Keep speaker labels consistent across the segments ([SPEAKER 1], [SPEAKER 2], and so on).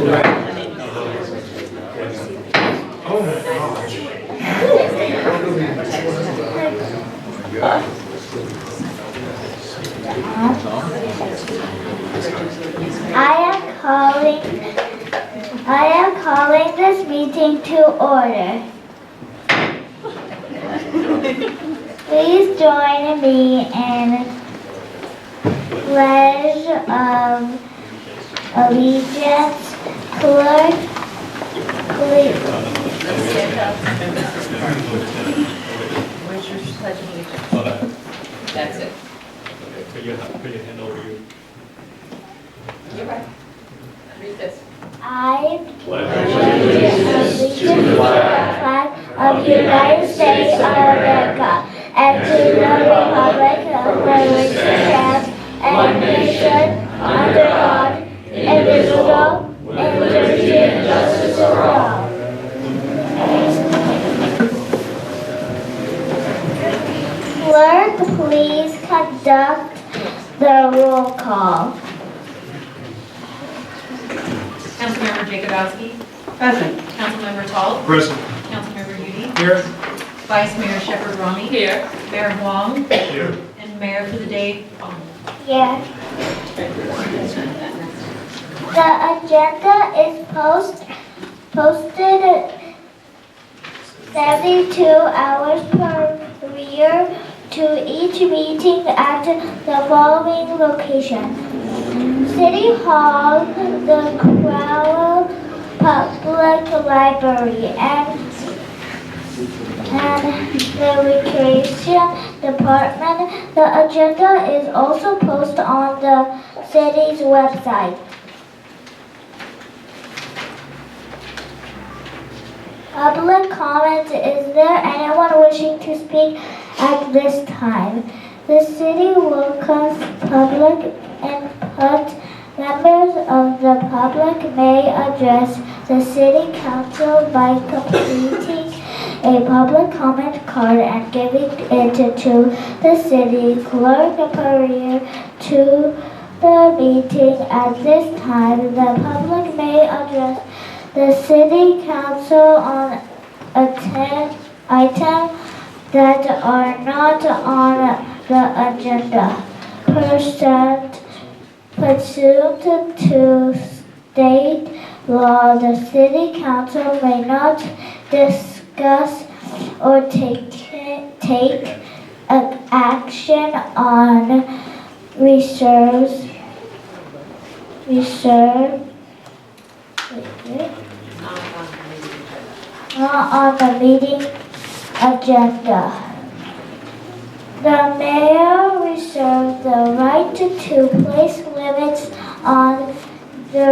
[SPEAKER 1] Oh my gosh.
[SPEAKER 2] I am calling this meeting to order. Please join me in pledge of allegiance. Clerk, please.
[SPEAKER 3] Where's your pledge of allegiance? That's it.
[SPEAKER 4] Put your hand over you.
[SPEAKER 3] You're right. Read this.
[SPEAKER 2] I pledge allegiance to the flag of the United States of America and to the republic for which it stands, one nation, under God, indivisible, with liberty and justice for all. Clerk, please conduct the roll call.
[SPEAKER 3] Councilmember Jacobowski.
[SPEAKER 5] Present.
[SPEAKER 3] Councilmember Tall.
[SPEAKER 1] Present.
[SPEAKER 3] Councilmember Udi.
[SPEAKER 1] Here.
[SPEAKER 3] Vice Mayor Shepherd Rami. Here. Mayor Huang.
[SPEAKER 1] Here.
[SPEAKER 3] And Mayor for the day, Fong.
[SPEAKER 2] Yeah. The agenda is posted 72 hours per year to each meeting at the following location: City Hall, the Crowell Public Library, and the Recreation Department. The agenda is also posted on the city's website. Public comment. Is there anyone wishing to speak at this time? The city welcomes public input. Members of the public may address the city council by completing a public comment card and giving it to the city clerk prior to the meeting. At this time, the public may address the city council on items that are not on the agenda. Pursuant to state law, the city council may not discuss or take action on not on the meeting agenda. The mayor reserves the right to place limits on the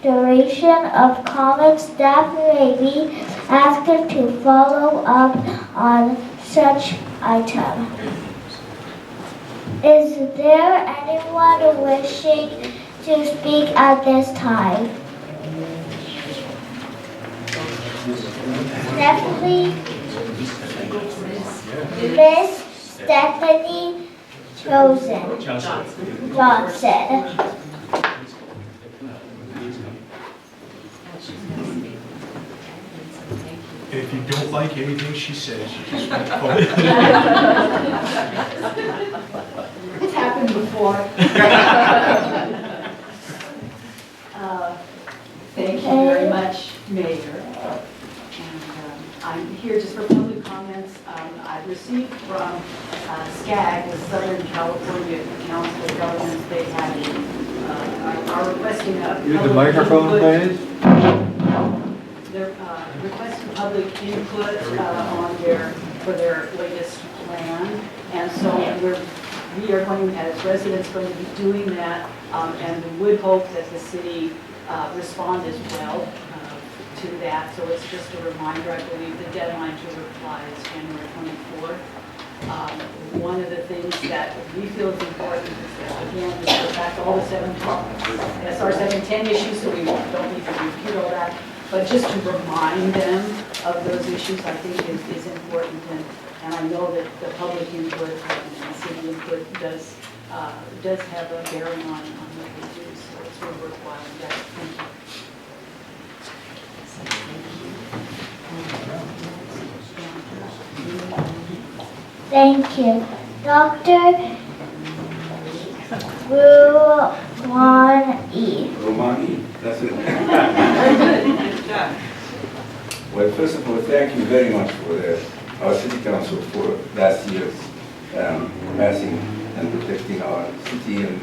[SPEAKER 2] duration of comments. Staff may be asked to follow up on such item. Is there anyone wishing to speak at this time? Miss Stephanie Johnson.
[SPEAKER 1] If you don't like anything she says, you just want to call it.
[SPEAKER 5] It's happened before. Thank you very much, Mayor. And I'm here just for public comments. I've received from SCAG, the Southern California Council of Governments, they are requesting a
[SPEAKER 6] Use the microphone, please.
[SPEAKER 5] They're requesting public input for their latest plan, and so we are going, as residents, going to be doing that, and we would hope that the city respond as well to that. So it's just a reminder. I believe the deadline to reply is January 24th. One of the things that we feel is important is that, again, this goes back to all the SR 710 issues, so we don't need to repeat all that. But just to remind them of those issues, I think is important. And I know that the public input and city input does have a bearing on what they do. So it's really worthwhile.
[SPEAKER 2] Thank you. Dr. Ruwani.
[SPEAKER 6] Romani, that's it.
[SPEAKER 5] Very good. Good job.
[SPEAKER 6] Well, first of all, thank you very much for our city council for last year's passing and protecting our city and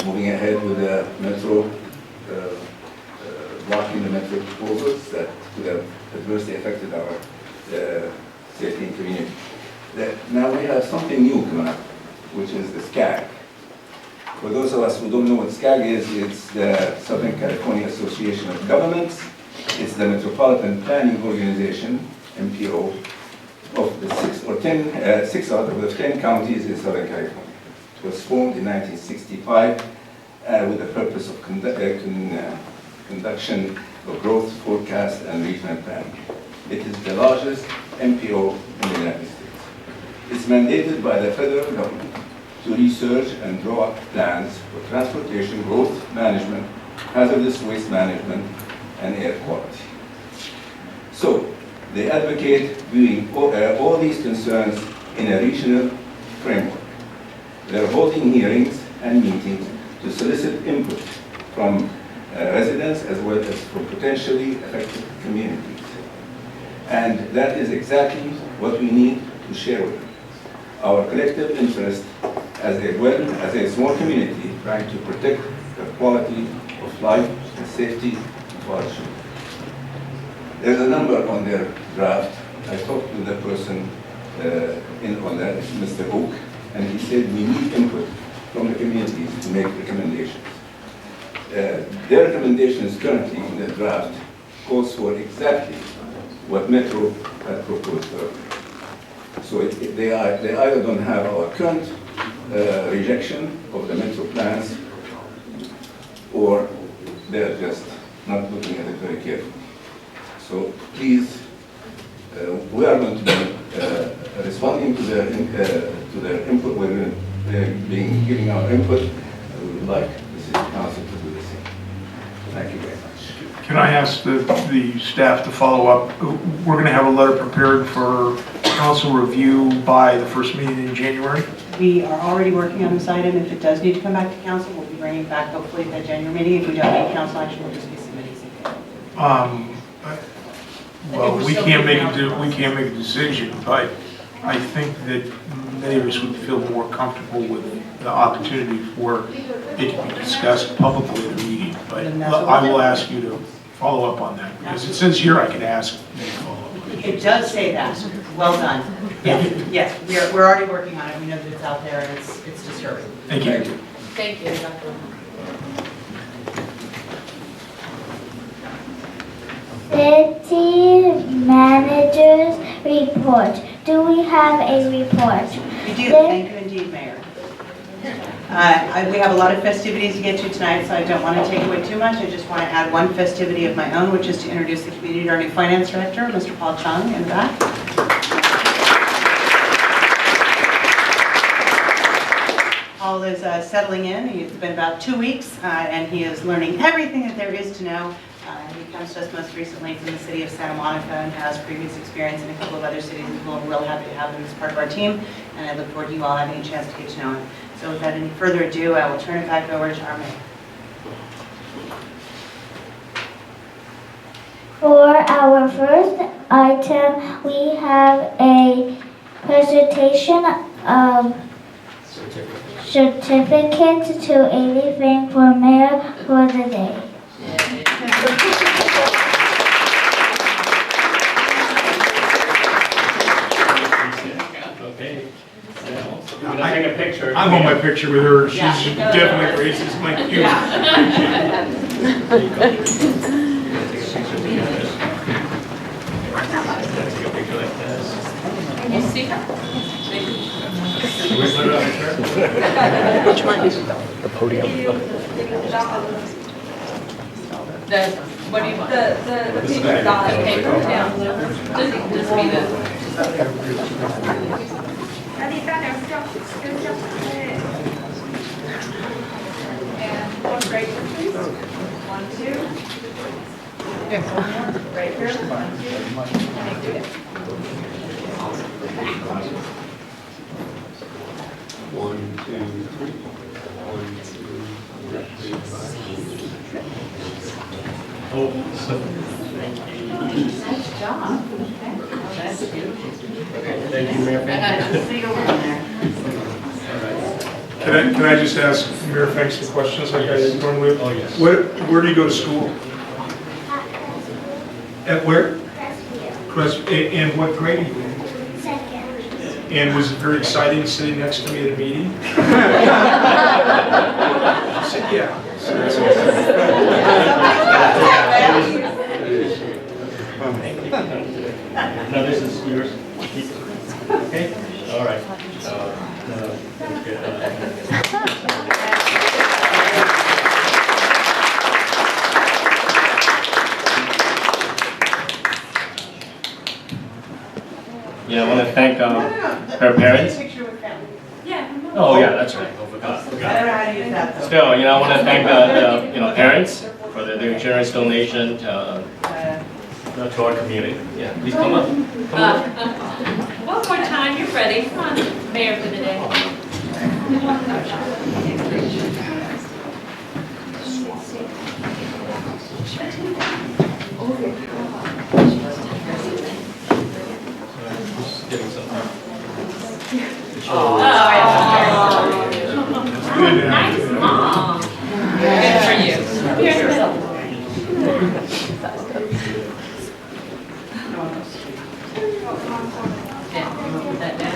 [SPEAKER 6] moving ahead with the metro, blocking the metro proposals that could have adversely affected our safety and community. Now we have something new coming up, which is the SCAG. For those of us who don't know what SCAG is, it's the Southern California Association of Governments. It's the Metropolitan Planning Organization, MPO, of the 6 out of the 10 counties in Southern California. It was formed in 1965 with the purpose of conduction of growth forecast and regional planning. It is the largest MPO in the United States. It's mandated by the federal government to research and draw up plans for transportation, growth management, hazardous waste management, and air quality. So, they advocate viewing all these concerns in a regional framework. They're holding hearings and meetings to solicit input from residents as well as from potentially affected communities. And that is exactly what we need to share with them. Our collective interest as a small community trying to protect the quality of life and safety of our children. There's a number on their draft. I talked to the person on that, Mr. Oak, and he said we need input from the communities to make recommendations. Their recommendations currently in the draft calls for exactly what Metro had proposed earlier. So they either don't have our current rejection of the Metro plans, or they're just not looking at it very carefully. So please, we are going to be responding to their input. We're going to be giving our input. We would like the City Council to do the same. Thank you very much.
[SPEAKER 1] Can I ask the staff to follow up? We're going to have a letter prepared for council review by the first meeting in January.
[SPEAKER 7] We are already working on this item. If it does need to come back to council, we'll be bringing it back hopefully at that January meeting. If we don't need council action, we'll just be submitting something.
[SPEAKER 1] Well, we can't make a decision, but I think that many of us would feel more comfortable with the opportunity for it to be discussed publicly at a meeting. But I will ask you to follow up on that, because it says here I can ask.
[SPEAKER 7] It does say that. Well done. Yes, we're already working on it. We know that it's out there and it's disturbing.
[SPEAKER 1] Thank you.
[SPEAKER 3] Thank you, Dr.
[SPEAKER 2] City managers report. Do we have a report?
[SPEAKER 7] We do. Thank you indeed, Mayor. We have a lot of festivities to get to tonight, so I don't want to take away too much. I just want to add one festivity of my own, which is to introduce the community to our new finance director, Mr. Paul Chung, in the back. Paul is settling in. It's been about 2 weeks, and he is learning everything that there is to know. He comes to us most recently from the city of Santa Monica and has previous experience in a couple of other cities, and we're real happy to have him as part of our team, and I look forward to you all having a chance to get to know him. So without any further ado, I will turn it back over to our mayor.
[SPEAKER 2] For our first item, we have a presentation of certificate to Amy Fink for mayor for the day.
[SPEAKER 4] Okay. We're gonna take a picture.
[SPEAKER 1] I want my picture with her. She's definitely racist like you.
[SPEAKER 3] Can you see her?
[SPEAKER 4] Which one? The podium.
[SPEAKER 3] What do you want? The paper dot. The paper, yeah. Just be the. And one right here, please. 1, 2. Right here. 1, 2. Thank you.
[SPEAKER 8] 1, 2, 3. 1, 2, 3, 4. Oh,
[SPEAKER 5] Nice job. That's beautiful.
[SPEAKER 8] thank you, Mayor.
[SPEAKER 5] See you over there.
[SPEAKER 1] Can I just ask Mayor Fanks the questions like I normally?
[SPEAKER 8] Oh, yes.
[SPEAKER 1] Where do you go to school? At where?
[SPEAKER 2] Crestview.
[SPEAKER 1] And what grade are you in?
[SPEAKER 2] Second.
[SPEAKER 1] And was it very exciting sitting next to me at a meeting? I said, yeah. So that's
[SPEAKER 4] No, this is yours. Okay, all right. Yeah, I want to thank her parents.
[SPEAKER 5] Picture with family.
[SPEAKER 4] Oh, yeah, that's right. I forgot.
[SPEAKER 5] I don't know how to use that though.
[SPEAKER 4] Still, I want to thank the parents for their generous donation to our community. Yeah, please come up. Come up.
[SPEAKER 3] One more time, you're ready. Come on, Mayor for the day.
[SPEAKER 4] Getting some.
[SPEAKER 3] Oh, nice mom. Good for you. Here in the middle. Yeah, put that down.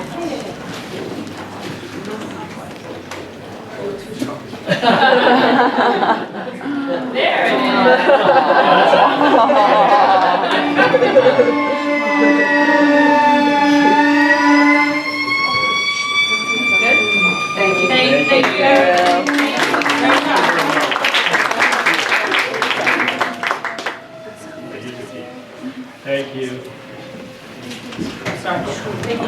[SPEAKER 3] There it
[SPEAKER 5] Thank you.
[SPEAKER 3] Thank you. Great job.
[SPEAKER 4] Thank you.
[SPEAKER 5] Sorry. Thank you.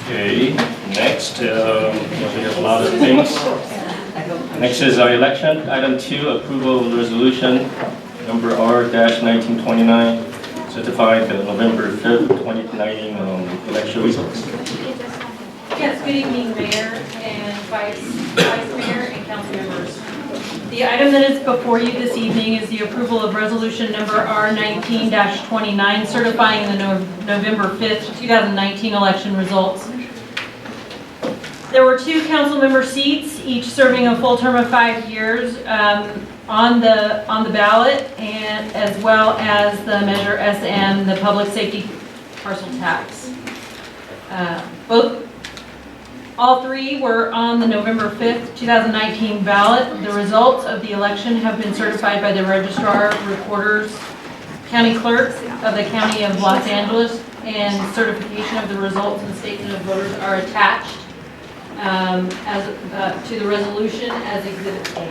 [SPEAKER 4] Okay, next, we have a lot of things. Next is our election. Item 2, approval of resolution number R-1929, certified the November 5th, 2019 election results.
[SPEAKER 3] Yes, good evening, Mayor and Vice Mayor and council members. The item that is before you this evening is the approval of resolution number R-19-29, certifying the November 5th, 2019 election results. There were 2 council member seats, each serving a full term of 5 years on the ballot, and as well as the Measure SM, the public safety parcel tax. All 3 were on the November 5th, 2019 ballot. The results of the election have been certified by the registrar, recorders, county clerks of the County of Los Angeles, and certification of the results and statement of voters are attached to the resolution as Exhibit A.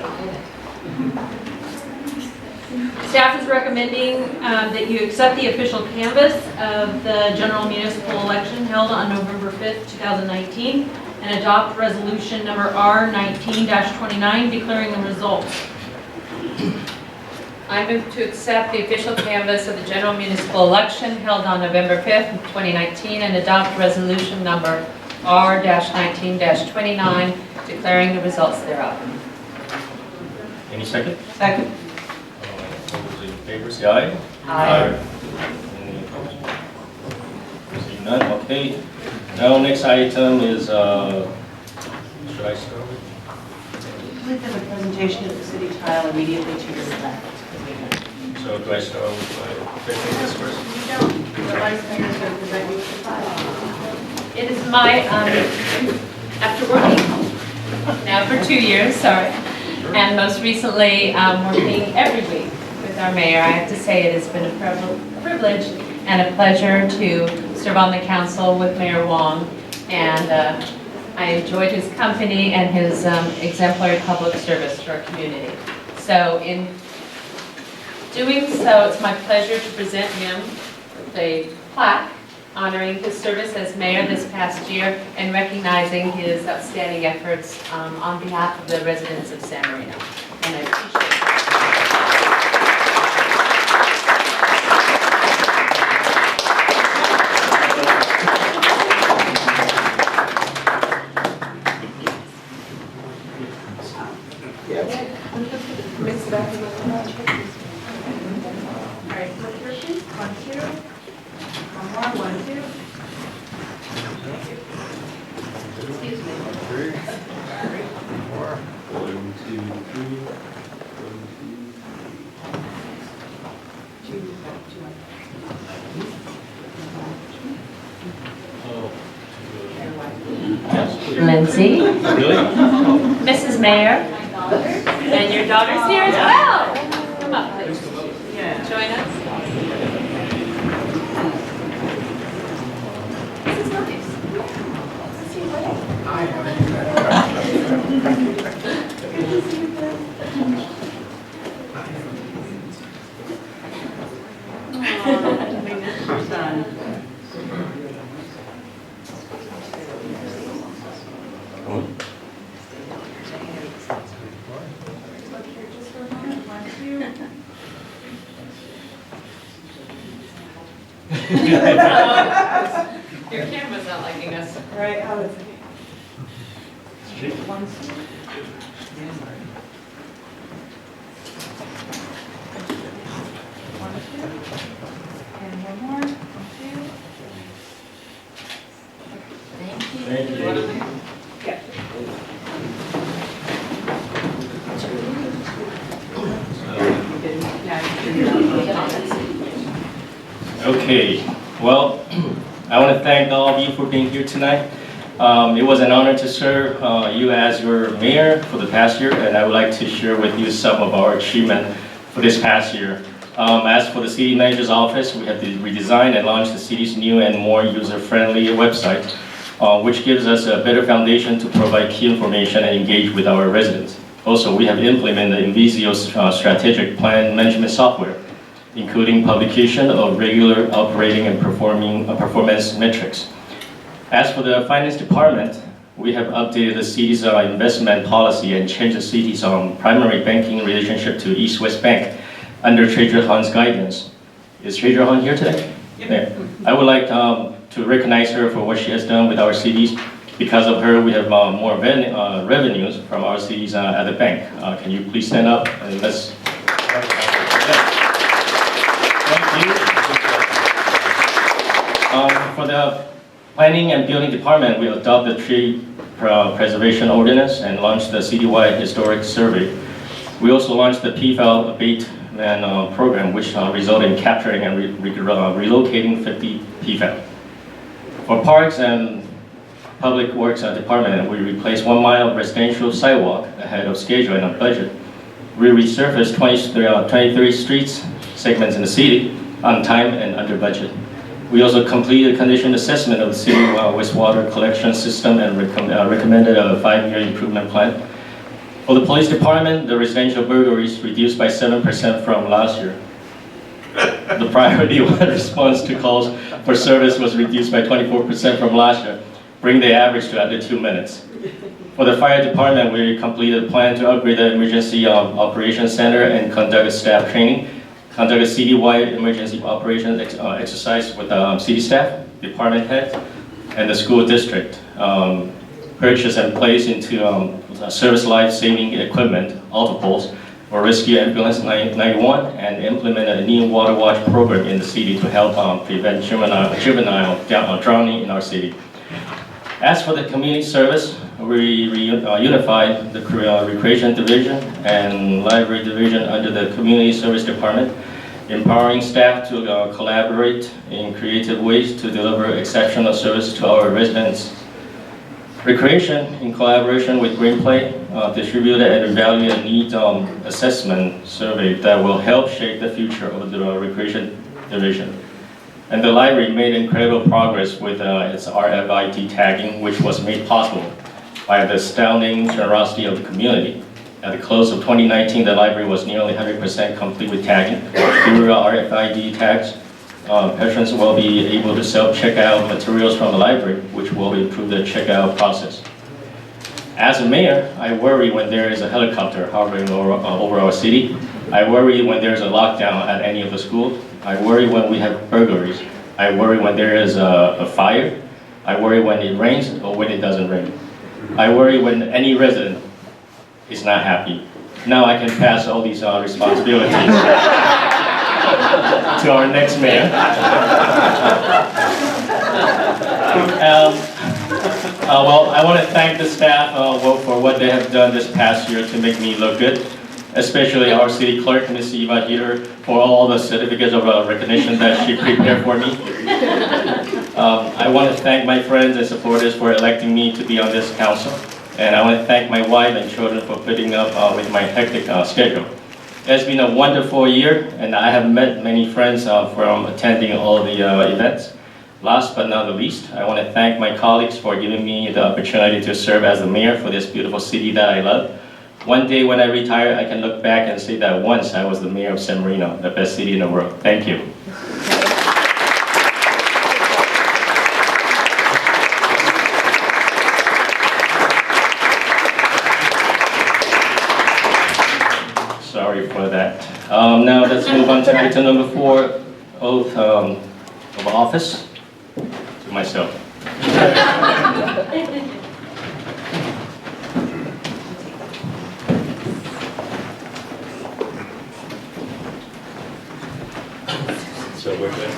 [SPEAKER 3] Staff is recommending that you accept the official canvass of the general municipal election held on November 5th, 2019, and adopt resolution number R-19-29 declaring the results.
[SPEAKER 9] I move to accept the official canvass of the general municipal election held on November 5th, 2019, and adopt resolution number R-19-29 declaring the results thereof.
[SPEAKER 4] Any second?
[SPEAKER 5] Second.
[SPEAKER 4] All those in favor, say aye.
[SPEAKER 5] Aye.
[SPEAKER 4] Any opposed? Seeing none, okay. Now, next item is, should I start with?
[SPEAKER 7] We have a presentation at the city tile immediately to your left.
[SPEAKER 4] So do I start with fixing this first?
[SPEAKER 7] The vice mayor is going to present you with the tile.
[SPEAKER 9] It is my, after working now for 2 years, sorry, and most recently working every week with our mayor, I have to say it has been a privilege and a pleasure to serve on the council with Mayor Wong, and I enjoyed his company and his exemplary public service to our community. So in doing so, it's my pleasure to present him with a plaque honoring his service as mayor this past year and recognizing his outstanding efforts on behalf of the residents of San Marino. And I appreciate it.
[SPEAKER 5] All right, flip here, please. 1, 2. One more, 1, 2. Excuse me.
[SPEAKER 8] 3, 4, 1, 2, 3, 1, 2.
[SPEAKER 9] Lindsay,
[SPEAKER 4] Really?
[SPEAKER 9] Mrs. Mayor, and your daughter's here as well. Come up, please. Join us. This is nice. Your camera's not liking us.
[SPEAKER 5] Right, how is it? And one more, 1, 2.
[SPEAKER 9] Thank you.
[SPEAKER 4] Thank you. Okay, well, I want to thank all of you for being here tonight. It was an honor to serve you as your mayor for the past year, and I would like to share with you some of our achievement for this past year. As for the city manager's office, we have redesigned and launched the city's new and more user-friendly website, which gives us a better foundation to provide key information and engage with our residents. Also, we have implemented Invisio's strategic plan management software, including publication of regular operating and performance metrics. As for the finance department, we have updated the city's investment policy and changed the city's primary banking relationship to East West Bank under Treasurer Han's guidance. Is Treasurer Han here today? Yeah. I would like to recognize her for what she has done with our cities. Because of her, we have more revenues from our cities at the bank. Can you please stand up and let's... Thank you. For the planning and building department, we adopted the tree preservation ordinance and launched the citywide historic survey. We also launched the PFAL abatement program, which resulted in capturing and relocating 50 PFAL. For parks and public works department, we replaced 1 mile of residential sidewalk ahead of schedule and on budget. We resurfaced 23 streets segments in the city on time and under budget. We also completed a condition assessment of the city wastewater collection system and recommended a 5-year improvement plan. For the police department, the residential burglaries reduced by 7% from last year. The priority one response to calls for service was reduced by 24% from last year, bringing the average to under 2 minutes. For the fire department, we completed a plan to upgrade the emergency operations center and conduct a staff training, conduct a citywide emergency operations exercise with city staff, department heads, and the school district. Purchase and place into service life-saving equipment, auto poles, for Rescue Ambulance 91, and implement a new water watch program in the city to help prevent juvenile drowning in our city. As for the community service, we unified the recreation division and library division under the community service department, empowering staff to collaborate in creative ways to deliver exceptional service to our residents. Recreation, in collaboration with Greenplay, distributed and evaluated a needs assessment survey that will help shape the future of the recreation division. And the library made incredible progress with its RFID tagging, which was made possible by the astounding generosity of the community. At the close of 2019, the library was nearly 100% complete with tagging. Through RFID tags, patrons will be able to self-check out materials from the library, which will improve the checkout process. As a mayor, I worry when there is a helicopter hovering over our city. I worry when there is a lockdown at any of the schools. I worry when we have burglaries. I worry when there is a fire. I worry when it rains or when it doesn't rain. I worry when any resident is not happy. now I can pass all these responsibilities to our next mayor. Well, I want to thank the staff for what they have done this past year to make me look good, especially our city clerk, Ms. Eva Heater, for all the certificates of recognition that she prepared for me. I want to thank my friends and supporters for electing me to be on this council, and I want to thank my wife and children for putting up with my hectic schedule. It's been a wonderful year, and I have met many friends from attending all the events. Last but not the least, I want to thank my colleagues for giving me the opportunity to serve as the mayor for this beautiful city that I love. One day when I retire, I can look back and say that once I was the mayor of San Marino, the best city in the world. Thank you. Sorry for that. Now let's move on to item number 4, oath of office. To myself. So we're good.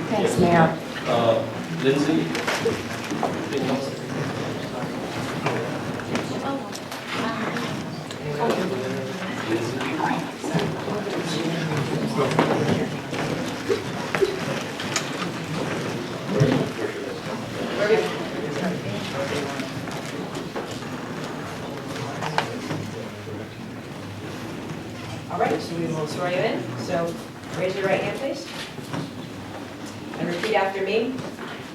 [SPEAKER 9] Thanks, Mayor.
[SPEAKER 4] Lindsay?
[SPEAKER 10] All right, so we will swear you in. So raise your right hand, please. And repeat after me.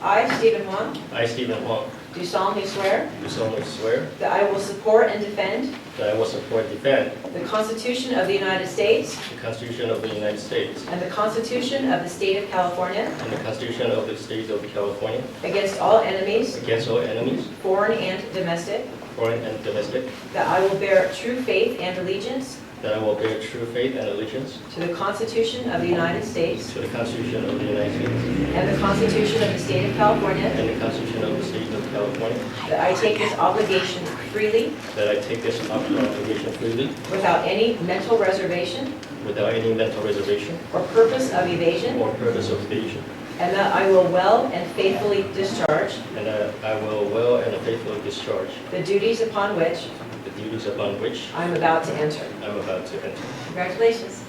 [SPEAKER 10] I, Stephen Huang,
[SPEAKER 4] I, Stephen Huang,
[SPEAKER 10] do solemnly swear
[SPEAKER 4] do solemnly swear
[SPEAKER 10] that I will support and defend
[SPEAKER 4] that I will support and defend
[SPEAKER 10] the Constitution of the United States
[SPEAKER 4] the Constitution of the United States
[SPEAKER 10] and the Constitution of the State of California
[SPEAKER 4] and the Constitution of the State of California
[SPEAKER 10] against all enemies,
[SPEAKER 4] against all enemies,
[SPEAKER 10] foreign and domestic,
[SPEAKER 4] foreign and domestic,
[SPEAKER 10] that I will bear true faith and allegiance
[SPEAKER 4] that I will bear true faith and allegiance
[SPEAKER 10] to the Constitution of the United States
[SPEAKER 4] to the Constitution of the United States
[SPEAKER 10] and the Constitution of the State of California,
[SPEAKER 4] and the Constitution of the State of California,
[SPEAKER 10] that I take this obligation freely
[SPEAKER 4] that I take this obligation freely
[SPEAKER 10] without any mental reservation
[SPEAKER 4] without any mental reservation
[SPEAKER 10] or purpose of evasion,
[SPEAKER 4] or purpose of evasion,
[SPEAKER 10] and that I will well and faithfully discharge
[SPEAKER 4] and that I will well and faithfully discharge
[SPEAKER 10] the duties upon which
[SPEAKER 4] the duties upon which
[SPEAKER 10] I am about to enter.
[SPEAKER 4] I'm about to enter.
[SPEAKER 10] Congratulations.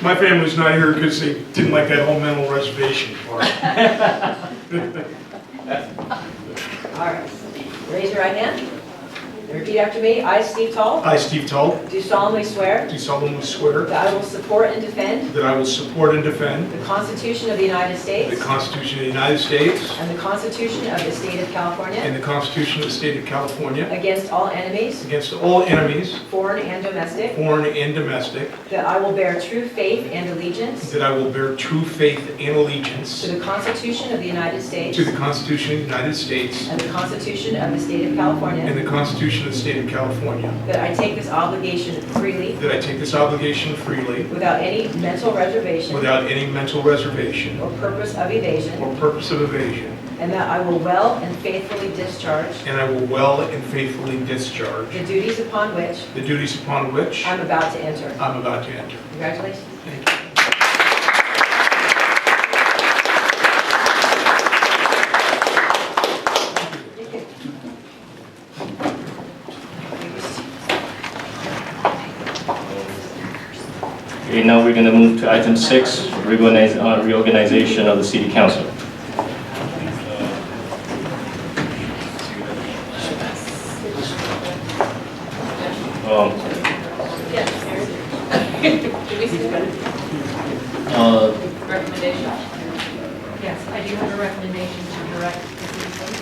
[SPEAKER 1] My family's not here because they didn't like that whole mental reservation part.
[SPEAKER 10] All right. Raise your right hand. And repeat after me. I, Steve Tall,
[SPEAKER 1] I, Steve Tull,
[SPEAKER 10] do solemnly swear
[SPEAKER 1] do solemnly swear
[SPEAKER 10] that I will support and defend
[SPEAKER 1] that I will support and defend
[SPEAKER 10] the Constitution of the United
[SPEAKER 1] the
[SPEAKER 10] States
[SPEAKER 1] Constitution of the United States
[SPEAKER 10] and the Constitution of the State of California
[SPEAKER 1] and the Constitution of the State of California
[SPEAKER 10] against all enemies,
[SPEAKER 1] against all enemies,
[SPEAKER 10] foreign and domestic,
[SPEAKER 1] foreign and domestic,
[SPEAKER 10] that I will bear true faith and allegiance
[SPEAKER 1] that I will bear true faith and allegiance
[SPEAKER 10] to the Constitution of the United States
[SPEAKER 1] to the Constitution of the United States
[SPEAKER 10] and the Constitution of the State of California,
[SPEAKER 1] and the Constitution of the State of California,
[SPEAKER 10] that I take this obligation freely
[SPEAKER 1] that I take this obligation freely
[SPEAKER 10] without any mental reservation
[SPEAKER 1] without any mental reservation
[SPEAKER 10] or purpose of evasion,
[SPEAKER 1] or purpose of evasion,
[SPEAKER 10] and that I will well and faithfully discharge
[SPEAKER 1] and I will well and faithfully discharge
[SPEAKER 10] the duties upon which
[SPEAKER 1] the duties upon which
[SPEAKER 10] I'm about to enter.
[SPEAKER 1] I'm about to enter.
[SPEAKER 10] Congratulations.
[SPEAKER 1] Thank you.
[SPEAKER 4] Okay, now we're going to move to item 6, reorganization of the city council.
[SPEAKER 3] recommendation? Yes, I do have a recommendation to direct the city clerk.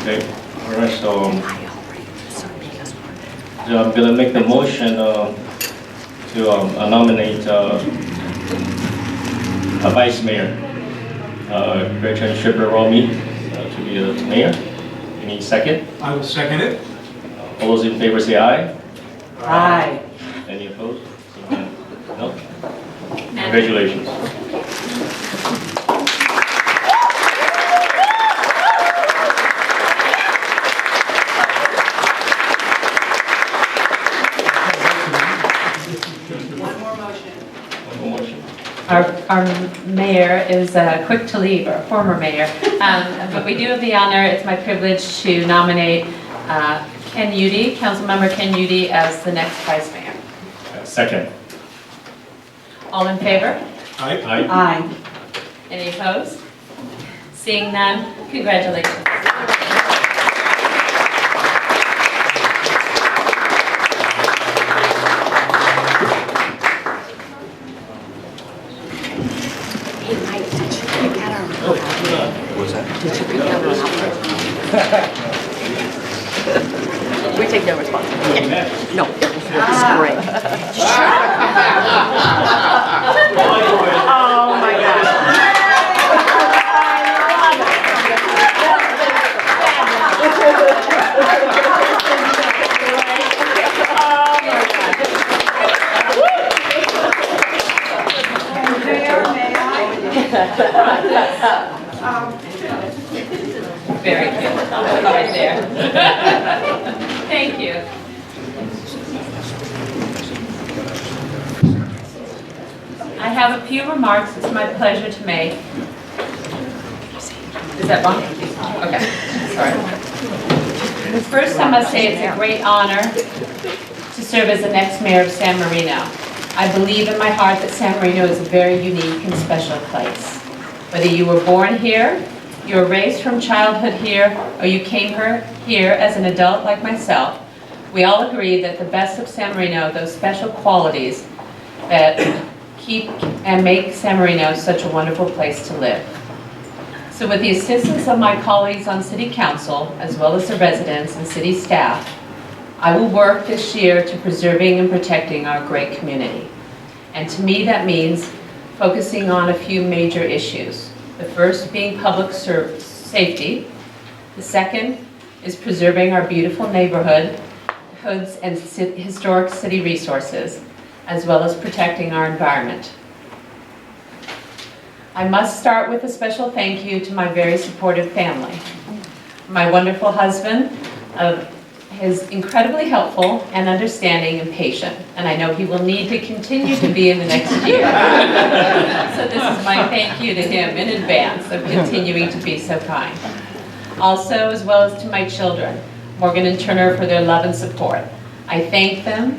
[SPEAKER 4] Okay, all right, so I'm gonna make the motion to nominate a vice mayor, Gretchen Schipper-Romy, to be the mayor. Any second?
[SPEAKER 1] I will second it.
[SPEAKER 4] All those in favor say aye.
[SPEAKER 7] Aye.
[SPEAKER 4] Any opposed? No? Congratulations.
[SPEAKER 7] One more motion.
[SPEAKER 4] One more motion.
[SPEAKER 9] Our mayor is quick to leave, our former mayor. But we do have the honor, it's my privilege to nominate Ken Udy, Councilmember Ken Udy, as the next vice mayor.
[SPEAKER 4] Second.
[SPEAKER 9] All in favor?
[SPEAKER 1] Aye.
[SPEAKER 4] Aye.
[SPEAKER 7] Aye.
[SPEAKER 9] Any opposed? Seeing none, congratulations.
[SPEAKER 11] We take no responsibility. No, it was great. Oh my gosh.
[SPEAKER 7] Mayor, may I?
[SPEAKER 9] Very good, right there. Thank you. I have a few remarks it's my pleasure to make. Is that wrong? Okay, sorry. First, I must say it's a great honor to serve as the next mayor of San Marino. I believe in my heart that San Marino is a very unique and special place. Whether you were born here, you were raised from childhood here, or you came here as an adult like myself, we all agree that the best of San Marino, those special qualities that keep and make San Marino such a wonderful place to live. So with the assistance of my colleagues on City Council, as well as the residents and city staff, I will work this year to preserving and protecting our great community. And to me, that means focusing on a few major issues. The first being public safety. The second is preserving our beautiful neighborhoods and historic city resources, as well as protecting our environment. I must start with a special thank you to my very supportive family. My wonderful husband is incredibly helpful and understanding and patient, and I know he will need to continue to be in the next year. So this is my thank you to him in advance of continuing to be so kind. Also, as well as to my children, Morgan and Turner, for their love and support. I thank them,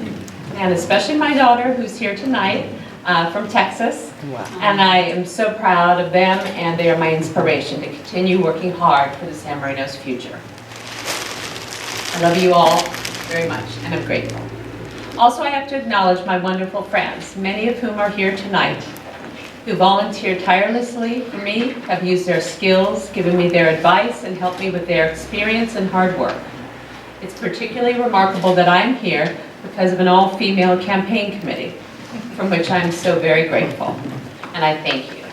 [SPEAKER 9] and especially my daughter who's here tonight from Texas. Wow. And I am so proud of them, and they are my inspiration to continue working hard for the San Marino's future. I love you all very much, and I'm grateful. Also, I have to acknowledge my wonderful friends, many of whom are here tonight, who volunteer tirelessly for me, have used their skills, given me their advice, and helped me with their experience and hard work. It's particularly remarkable that I'm here because of an all-female campaign committee, from which I'm so very grateful, and I thank you.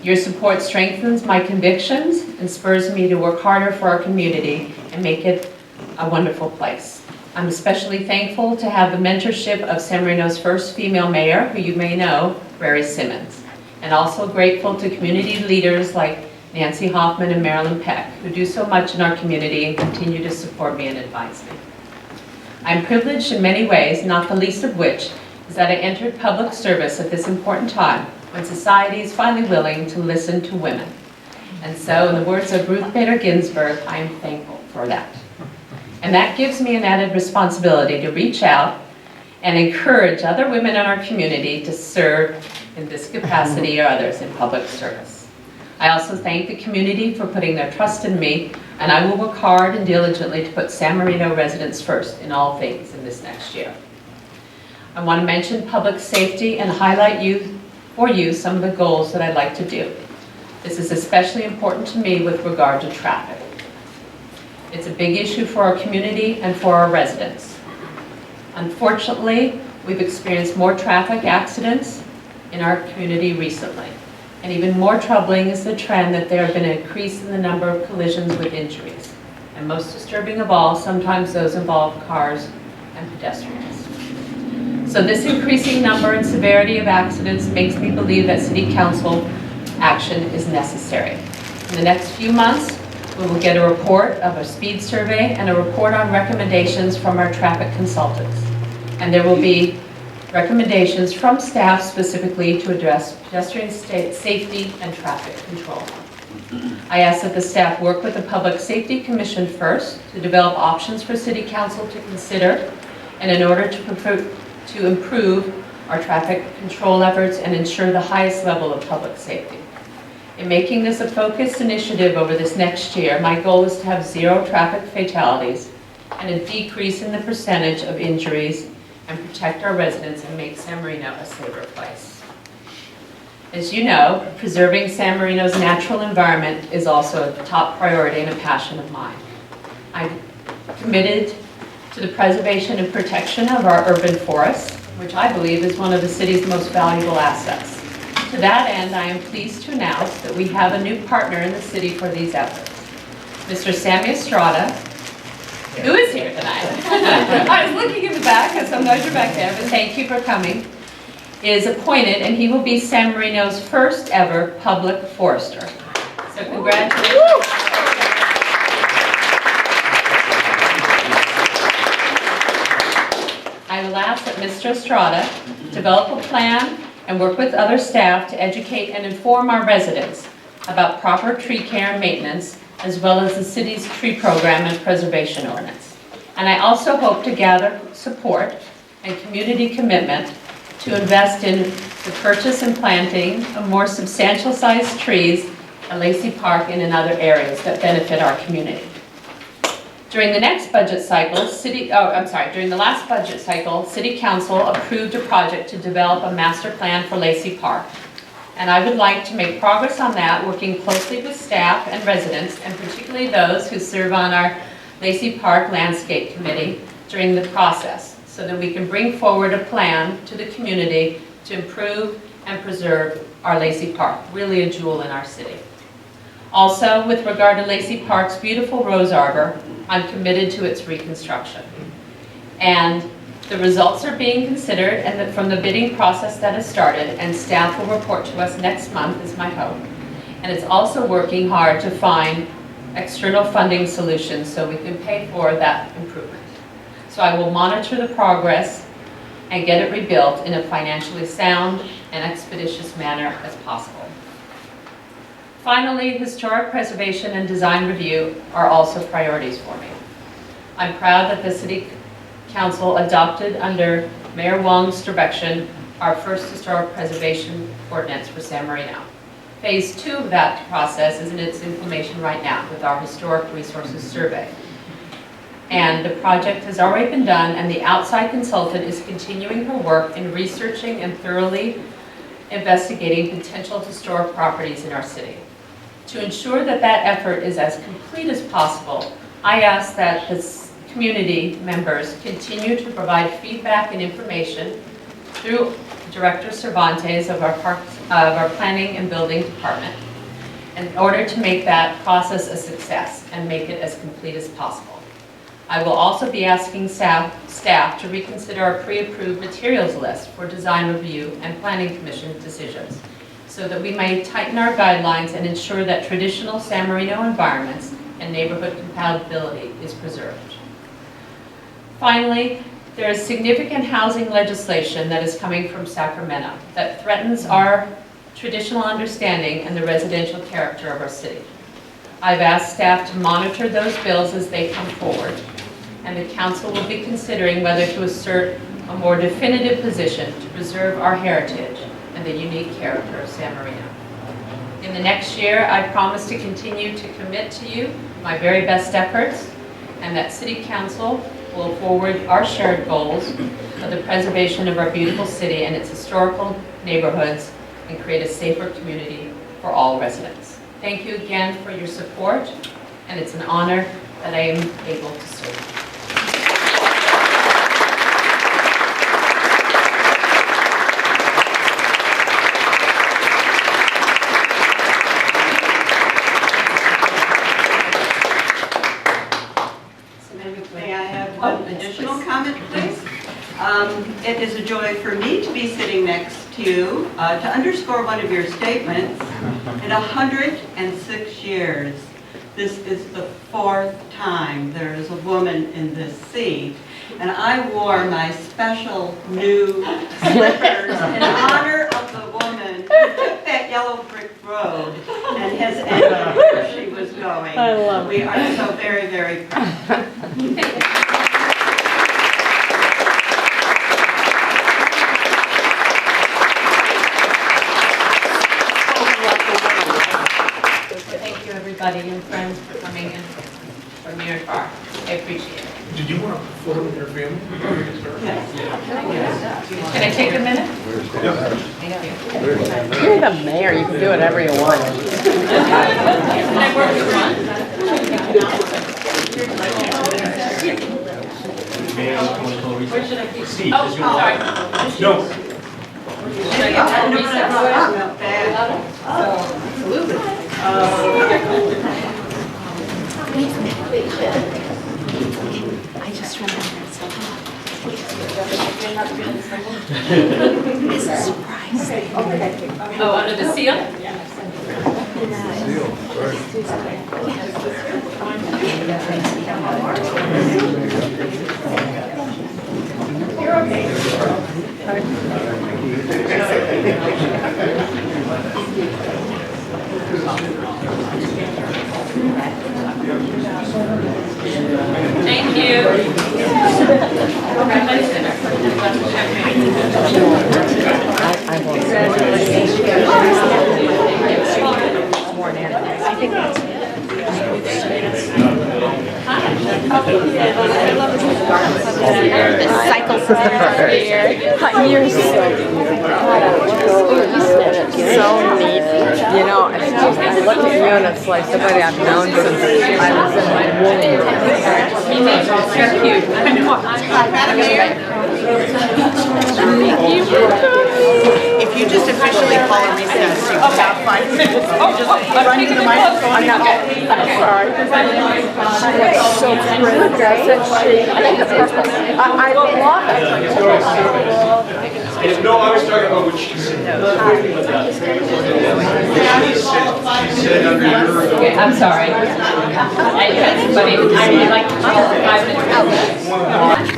[SPEAKER 9] Your support strengthens my convictions and spurs me to work harder for our community and make it a wonderful place. I'm especially thankful to have the mentorship of San Marino's first female mayor, who you may know, Rary Simmons, and also grateful to community leaders like Nancy Hoffman and Marilyn Peck, who do so much in our community and continue to support me and advise me. I'm privileged in many ways, not the least of which is that I entered public service at this important time when society is finally willing to listen to women. And so, in the words of Ruth Bader Ginsburg, I am thankful for that. And that gives me an added responsibility to reach out and encourage other women in our community to serve in this capacity or others in public service. I also thank the community for putting their trust in me, and I will work hard and diligently to put San Marino residents first in all things in this next year. I want to mention public safety and highlight for you some of the goals that I'd like to do. This is especially important to me with regard to traffic. It's a big issue for our community and for our residents. Unfortunately, we've experienced more traffic accidents in our community recently. And even more troubling is the trend that there have been an increase in the number of collisions with injuries. And most disturbing of all, sometimes those involve cars and pedestrians. So this increasing number and severity of accidents makes me believe that City Council action is necessary. In the next few months, we will get a report of a speed survey and a report on recommendations from our traffic consultants. And there will be recommendations from staff specifically to address pedestrian safety and traffic control. I ask that the staff work with the Public Safety Commission first to develop options for City Council to consider, and in order to improve our traffic control efforts and ensure the highest level of public safety. In making this a focused initiative over this next year, my goal is to have 0 traffic fatalities and a decrease in the percentage of injuries and protect our residents and make San Marino a safer place. As you know, preserving San Marino's natural environment is also a top priority and a passion of mine. I'm committed to the preservation and protection of our urban forests, which I believe is one of the city's most valuable assets. To that end, I am pleased to announce that we have a new partner in the city for these efforts. Mr. Sammy Estrada, who is here tonight. I was looking in the back, and sometimes you're back there, but thank you for coming, is appointed, and he will be San Marino's first ever public forester. So congratulations. I will ask that Mr. Estrada develop a plan and work with other staff to educate and inform our residents about proper tree care and maintenance, as well as the city's tree program and preservation ordinance. And I also hope to gather support and community commitment to invest in the purchase and planting of more substantial sized trees at Lacey Park and in other areas that benefit our community. During the last budget cycle, City Council approved a project to develop a master plan for Lacey Park. And I would like to make progress on that, working closely with staff and residents, and particularly those who serve on our Lacey Park Landscape Committee during the process, so that we can bring forward a plan to the community to improve and preserve our Lacey Park, really a jewel in our city. Also, with regard to Lacey Park's beautiful rose arbor, I'm committed to its reconstruction. And the results are being considered, and that from the bidding process that has started, and staff will report to us next month, is my hope. And it's also working hard to find external funding solutions so we can pay for that improvement. So I will monitor the progress and get it rebuilt in a financially sound and expeditious manner as possible. Finally, historic preservation and design review are also priorities for me. I'm proud that the City Council adopted under Mayor Wong's direction our first historic preservation ordinance for San Marino. Phase 2 of that process is in its implementation right now with our Historic Resources Survey. And the project has already been done, and the outside consultant is continuing her work in researching and thoroughly investigating potential historic properties in our city. To ensure that that effort is as complete as possible, I ask that the community members continue to provide feedback and information through Director Cervantes of our Planning and Building Department in order to make that process a success and make it as complete as possible. I will also be asking staff to reconsider our pre-approved materials list for design review and planning commission decisions, so that we may tighten our guidelines and ensure that traditional San Marino environments and neighborhood compatibility is preserved. Finally, there is significant housing legislation that is coming from Sacramento that threatens our traditional understanding and the residential character of our city. I've asked staff to monitor those bills as they come forward, and the council will be considering whether to assert a more definitive position to preserve our heritage and the unique character of San Marino. In the next year, I promise to continue to commit to you my very best efforts, and that City Council will forward our shared goals of the preservation of our beautiful city and its historical neighborhoods and create a safer community for all residents. Thank you again for your support, and it's an honor that I am able to serve.
[SPEAKER 7] May I have one additional comment, please? It is a joy for me to be sitting next to you to underscore one of your statements. In 106 years, this is the 4th time there is a woman in this seat, and I wore my special new slippers in honor of the woman who took that yellow brick road and has ended where she was going.
[SPEAKER 11] I love it.
[SPEAKER 7] We are so very, very proud.
[SPEAKER 9] Thank you, everybody, and friends for coming in from near and far. I appreciate it.
[SPEAKER 1] Did you want to photo with your family?
[SPEAKER 9] Can I take a minute? Thank you.
[SPEAKER 11] You're the mayor, you can do whatever you want.
[SPEAKER 9] Can I work with one? Where should I be? Oh, sorry.
[SPEAKER 1] No.
[SPEAKER 9] Should I get that
[SPEAKER 11] I just remembered
[SPEAKER 9] It's a surprise. Oh, under the seal? Thank you.
[SPEAKER 11] Cycle sister here. You're so neat. You know, I look at you and it's like somebody I've known since I was in my womb.
[SPEAKER 9] You're cute.
[SPEAKER 7] If you just officially call a recess, you can have 5 minutes. Just run to the microphone.
[SPEAKER 11] I'm not sorry. It's so pretty, doesn't she? I love it.
[SPEAKER 8] No, I was talking about what she said.
[SPEAKER 9] Okay, I'm sorry. But I would like to talk 5 minutes.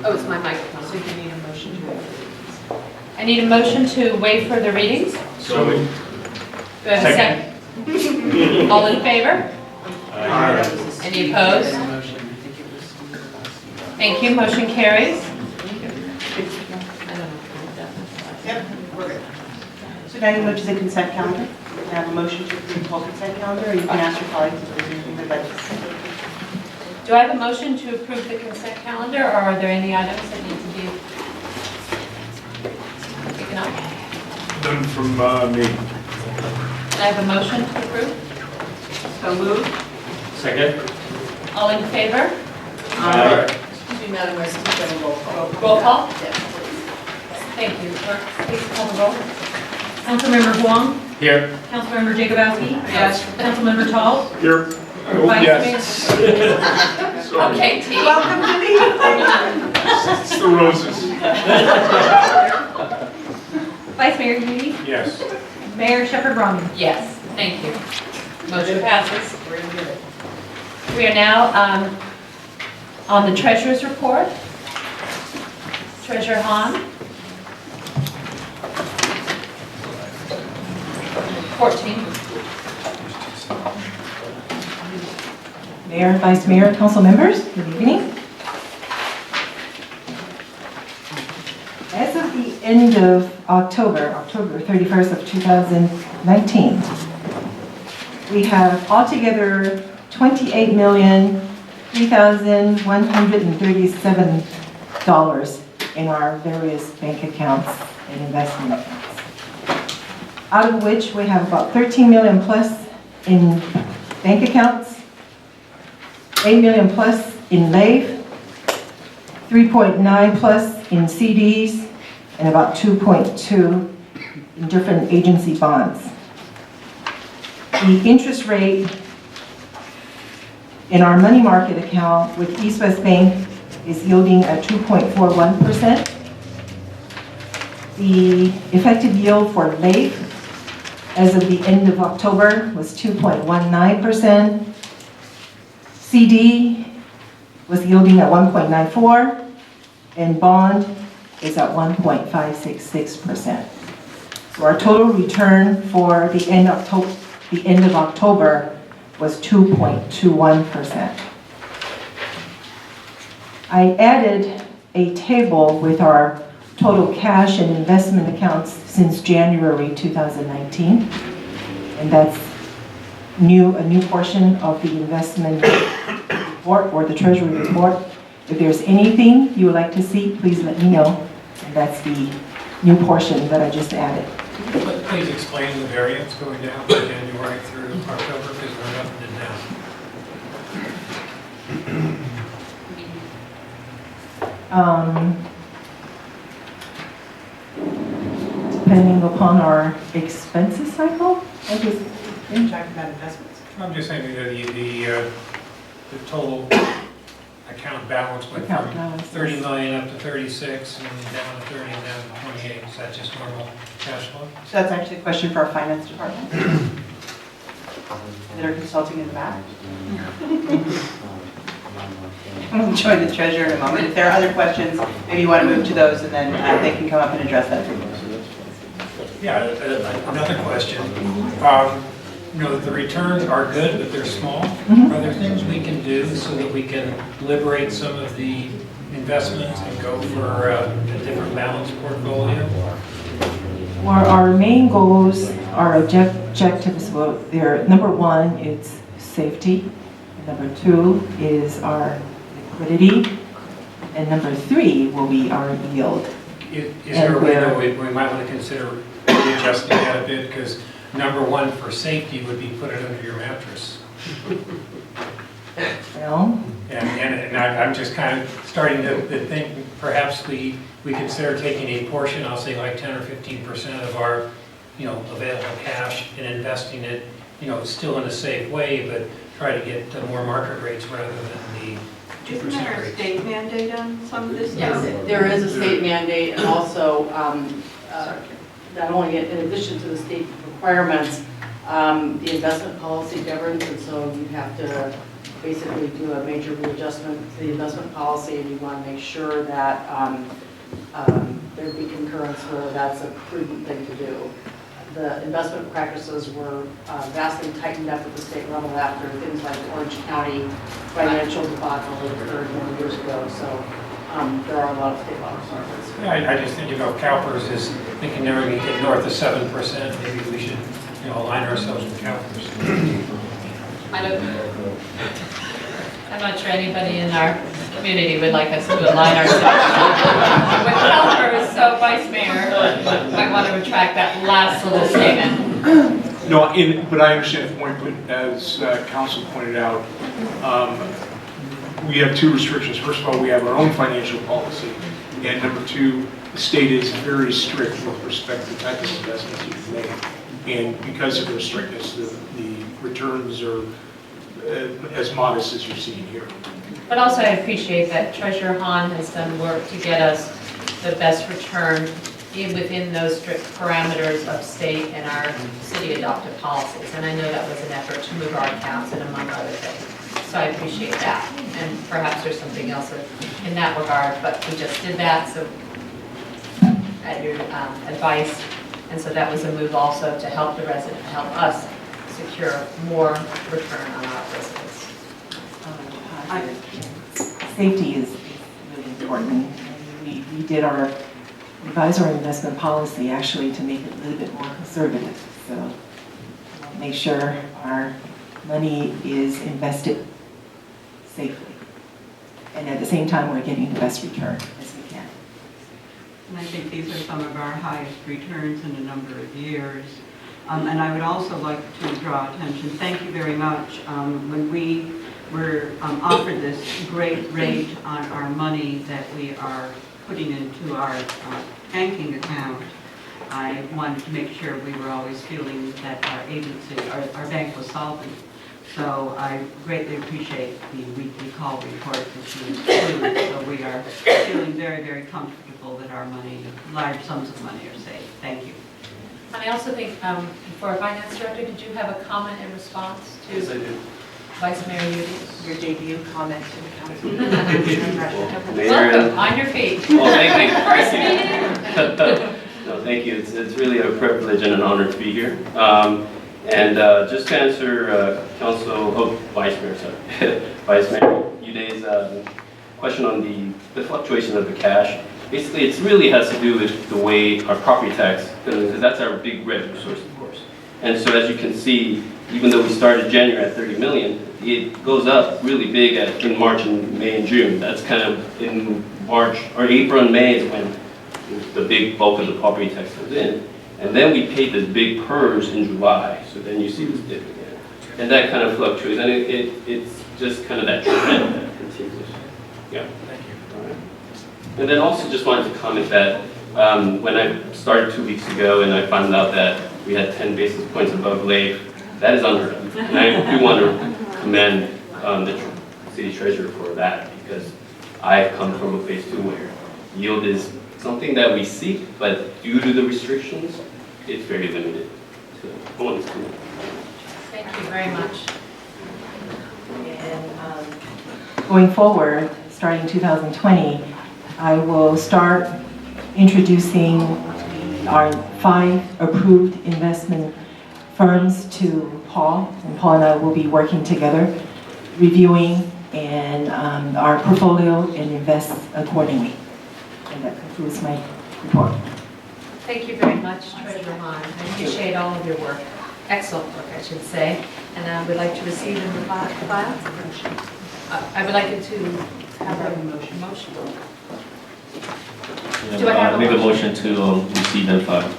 [SPEAKER 9] Oh, it's my microphone. So you need a motion to I need a motion to waive further readings.
[SPEAKER 8] So moved.
[SPEAKER 9] Do I have a second? All in favor? Any opposed? Thank you, motion carries.
[SPEAKER 7] Yep, we're good. So now you move to the consent calendar. I have a motion to approve the whole consent calendar, or you can ask your colleagues if there's anything they'd like to say.
[SPEAKER 9] Do I have a motion to approve the consent calendar, or are there any items that need to be taken up?
[SPEAKER 1] None from me.
[SPEAKER 9] I have a motion to approve.
[SPEAKER 7] So moved.
[SPEAKER 8] Second?
[SPEAKER 9] All in favor?
[SPEAKER 10] Madam Mayor, roll call.
[SPEAKER 9] Roll call? Thank you. Clerk, please call the roll. Councilmember Huang?
[SPEAKER 8] Here.
[SPEAKER 9] Councilmember Jacobowski? Yes. Councilmember Tall?
[SPEAKER 1] Here. Oh,
[SPEAKER 9] Vice
[SPEAKER 1] yes.
[SPEAKER 9] Mayor? Okay, team.
[SPEAKER 7] Welcome to the
[SPEAKER 1] It's the roses.
[SPEAKER 9] Vice Mayor Udi?
[SPEAKER 1] Yes.
[SPEAKER 9] Mayor Shepherd Romney? Yes, thank you. Motion passes. We are now on the treasurer's report. Treasurer Hahn. 14.
[SPEAKER 12] Mayor, Vice Mayor, council members, good evening. As of the end of October 31st of 2019, we have altogether $28,003,137 in our various bank accounts and investment accounts. Out of which we have about 13 million plus in bank accounts, 8 million plus in LAIF, 3.9 plus in CDs, and about 2.2 in different agency bonds. The interest rate in our money market account with East West Bank is yielding at 2.41%. The effective yield for LAIF as of the end of October was 2.19%. CD was yielding at 1.94%, and bond is at 1.566%. So our total return for the end of October was 2.21%. I added a table with our total cash and investment accounts since January 2019, and that's a new portion of the investment report or the Treasury report. If there's anything you would like to see, please let me know. And that's the new portion that I just added.
[SPEAKER 8] Please explain the variance going down from January through October, because we're up and down.
[SPEAKER 12] Depending upon our expenses cycle, I just
[SPEAKER 7] You're talking about investments.
[SPEAKER 8] I'm just saying that the total account balance went
[SPEAKER 12] Account
[SPEAKER 8] from
[SPEAKER 12] balance.
[SPEAKER 8] 30 million up to 36, and down to 30, and down to 28. Is that just normal cash flow?
[SPEAKER 7] So that's actually a question for our finance department. that are consulting in the back. We'll join the treasurer in a moment. If there are other questions, maybe you want to move to those, and then they can come up and address that.
[SPEAKER 8] Yeah, another question. The returns are good, but they're small. Are there things we can do so that we can liberate some of the investments and go for a different balanced portfolio?
[SPEAKER 12] Well, our main goals, our objectives, well, they're number one, it's safety. Number two is our liquidity. And number three will be our yield.
[SPEAKER 8] Is there a way that we might want to consider adjusting that a bit? Because number one for safety would be put it under your mattress.
[SPEAKER 12] Well,
[SPEAKER 8] And I'm just kind of starting to think perhaps we consider taking a portion, I'll say like 10 or 15% of our, available cash and investing it, still in a safe way, but try to get more market rates rather than the 2%
[SPEAKER 5] Isn't there a
[SPEAKER 8] rate.
[SPEAKER 5] state mandate on some of this?
[SPEAKER 13] Yes, there is a state mandate, and also, not only in addition to the state requirements, the investment policy governs, and so you have to basically do a major readjustment to the investment policy, and you want to make sure that there'd be concurrence whether that's a prudent thing to do. The investment practices were vastly tightened up at the state level after things like Orange County financial debacle that occurred many years ago, so there are a lot of state law requirements.
[SPEAKER 8] Yeah, I just think, if CalPERS is thinking they're going to get north of 7%, maybe we should, align ourselves with CalPERS.
[SPEAKER 9] I'm not sure anybody in our community would like us to align ourselves with CalPERS, so Vice Mayor might want to retract that last little statement.
[SPEAKER 1] No, but I understand the point, but as council pointed out, we have two restrictions. First of all, we have our own financial policy, and number two, the state is very strict with respect to the type of investments you can make. And because of their strictness, the returns are as modest as you're seeing here.
[SPEAKER 9] But also I appreciate that Treasurer Hahn has done work to get us the best return within those strict parameters of state and our city adopted policies. And I know that was an effort to move our accounts and among other things. So I appreciate that. And perhaps there's something else in that regard, but we just did that so at your advice. And so that was a move also to help the resident, help us secure more return on our residents.
[SPEAKER 12] safety is really important. We revise our investment policy actually to make it a little bit more conservative. So make sure our money is invested safely. And at the same time, we're getting the best return as we can.
[SPEAKER 14] And I think these are some of our highest returns in a number of years. And I would also like to draw attention, thank you very much. When we were offered this great rate on our money that we are putting into our banking account, I wanted to make sure we were always feeling that our agency, our bank was solvent. So I greatly appreciate the weekly call report that you include. So we are feeling very, very comfortable that our money, large sums of money are safe. Thank you.
[SPEAKER 9] And I also think, for our finance director, did you have a comment in response to?
[SPEAKER 15] Yes, I do.
[SPEAKER 9] Vice Mayor Udis?
[SPEAKER 7] Your debut comment to the council.
[SPEAKER 9] Welcome, on your feet.
[SPEAKER 15] Well, thank you.
[SPEAKER 9] First meeting.
[SPEAKER 15] No, thank you. It's really a privilege and an honor to be here. Just to answer Vice Mayor, sorry, Vice Mayor Uday's question on the fluctuation of the cash. Basically, it really has to do with the way our property tax, because that's our big revenue source, of course. And so as you can see, even though we started January at 30 million, it goes up really big in March and May and June. That's kind of in March, or April and May is when the big bulk of the property tax comes in. And then we paid this big PERS in July, so then you see this dip again. And that kind of fluctuates, and it's just kind of that trend that continues. Yeah.
[SPEAKER 8] Thank you.
[SPEAKER 15] All right. And then also just wanted to comment that when I started 2 weeks ago and I found out that we had 10 basis points above LAIF, that is unheard of. And I do want to commend the city treasurer for that, because I've come from a phase 2 where yield is something that we seek, but due to the restrictions, it's very limited. So I wanted to comment.
[SPEAKER 9] Thank you very much.
[SPEAKER 12] And going forward, starting 2020, I will start introducing our 5 approved investment firms to Paul, and Paul and I will be working together, reviewing and our portfolio and invest accordingly. And that concludes my report.
[SPEAKER 9] Thank you very much, Treasurer Hahn. I appreciate all of your work. Excellent work, I should say. And I would like to receive in the file. I would like it to have a motion. Do I have a
[SPEAKER 4] Make a
[SPEAKER 9] motion?
[SPEAKER 4] motion to receive and file.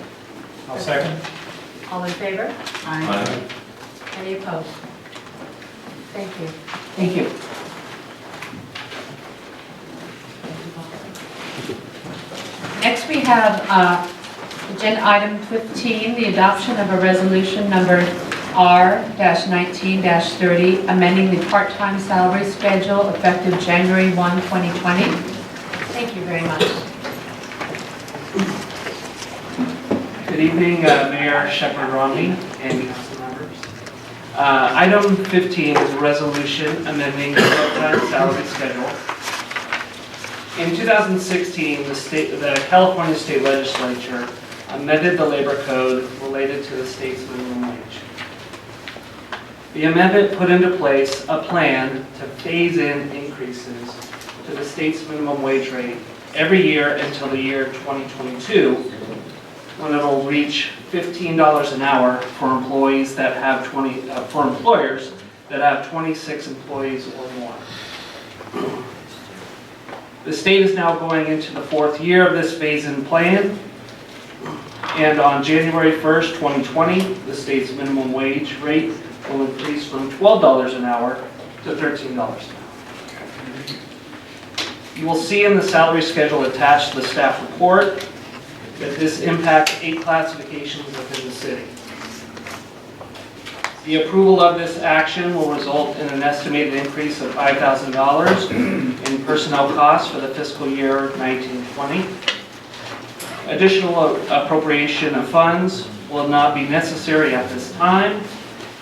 [SPEAKER 8] I'll second.
[SPEAKER 9] All in favor?
[SPEAKER 4] Aye.
[SPEAKER 9] Any opposed? Thank you.
[SPEAKER 12] Thank you.
[SPEAKER 9] Next, we have agenda item 15, the adoption of a resolution number R-19-30, amending the part-time salary schedule effective January 1, 2020. Thank you very much.
[SPEAKER 16] Good evening, Mayor Shepherd Romney and council members. Item 15 is a resolution amending the part-time salary schedule. In 2016, the California State Legislature amended the labor code related to the state's minimum wage. The amendment put into place a plan to phase in increases to the state's minimum wage rate every year until the year 2022, when it'll reach $15 an hour for employees that have for employers that have 26 employees or more. The state is now going into the 4th year of this phase-in plan, and on January 1st, 2020, the state's minimum wage rate will increase from $12 an hour to $13 an hour. You will see in the salary schedule attached to the staff report that this impacts 8 classifications within the city. The approval of this action will result in an estimated increase of $5,000 in personnel costs for the fiscal year 1920. Additional appropriation of funds will not be necessary at this time,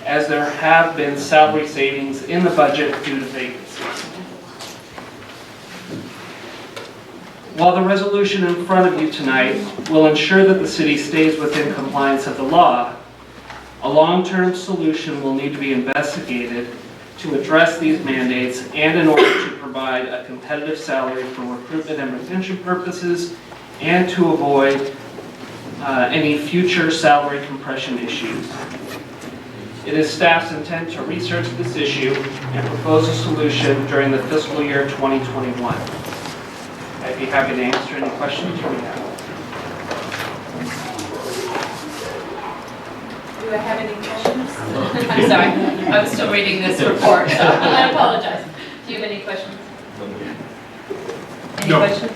[SPEAKER 16] as there have been salary savings in the budget due to vacancies. While the resolution in front of you tonight will ensure that the city stays within compliance of the law, a long-term solution will need to be investigated to address these mandates and in order to provide a competitive salary for recruitment and retention purposes and to avoid any future salary compression issues. It is staff's intent to research this issue and propose a solution during the fiscal year 2021. I'd be happy to answer any questions you may have.
[SPEAKER 9] Do I have any questions? I'm sorry, I'm still reading this report, so I apologize. Do you have any questions? Any
[SPEAKER 1] No.
[SPEAKER 9] questions?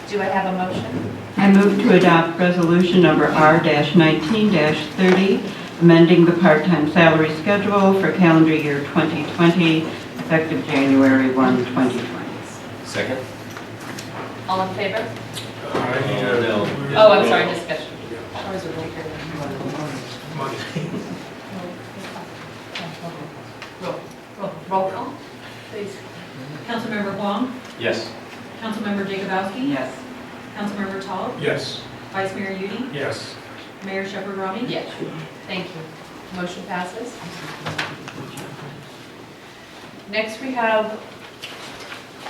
[SPEAKER 9] Do I have a motion?
[SPEAKER 14] I move to adopt resolution number R-19-30, amending the part-time salary schedule for calendar year 2020, effective January 1, 2020.
[SPEAKER 4] Second?
[SPEAKER 9] All in favor?
[SPEAKER 4] No.
[SPEAKER 9] Oh, I'm sorry, discussion. Roll call, please.
[SPEAKER 3] Councilmember Huang,
[SPEAKER 4] Yes.
[SPEAKER 3] Councilmember Jacobowski,
[SPEAKER 14] Yes.
[SPEAKER 3] Councilmember Tall,
[SPEAKER 1] Yes.
[SPEAKER 3] Vice Mayor Udi,
[SPEAKER 1] Yes.
[SPEAKER 3] Mayor Shepherd Romney.
[SPEAKER 9] Yes. Thank you. Motion passes. Next, we have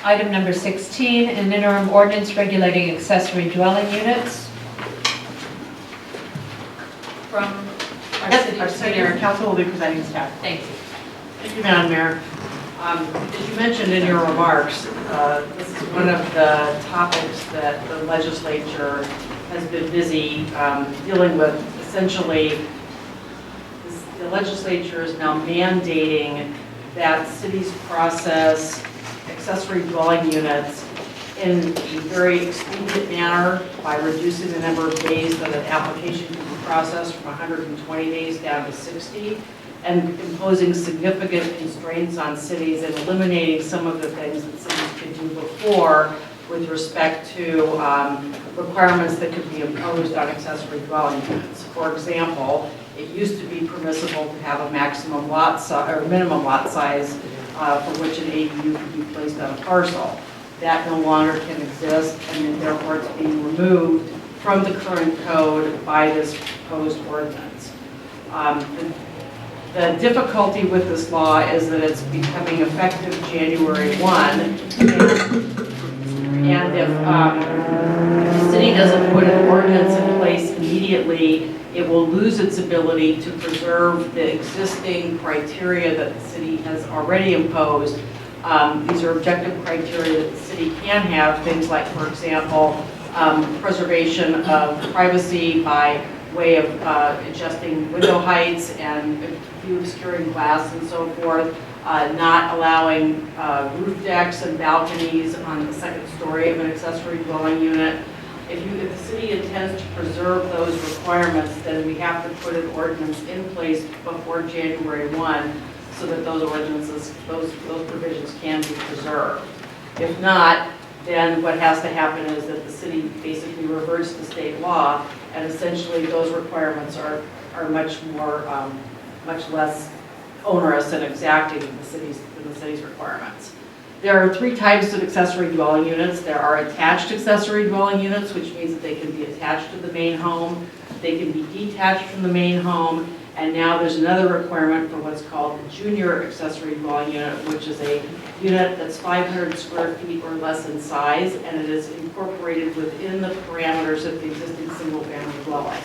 [SPEAKER 9] item number 16, an interim ordinance regulating accessory dwelling units. From our
[SPEAKER 13] Yes,
[SPEAKER 9] city
[SPEAKER 13] our
[SPEAKER 9] attorney.
[SPEAKER 13] senior council will be presenting staff.
[SPEAKER 9] Thank you.
[SPEAKER 13] Thank you, Madam Mayor. As you mentioned in your remarks, this is one of the topics that the legislature has been busy dealing with. Essentially, the legislature is now mandating that cities process accessory dwelling units in a very expedient manner by reducing the number of days that an application can be processed from 120 days down to 60, and imposing significant constraints on cities and eliminating some of the things that cities could do before with respect to requirements that could be imposed on accessory dwelling units. For example, it used to be permissible to have a maximum lot size or minimum lot size for which an ADU could be placed on a parcel. That no longer can exist, and therefore it's being removed from the current code by this proposed ordinance. The difficulty with this law is that it's becoming effective January 1, and if the city doesn't put an ordinance in place immediately, it will lose its ability to preserve the existing criteria that the city has already imposed. These are objective criteria that the city can have, things like, for example, preservation of privacy by way of adjusting window heights and view obscuring glass and so forth, not allowing roof decks and balconies on the second story of an accessory dwelling unit. If the city intends to preserve those requirements, then we have to put an ordinance in place before January 1 so that those ordinances, those provisions can be preserved. If not, then what has to happen is that the city basically reverts to state law, and essentially those requirements are much more, much less onerous and exacting than the city's requirements. There are three types of accessory dwelling units. There are attached accessory dwelling units, which means that they can be attached to the main home. They can be detached from the main home. And now there's another requirement for what's called a junior accessory dwelling unit, which is a unit that's 500 square feet or less in size, and it is incorporated within the parameters of the existing single-family dwelling.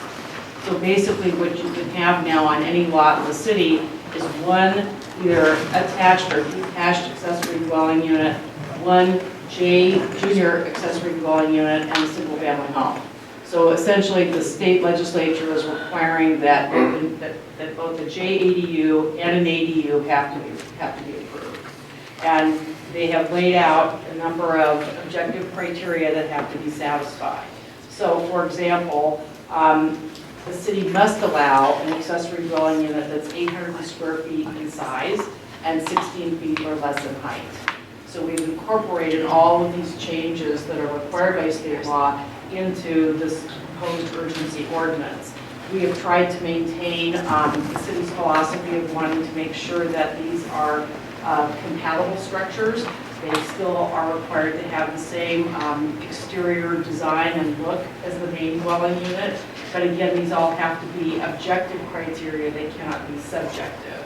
[SPEAKER 13] So basically what you can have now on any lot in the city is one either attached or detached accessory dwelling unit, one junior accessory dwelling unit, and a single-family home. So essentially, the state legislature is requiring that both a JADU and an ADU have to be approved. And they have laid out a number of objective criteria that have to be satisfied. So, for example, the city must allow an accessory dwelling unit that's 800 square feet in size and 16 feet or less in height. So we've incorporated all of these changes that are required by state law into this proposed urgency ordinance. We have tried to maintain the city's philosophy of wanting to make sure that these are compatible structures. They still are required to have the same exterior design and look as the main dwelling unit. But again, these all have to be objective criteria. They cannot be subjective.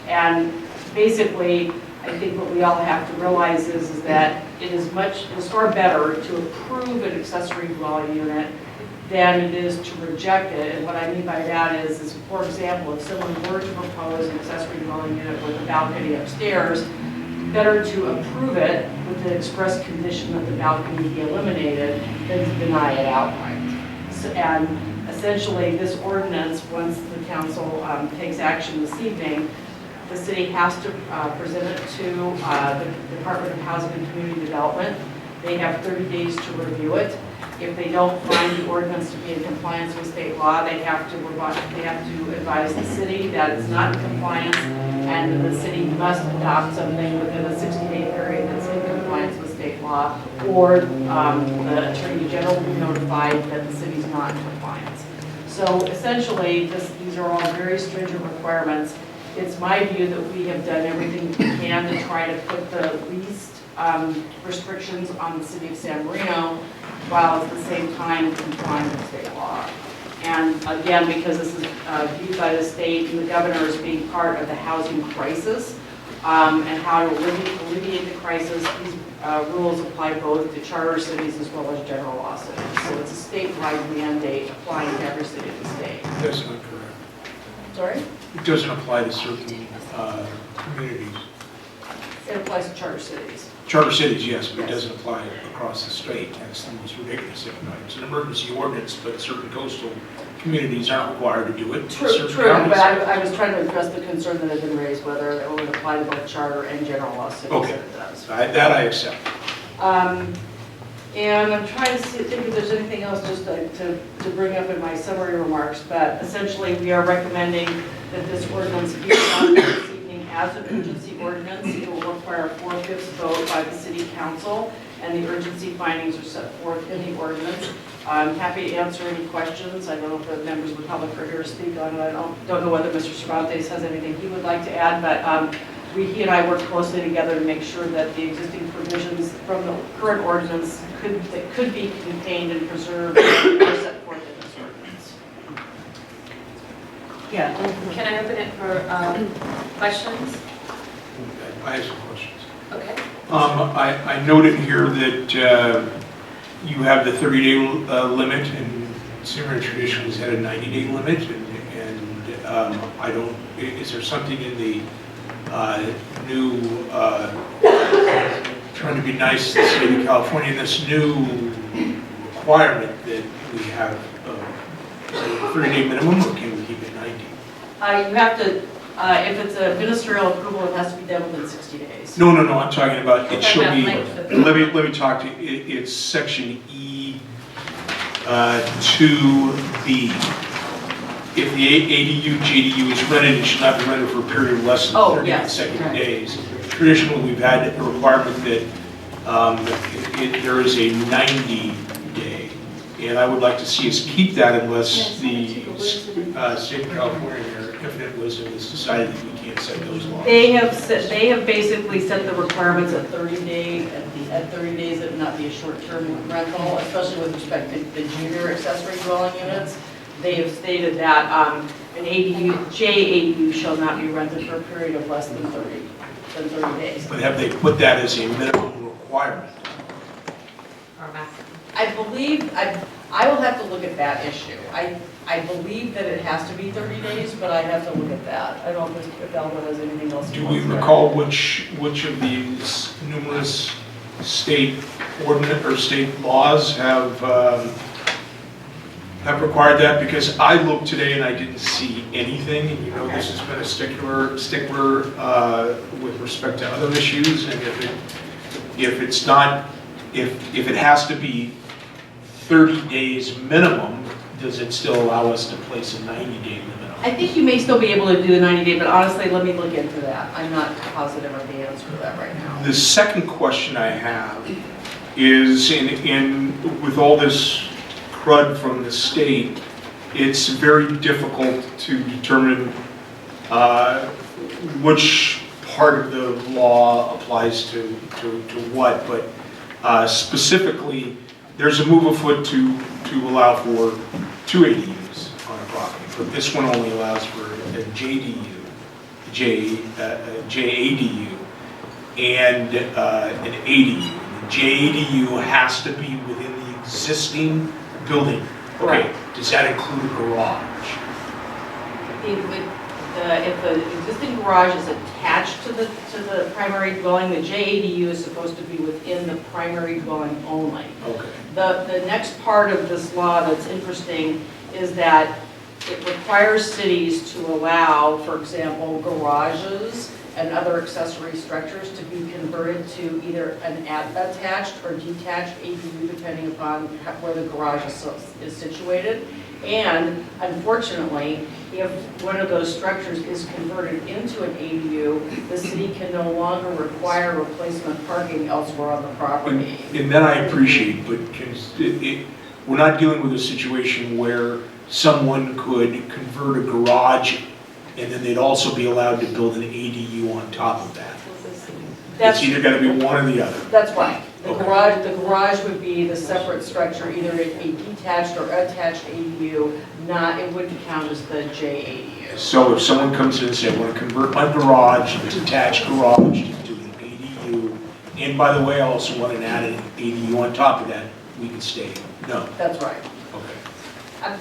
[SPEAKER 13] And basically, I think what we all have to realize is that it is far better to approve an accessory dwelling unit than it is to reject it. And what I mean by that is for example, if someone were to propose an accessory dwelling unit with a balcony upstairs, better to approve it with the express condition that the balcony be eliminated than to deny it outright. And essentially, this ordinance, once the council takes action this evening, the city has to present it to the Department of Housing and Community Development. They have 30 days to review it. If they don't find the ordinance to be in compliance with state law, they have to advise the city that it's not in compliance, and then the city must adopt something within a 60-day period that's in compliance with state law, or the Attorney General will be notified that the city's not in compliance. So essentially, these are all very stringent requirements. It's my view that we have done everything we can to try to put the least restrictions on the city of San Marino, while at the same time complying with state law. And again, because this is viewed by the state and the governor as being part of the housing crisis, and how to alleviate the crisis, these rules apply both to charter cities as well as general law cities. So it's a statewide mandate applying to every city in the state.
[SPEAKER 1] That's not correct.
[SPEAKER 13] Sorry?
[SPEAKER 1] It doesn't apply to certain communities.
[SPEAKER 13] It applies to charter cities.
[SPEAKER 1] Charter cities, yes, but it doesn't apply across the state. That's the most ridiculous thing about it. It's an emergency ordinance, but certain coastal communities aren't required to do it.
[SPEAKER 13] True,
[SPEAKER 1] Certain
[SPEAKER 13] but
[SPEAKER 1] counties-
[SPEAKER 13] I was trying to address the concern that had been raised, whether it would apply to both charter and general law cities.
[SPEAKER 1] Okay,
[SPEAKER 13] and it does.
[SPEAKER 1] that I accept.
[SPEAKER 13] And I'm trying to think if there's anything else just to bring up in my summary remarks, but essentially we are recommending that this ordinance be adopted this evening as an urgency ordinance. It will require a 4/5 vote by the city council, and the urgency findings are set forth in the ordinance. I'm happy to answer any questions. I don't know if the members of the public are here to speak on it. I don't know whether Mr. Cervantes has anything he would like to add, but he and I work closely together to make sure that the existing provisions from the current ordinance that could be contained and preserved are set forth in this ordinance.
[SPEAKER 10] Yeah. Can I open it for questions?
[SPEAKER 1] I have some questions.
[SPEAKER 10] Okay.
[SPEAKER 1] I noted here that you have the 30-day limit, and San traditionally has had a 90-day limit, and I don't, is there something in the new, trying to be nice to the state of California, this new requirement that we have a 30-day minimum, or can we keep it 90?
[SPEAKER 13] You have to, if it's a ministerial approval, it has to be done within 60 days.
[SPEAKER 1] No, I'm talking about, it should be,
[SPEAKER 13] About
[SPEAKER 1] let me talk to you, it's section E 2B. If the ADU, JDU is rented, it should not be rented for a period of less than 30 consecutive days. Traditionally, we've had a requirement that there is a 90-day, and I would like to see us keep that unless the state of California, their infinite wisdom, has decided that we can't set those laws.
[SPEAKER 13] They have basically set the requirements at 30 days, at 30 days it would not be a short-term rental, especially with respect to the junior accessory dwelling units. They have stated that an ADU, JADU shall not be rented for a period of less than 30 days.
[SPEAKER 1] But have they put that as a minimum requirement?
[SPEAKER 13] I believe, I will have to look at that issue. I believe that it has to be 30 days, but I have to look at that. I don't know if Elwood has anything else.
[SPEAKER 1] Do we recall which of these numerous state ordinance or state laws have required that? Because I looked today and I didn't see anything, and you know this has been a stickler with respect to other issues, and if it's not, if it has to be 30 days minimum, does it still allow us to place a 90-day limit?
[SPEAKER 13] I think you may still be able to do the 90-day, but honestly, let me look into that. I'm not positive of the answer to that right now.
[SPEAKER 1] The second question I have is, with all this crud from the state, it's very difficult to determine which part of the law applies to what, but specifically, there's a move afoot to allow for 2 ADUs on a property, but this one only allows for a JADU, and an ADU. The JADU has to be within the existing building Okay, does that include a garage?
[SPEAKER 13] If the existing garage is attached to the primary dwelling, the JADU is supposed to be within the primary dwelling only.
[SPEAKER 1] Okay.
[SPEAKER 13] The next part of this law that's interesting is that it requires cities to allow, for example, garages and other accessory structures to be converted to either an attached or detached ADU, depending upon where the garage is situated. And unfortunately, if one of those structures is converted into an ADU, the city can no longer require replacement parking elsewhere on the property.
[SPEAKER 1] And that I appreciate, but we're not dealing with a situation where someone could convert a garage and then they'd also be allowed to build an ADU on top of that. It's either got to be one or the other.
[SPEAKER 13] That's right. The garage would be the separate structure, either a detached or attached ADU, it wouldn't count as the JADU.
[SPEAKER 1] So if someone comes in and says, I want to convert my garage, a detached garage, into an ADU, and by the way, I also want to add an ADU on top of that, we can stay. No.
[SPEAKER 13] That's right.
[SPEAKER 1] Okay.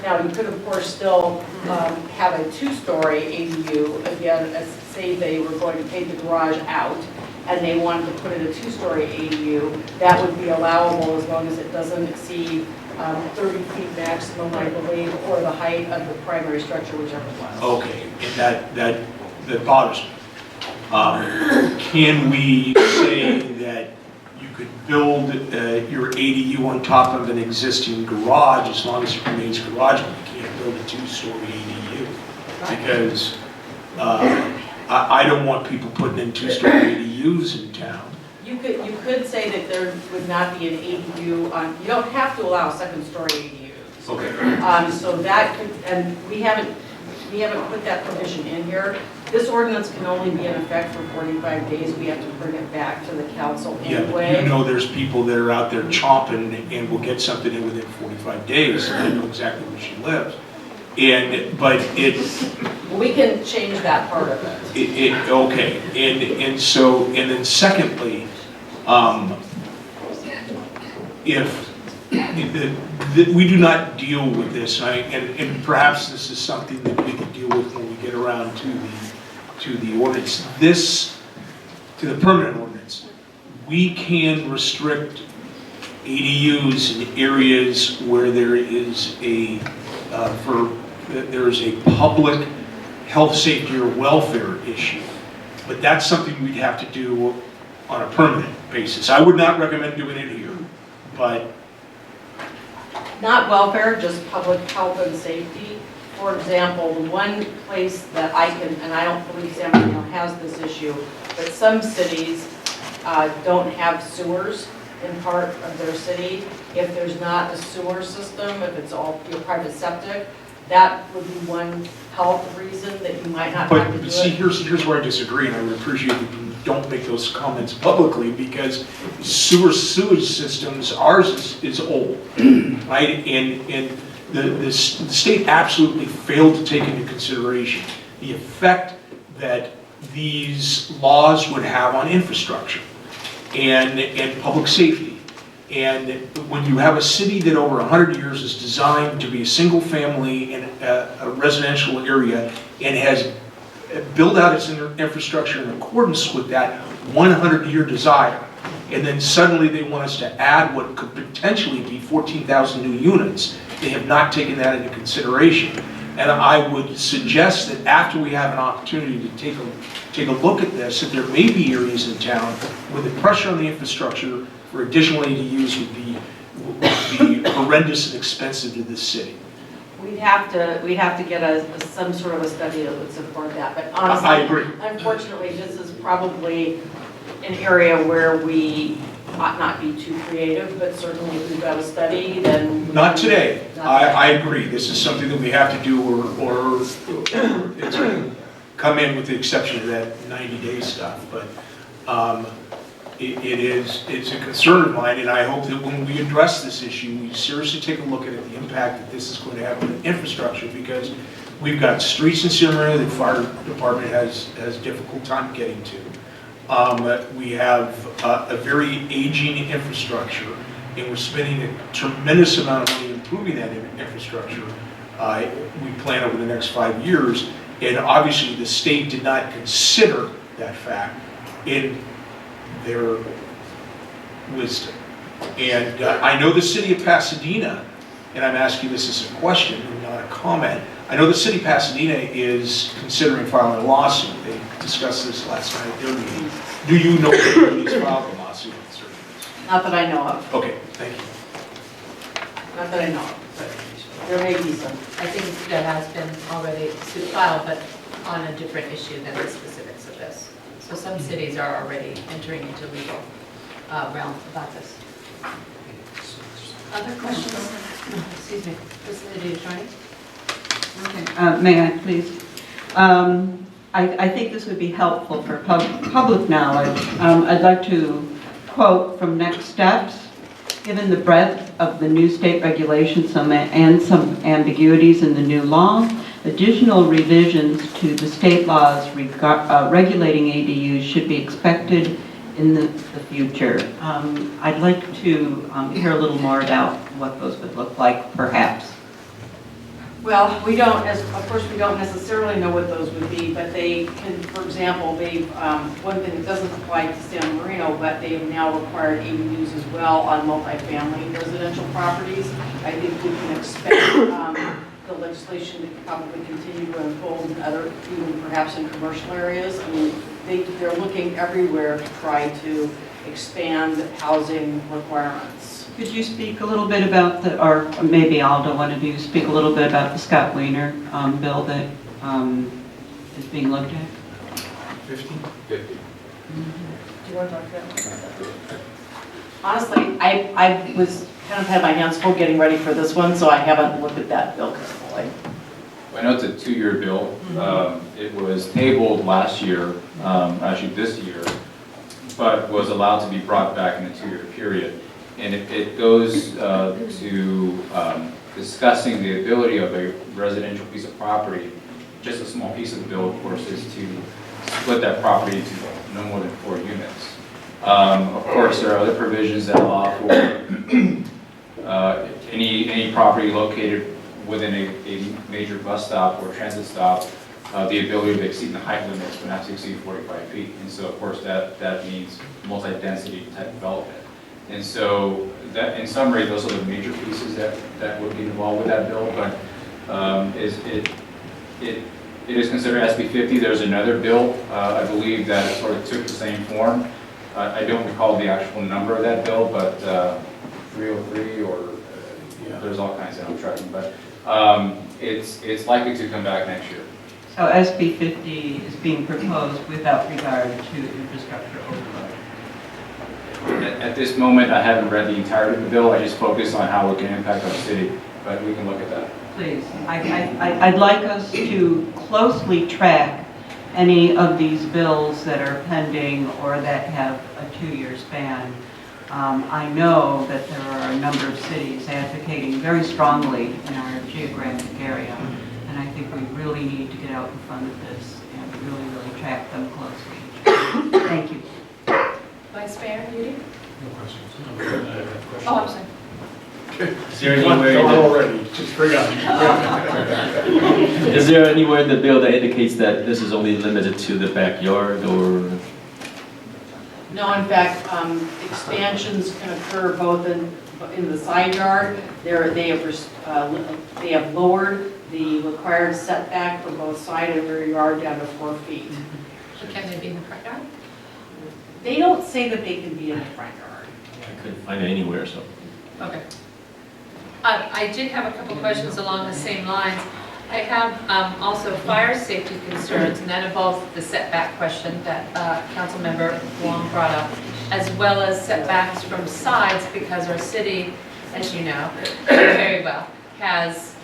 [SPEAKER 13] Now, you could, of course, still have a two-story ADU. Again, say they were going to take the garage out and they wanted to put in a two-story ADU, that would be allowable as long as it doesn't exceed 30 feet maximum, I believe, or the height of the primary structure, whichever one.
[SPEAKER 1] Okay, and that bothers me. Can we say that you could build your ADU on top of an existing garage as long as it remains garage, but you can't build a two-story ADU? Because I don't want people putting in two-story ADUs in town.
[SPEAKER 13] You could say that there would not be an ADU on, you don't have to allow second-story ADUs.
[SPEAKER 1] Okay.
[SPEAKER 13] So that could, and we haven't put that provision in here. This ordinance can only be in effect for 45 days. We have to bring it back to the council anyway.
[SPEAKER 1] Yeah, you know there's people that are out there chomping and will get something in within 45 days, and I know exactly where she lives. But
[SPEAKER 13] we can change that part of it.
[SPEAKER 1] Okay, and then secondly, if we do not deal with this, and perhaps this is something that we can deal with when we get around to the ordinance, to the permanent ordinance, we can restrict ADUs in areas where there is a public health, safety, or welfare issue. But that's something we'd have to do on a permanent basis. I would not recommend doing it here, but...
[SPEAKER 13] Not welfare, just public health and safety. For example, the one place that I can, and I don't believe San Bernardino has this issue, but some cities don't have sewers in part of their city. If there's not a sewer system, if it's all your private septic, that would be one health reason that you might not have to do it.
[SPEAKER 1] But see, here's where I disagree, and I would appreciate that you don't make those comments publicly, because sewage systems, ours is old, right? And the state absolutely failed to take into consideration the effect that these laws would have on infrastructure and public safety. And when you have a city that over 100 years is designed to be a single family in a residential area and has built out its infrastructure in accordance with that 100-year desire, and then suddenly they want us to add what could potentially be 14,000 new units, they have not taken that into consideration. And I would suggest that after we have an opportunity to take a look at this, that there may be areas in town where the pressure on the infrastructure for additional ADUs would be horrendous and expensive to this city.
[SPEAKER 13] We'd have to get some sort of a study that would support that. But honestly,
[SPEAKER 1] I agree.
[SPEAKER 13] Unfortunately, this is probably an area where we ought not be too creative, but certainly if we've got a study, then...
[SPEAKER 1] Not today. I agree. This is something that we have to do, or it's going to come in with the exception of that 90-day stuff. But it's a concern of mine, and I hope that when we address this issue, we seriously take a look at the impact that this is going to have on infrastructure, because we've got streets in San Bernardino that the fire department has difficult time getting to. We have a very aging infrastructure, and we're spending a tremendous amount of money improving that infrastructure. We plan over the next 5 years, and obviously the state did not consider that fact in their wisdom. And I know the city of Pasadena, and I'm asking this as a question and not a comment, I know the city of Pasadena is considering filing a lawsuit. They discussed this last night at their meeting. Do you know if anybody's filed a lawsuit concerning this?
[SPEAKER 13] Not that I know of.
[SPEAKER 1] Okay, thank you.
[SPEAKER 13] Not that I know of. There may be some.
[SPEAKER 9] I think there has been already a suit filed, but on a different issue than the specifics of this. So some cities are already entering into legal realm about this. Other questions? Excuse me, Facility Attorney?
[SPEAKER 14] Okay, may I please? I think this would be helpful for public knowledge. I'd like to quote from Next Steps. Given the breadth of the new state regulations and some ambiguities in the new law, additional revisions to the state laws regulating ADUs should be expected in the future. I'd like to hear a little more about what those would look like, perhaps.
[SPEAKER 13] Well, we don't, of course, we don't necessarily know what those would be, but they can, for example, one thing that doesn't apply to San Marino, but they have now required ADUs as well on multifamily residential properties. I think we can expect the legislation to probably continue to unfold in other, even perhaps in commercial areas. I mean, they're looking everywhere to try to expand housing requirements.
[SPEAKER 14] Could you speak a little bit about or maybe Aldo wanted you to speak a little bit about the Scott Wiener bill that is being looked at?
[SPEAKER 1] 50?
[SPEAKER 15] 50.
[SPEAKER 13] Do you want to talk about that? Honestly, I was kind of had my hands full getting ready for this one, so I haven't looked at that bill carefully.
[SPEAKER 17] I know it's a 2-year bill. It was tabled last year, actually this year, but was allowed to be brought back in a 2-year period. And it goes to discussing the ability of a residential piece of property, just a small piece of the bill, of course, is to split that property into no more than 4 units. Of course, there are other provisions that allow for any property located within a major bus stop or transit stop, the ability to exceed the height limits would have to exceed 45 feet. And so, of course, that means multi-density type development. And so, that, in summary, those are the major pieces that would be involved with that bill. But it is considered SB 50. There's another bill, I believe, that sort of took the same form. I don't recall the actual number of that bill, but 303 or there's all kinds that I'm tracking. But it's likely to come back next year.
[SPEAKER 14] So SB 50 is being proposed without regard to infrastructure overload.
[SPEAKER 17] At this moment, I haven't read the entirety of the bill. I just focus on how it can impact our city, but we can look at that.
[SPEAKER 14] Please, I'd like us to closely track any of these bills that are pending or that have a 2-year span. I know that there are a number of cities advocating very strongly in our geographic area, and I think we really need to get out in front of this and really, really track them closely. Thank you.
[SPEAKER 9] Vice Mayor, Judy?
[SPEAKER 1] No questions.
[SPEAKER 9] Oh, I'm sorry.
[SPEAKER 15] Is there anywhere in the bill that indicates that this is only limited to the backyard or?
[SPEAKER 13] No, in fact, expansions can occur both in the side yard. They have lowered the required setback for both side and rear yard down to 4 feet.
[SPEAKER 9] So can they be in the front yard?
[SPEAKER 13] They don't say that they can be in the front yard.
[SPEAKER 15] I couldn't find it anywhere, so.
[SPEAKER 9] Okay. I did have a couple questions along the same lines. I have also fire safety concerns, and that involves the setback question that Councilmember Wong brought up, as well as setbacks from sides, because our city, as you know very well, has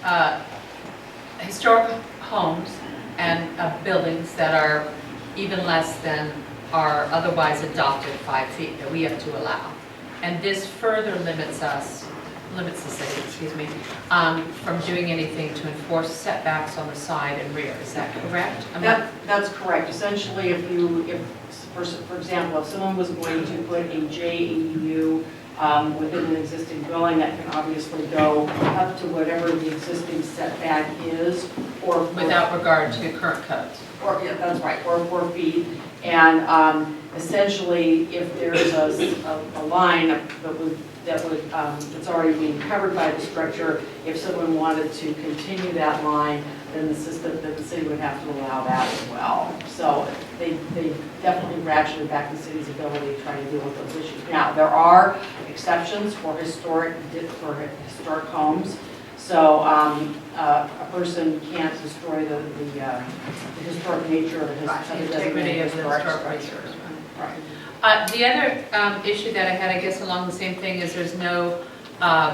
[SPEAKER 9] historic homes and buildings that are even less than are otherwise adopted 5 feet that we have to allow. And this further limits the city, from doing anything to enforce setbacks on the side and rear. Is that correct?
[SPEAKER 13] That's correct. Essentially, for example, if someone was going to put a JADU within an existing dwelling that can obviously go up to whatever the existing setback is, or
[SPEAKER 9] Without regard to current codes.
[SPEAKER 13] or, yeah, that's right, or 4 feet. And essentially, if there's a line that's already being covered by the structure, if someone wanted to continue that line, then the city would have to allow that as well. So they definitely ratcheted back the city's ability to try to deal with those issues. Now, there are exceptions for historic homes. So a person can't destroy the historic nature of the
[SPEAKER 9] Integrity of the historic structure.
[SPEAKER 13] Right.
[SPEAKER 9] The other issue that I had, I guess along the same thing, is there's no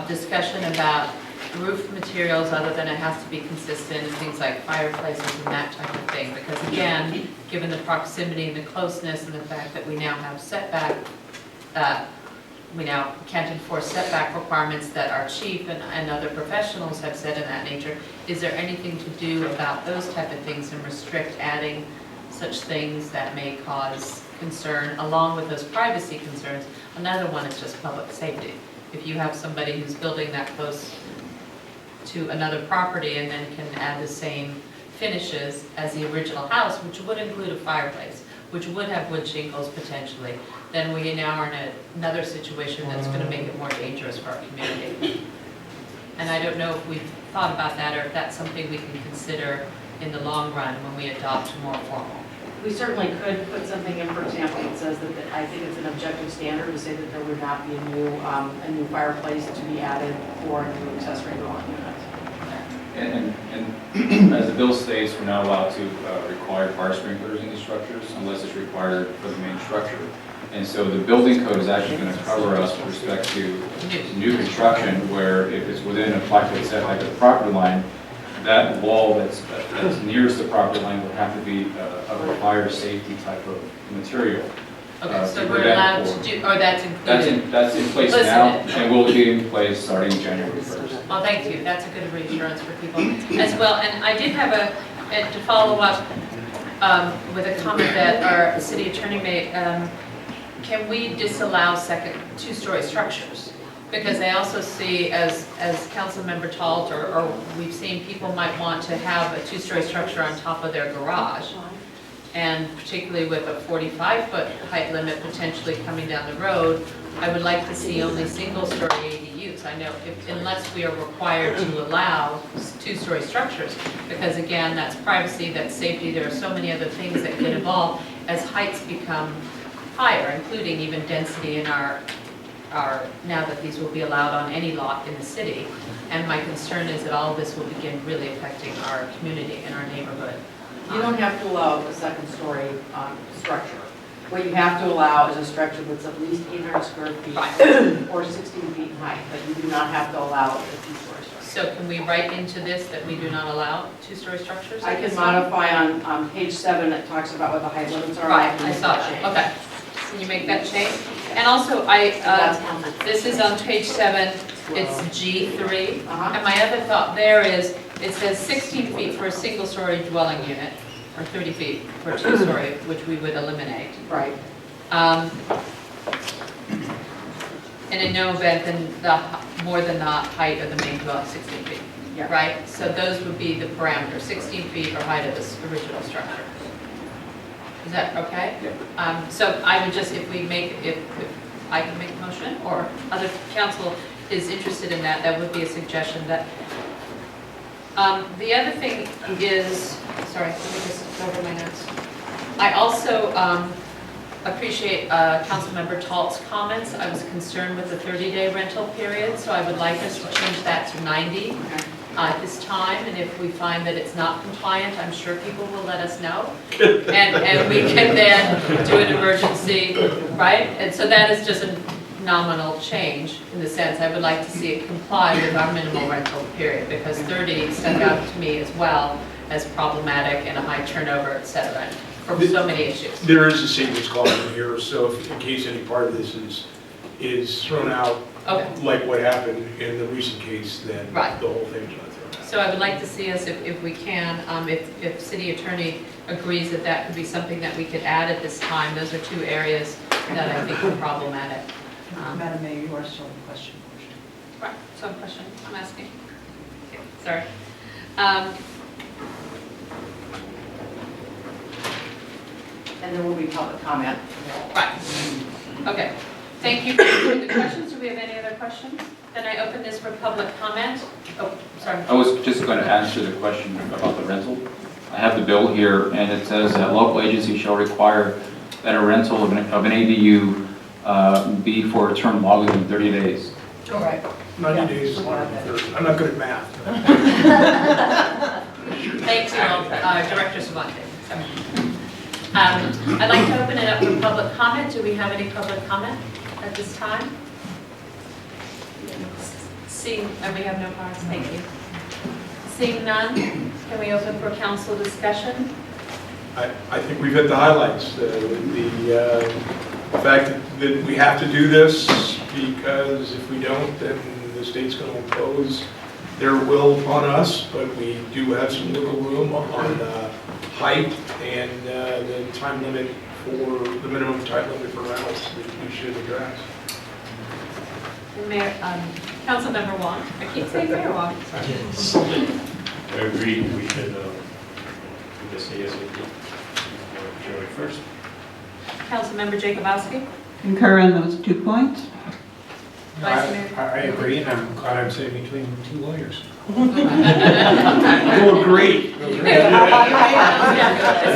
[SPEAKER 9] discussion about roof materials other than it has to be consistent and things like fireplaces and that type of thing. Because again, given the proximity and the closeness and the fact that we now have setback, we now can't enforce setback requirements that our chief and other professionals have said in that nature, is there anything to do about those type of things and restrict adding such things that may cause concern along with those privacy concerns? Another one is just public safety. If you have somebody who's building that close to another property and then can add the same finishes as the original house, which would include a fireplace, which would have wood shingles potentially, then we now are in another situation that's going to make it more dangerous for our community. And I don't know if we've thought about that or if that's something we can consider in the long run when we adopt more formal.
[SPEAKER 13] We certainly could put something in, for example, that says that I think it's an objective standard to say that there would not be a new fireplace to be added for a new accessory dwelling unit.
[SPEAKER 17] And as the bill states, we're not allowed to require fire sprinklers in these structures unless it's required for the main structure. And so the building code is actually going to cover us with respect to new construction, where if it's within a 5-foot setback of the property line, that wall that's nearest the property line would have to be of a fire safety type of material.
[SPEAKER 9] Okay, so we're allowed to do, or that's included?
[SPEAKER 17] That's in place now, and will be in place starting January 1st.
[SPEAKER 9] Well, thank you. That's a good reassurance for people as well. And I did have to follow up with a comment that our city attorney made. Can we disallow two-story structures? Because I also see, as Councilmember Talt, or we've seen people might want to have a two-story structure on top of their garage. And particularly with a 45-foot height limit potentially coming down the road, I would like to see only single-story ADUs. I know unless we are required to allow two-story structures, because again, that's privacy, that's safety, there are so many other things that get involved as heights become higher, including even density in our now that these will be allowed on any lot in the city. And my concern is that all of this will begin really affecting our community and our neighborhood.
[SPEAKER 13] You don't have to allow a second story structure. What you have to allow is a structure that's at least 800 square feet or 16 feet in height, but you do not have to allow a two-story structure.
[SPEAKER 9] So can we write into this that we do not allow two-story structures?
[SPEAKER 13] I can modify on page 7, it talks about what the height limits are.
[SPEAKER 9] Right, I saw that, okay. Can you make that change? And also, this is on page 7, it's G3. And my other thought there is, it says 16 feet for a single-story dwelling unit, or 30 feet for a two-story, which we would eliminate.
[SPEAKER 13] Right.
[SPEAKER 9] And in no event, then more than the height of the main dwelling, 16 feet.
[SPEAKER 13] Yeah.
[SPEAKER 9] Right? So those would be the parameters, 16 feet or height of this original structure. Is that okay?
[SPEAKER 17] Yeah.
[SPEAKER 9] So I would just, if I can make a motion, or other council is interested in that, that would be a suggestion that. The other thing is, sorry, let me just go over my notes. I also appreciate Councilmember Talt's comments. I was concerned with the 30-day rental period, so I would like us to change that to 90 at this time. And if we find that it's not compliant, I'm sure people will let us know. And we can then do an emergency, right? And so that is just a nominal change in the sense I would like to see it comply with our minimal rental period, because 30 stuck out to me as well as problematic and a high turnover, et cetera, for so many issues.
[SPEAKER 1] There is a savings clause in here, so if, in case any part of this is thrown out, like what happened in the recent case, then the whole thing's not thrown out.
[SPEAKER 9] So I would like to see us, if we can, if city attorney agrees that that could be something that we could add at this time. Those are two areas that I think are problematic.
[SPEAKER 5] Madam Mayor, you are still in the question portion.
[SPEAKER 9] Right, so a question I'm asking. Okay, sorry.
[SPEAKER 13] And there will be public comment.
[SPEAKER 9] Right. Okay. Thank you for answering the questions. Do we have any other questions? Then I open this for public comment. Oh, sorry.
[SPEAKER 17] I was just going to answer the question about the rental. I have the bill here, and it says that local agency shall require that a rental of an ADU be for a term longer than 30 days.
[SPEAKER 5] All right.
[SPEAKER 1] 90 days is longer than 30. I'm not good at math.
[SPEAKER 9] Thanks, Director Savante. Sorry. I'd like to open it up for public comment. Do we have any public comment at this time? Seeing, and we have no cards, thank you. Seeing none, can we open for council discussion?
[SPEAKER 1] I think we've hit the highlights. The fact that we have to do this because if we don't, then the state's going to impose their will upon us, but we do have some wiggle room on height and the time limit for the minimum time limit for rentals that we should address.
[SPEAKER 9] Mayor, Councilmember Wong. I keep saying Mayor Wong.
[SPEAKER 4] I agree, we should do this ASAP. January 1st.
[SPEAKER 9] Councilmember Jacobowski.
[SPEAKER 14] Concur on those 2 points?
[SPEAKER 9] Vice Mayor.
[SPEAKER 8] I agree, and I'm glad I'm sitting between 2 lawyers.
[SPEAKER 1] You'll agree.
[SPEAKER 9] It's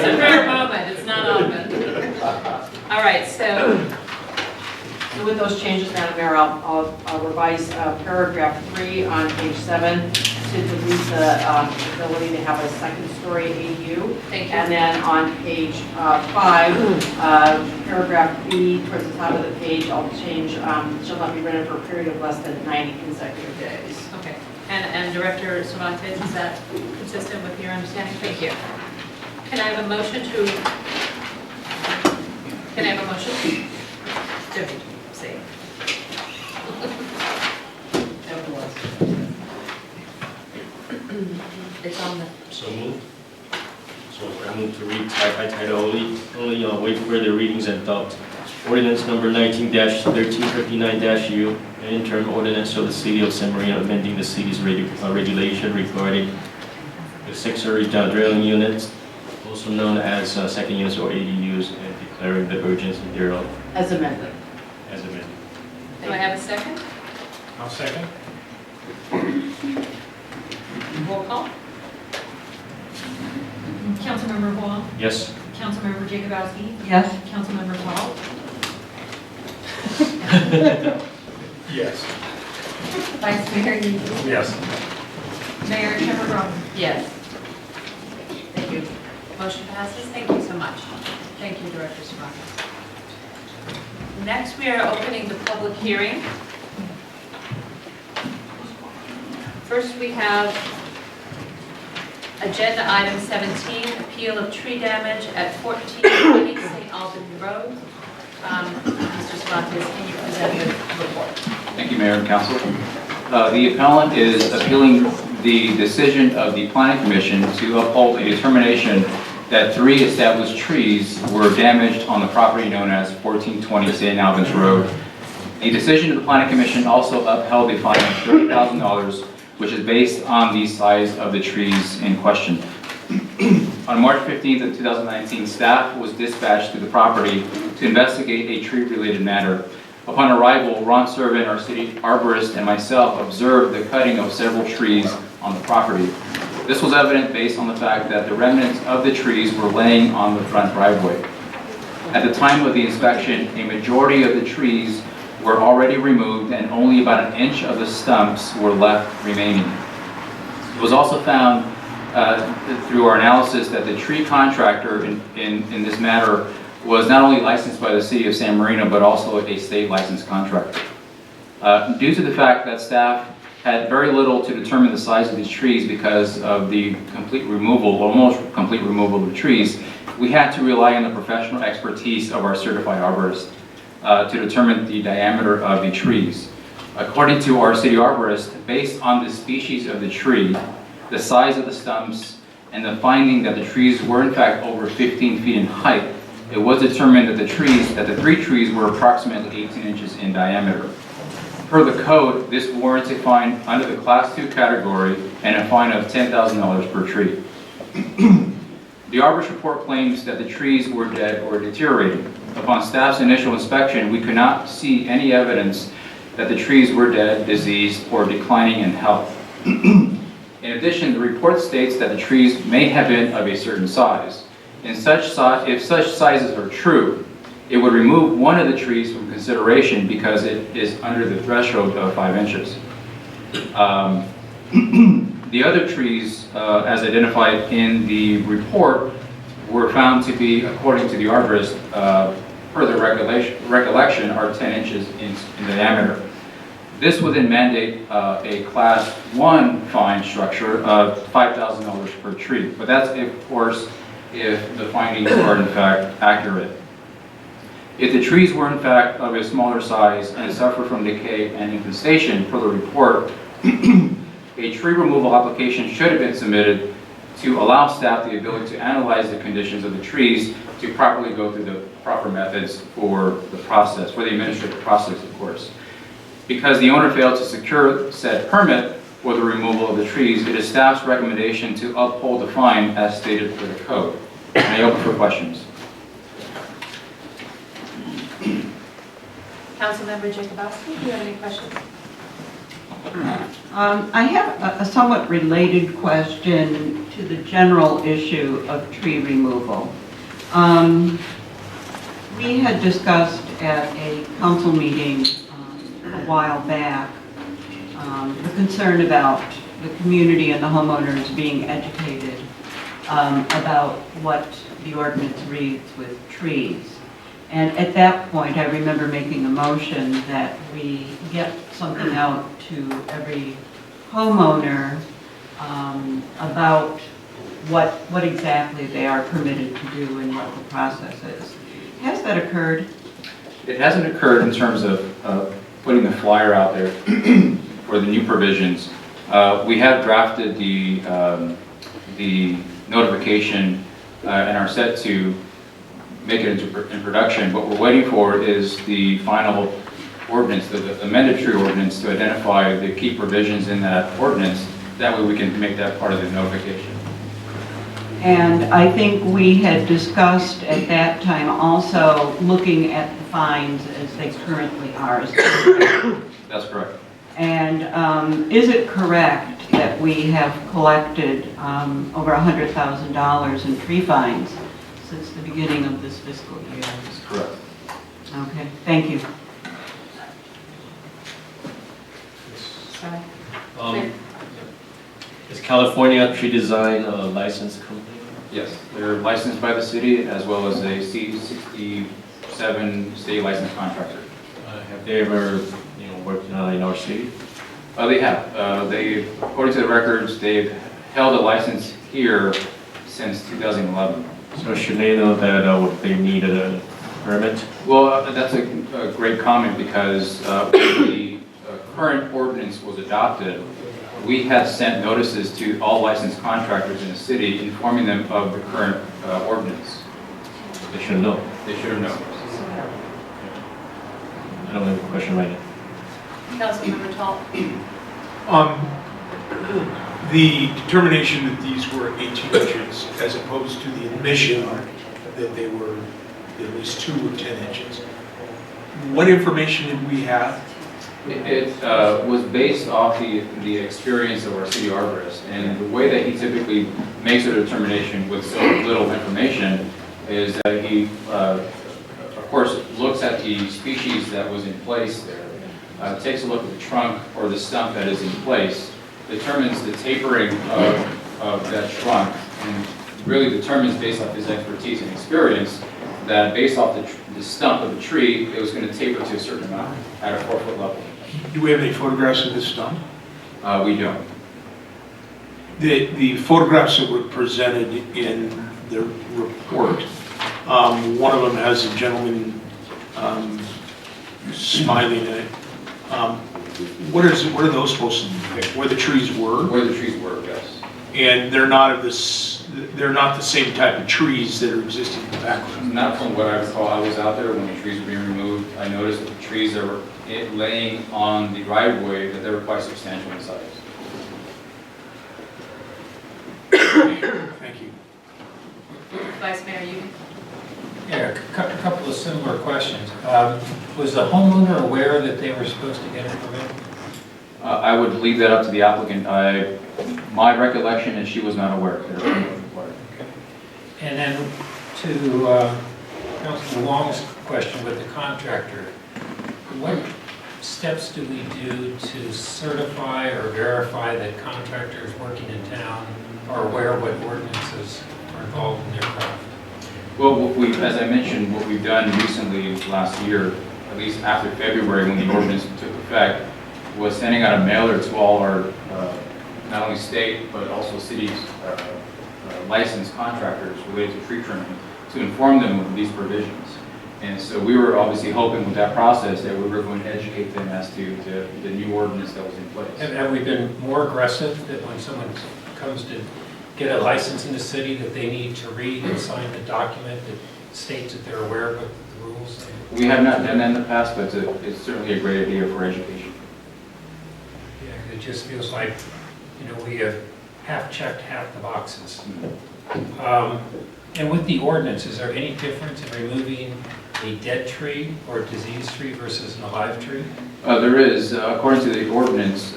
[SPEAKER 9] a rare moment, it's not often. All right, so
[SPEAKER 13] So with those changes, Madam Mayor, I'll revise paragraph 3 on page 7 to delete the ability to have a second-story ADU.
[SPEAKER 9] Thank you.
[SPEAKER 13] And then on page 5, paragraph B, towards the top of the page, I'll change, shall not be rented for a period of less than 90 consecutive days.
[SPEAKER 9] okay, and Director Cervantes, is that consistent with your understanding? Thank you. Can I have a motion to? Can I have a motion? Jimmy, say. It's on the.
[SPEAKER 4] So moved. So I move to read by title only, wait for the readings and adopt ordinance number 19-1359-U, an interim ordinance of the city of San Marino amending the city's regulation regarding the accessory dwelling units, also known as second units or ADUs, and declaring the urgency thereof.
[SPEAKER 13] As amended.
[SPEAKER 4] As amended.
[SPEAKER 9] Do I have a second?
[SPEAKER 8] I'll second.
[SPEAKER 9] Roll call. Councilmember Huang.
[SPEAKER 4] Yes.
[SPEAKER 9] Councilmember Jacobowski.
[SPEAKER 14] Yes.
[SPEAKER 9] Councilmember Paul.
[SPEAKER 1] Yes.
[SPEAKER 9] Vice Mayor Yu.
[SPEAKER 8] Yes.
[SPEAKER 9] Mayor Cameron.
[SPEAKER 13] Yes.
[SPEAKER 9] Thank you. Motion passes. Thank you so much. Thank you, Director Cervantes. Next, we are opening the public hearing. First, we have agenda item 17, appeal of tree damage at 1420 St. Albans Road. Mr. Cervantes, can you present the report?
[SPEAKER 17] Thank you, Mayor and Council. The appellant is appealing the decision of the Planning Commission to uphold a determination that 3 established trees were damaged on the property known as 1420 St. Albans Road. The decision of the Planning Commission also upheld a fine of $30,000, which is based on the size of the trees in question. On March 15th of 2019, staff was dispatched to the property to investigate a tree-related matter. Upon arrival, Ron Servin, our city arborist, and myself observed the cutting of several trees on the property. This was evident based on the fact that the remnants of the trees were laying on the front driveway. At the time of the inspection, a majority of the trees were already removed and only about an inch of the stumps were left remaining. It was also found through our analysis that the tree contractor in this matter was not only licensed by the city of San Marino, but also a state licensed contractor. Due to the fact that staff had very little to determine the size of these trees because of the complete removal, almost complete removal of the trees, we had to rely on the professional expertise of our certified arborist to determine the diameter of the trees. According to our city arborist, based on the species of the tree, the size of the stumps, and the finding that the trees were in fact over 15 feet in height, it was determined that the three trees were approximately 18 inches in diameter. Per the code, this warrants a fine under the Class 2 category and a fine of $10,000 per tree. The arborist report claims that the trees were dead or deteriorating. Upon staff's initial inspection, we could not see any evidence that the trees were dead, diseased, or declining in health. In addition, the report states that the trees may have been of a certain size. If such sizes are true, it would remove one of the trees from consideration because it is under the threshold of 5 inches. The other trees, as identified in the report, were found to be, according to the arborist, per the recollection, are 10 inches in diameter. This would then mandate a Class 1 fine structure of $5,000 per tree. But that's, of course, if the findings are in fact accurate. If the trees were in fact of a smaller size and suffer from decay and infestation per the report, a tree removal application should have been submitted to allow staff the ability to analyze the conditions of the trees to properly go through the proper methods for the process, for the administrative process, of course. Because the owner failed to secure said permit for the removal of the trees, it is staff's recommendation to uphold the fine as stated for the code. And I open for questions.
[SPEAKER 10] Councilmember Jacobowski, do you have any questions?
[SPEAKER 14] I have a somewhat related question to the general issue of tree removal. We had discussed at a council meeting a while back the concern about the community and the homeowners being educated about what the ordinance reads with trees. And at that point, I remember making a motion that we get something out to every homeowner about what exactly they are permitted to do and what the process is. Has that occurred?
[SPEAKER 17] It hasn't occurred in terms of putting the flyer out there for the new provisions. We have drafted the notification and are set to make it in production. What we're waiting for is the final ordinance, the amended tree ordinance, to identify the key provisions in that ordinance. That way we can make that part of the notification.
[SPEAKER 14] And I think we had discussed at that time also looking at the fines as they currently are.
[SPEAKER 17] That's correct.
[SPEAKER 14] And is it correct that we have collected over $100,000 in tree fines since the beginning of this fiscal year?
[SPEAKER 17] That's correct.
[SPEAKER 14] Okay, thank you.
[SPEAKER 10] Sorry.
[SPEAKER 4] Is California Tree Design a licensed company?
[SPEAKER 17] Yes, they're licensed by the city as well as a C67 state licensed contractor.
[SPEAKER 4] Have they ever, worked in our city?
[SPEAKER 17] They have. They, according to the records, they've held a license here since 2011.
[SPEAKER 4] So should they know that they needed a permit?
[SPEAKER 17] Well, that's a great comment because when the current ordinance was adopted, we had sent notices to all licensed contractors in the city informing them of the current ordinance.
[SPEAKER 4] They should know.
[SPEAKER 17] They should have known.
[SPEAKER 4] I don't have a question right now.
[SPEAKER 10] Councilmember Tall.
[SPEAKER 1] The determination that these were 18 inches as opposed to the admission that they were at least 2 or 10 inches. What information did we have?
[SPEAKER 17] It was based off the experience of our city arborist, and the way that he typically makes a determination with so little information is that he, of course, looks at the species that was in place there, takes a look at the trunk or the stump that is in place, determines the tapering of that trunk, and really determines based off his expertise and experience that based off the stump of the tree, it was going to taper to a certain amount at a 4-foot level.
[SPEAKER 1] Do we have any photographs of this stump?
[SPEAKER 17] We don't.
[SPEAKER 1] The photographs that were presented in the report, one of them has a gentleman smiling in it. What are those supposed to depict? Where the trees were?
[SPEAKER 17] Where the trees were, yes.
[SPEAKER 1] And they're not of this they're not the same type of trees that are existing in the background.
[SPEAKER 17] Not from what I recall, I was out there when the trees were being removed. I noticed that the trees that were laying on the driveway, that they were quite substantial in size.
[SPEAKER 1] Thank you.
[SPEAKER 9] Vice Mayor, you?
[SPEAKER 8] Yeah, a couple of similar questions. Was the homeowner aware that they were supposed to get a permit?
[SPEAKER 17] I would leave that up to the applicant. My recollection is she was not aware that it was required.
[SPEAKER 8] And then to Councilman Wong's question with the contractor, what steps do we do to certify or verify that contractors working in town are aware of what ordinances are involved in their craft?
[SPEAKER 17] Well, as I mentioned, what we've done recently last year, at least after February when the ordinance took effect, was sending out a mailer to all our, not only state, but also cities licensed contractors related to tree trimming to inform them of these provisions. And so we were obviously hoping with that process that we were going to educate them as to the new ordinance that was in place.
[SPEAKER 8] Have we been more aggressive that when someone comes to get a license in the city that they need to read and sign the document that states that they're aware of what the rules are?
[SPEAKER 17] We have not done that in the past, but it's certainly a great idea for education.
[SPEAKER 8] Yeah, 'cause it just feels like, you know, we have half checked half the boxes. And with the ordinance, is there any difference in removing a dead tree or a diseased tree versus an alive tree?
[SPEAKER 17] There is, according to the ordinance,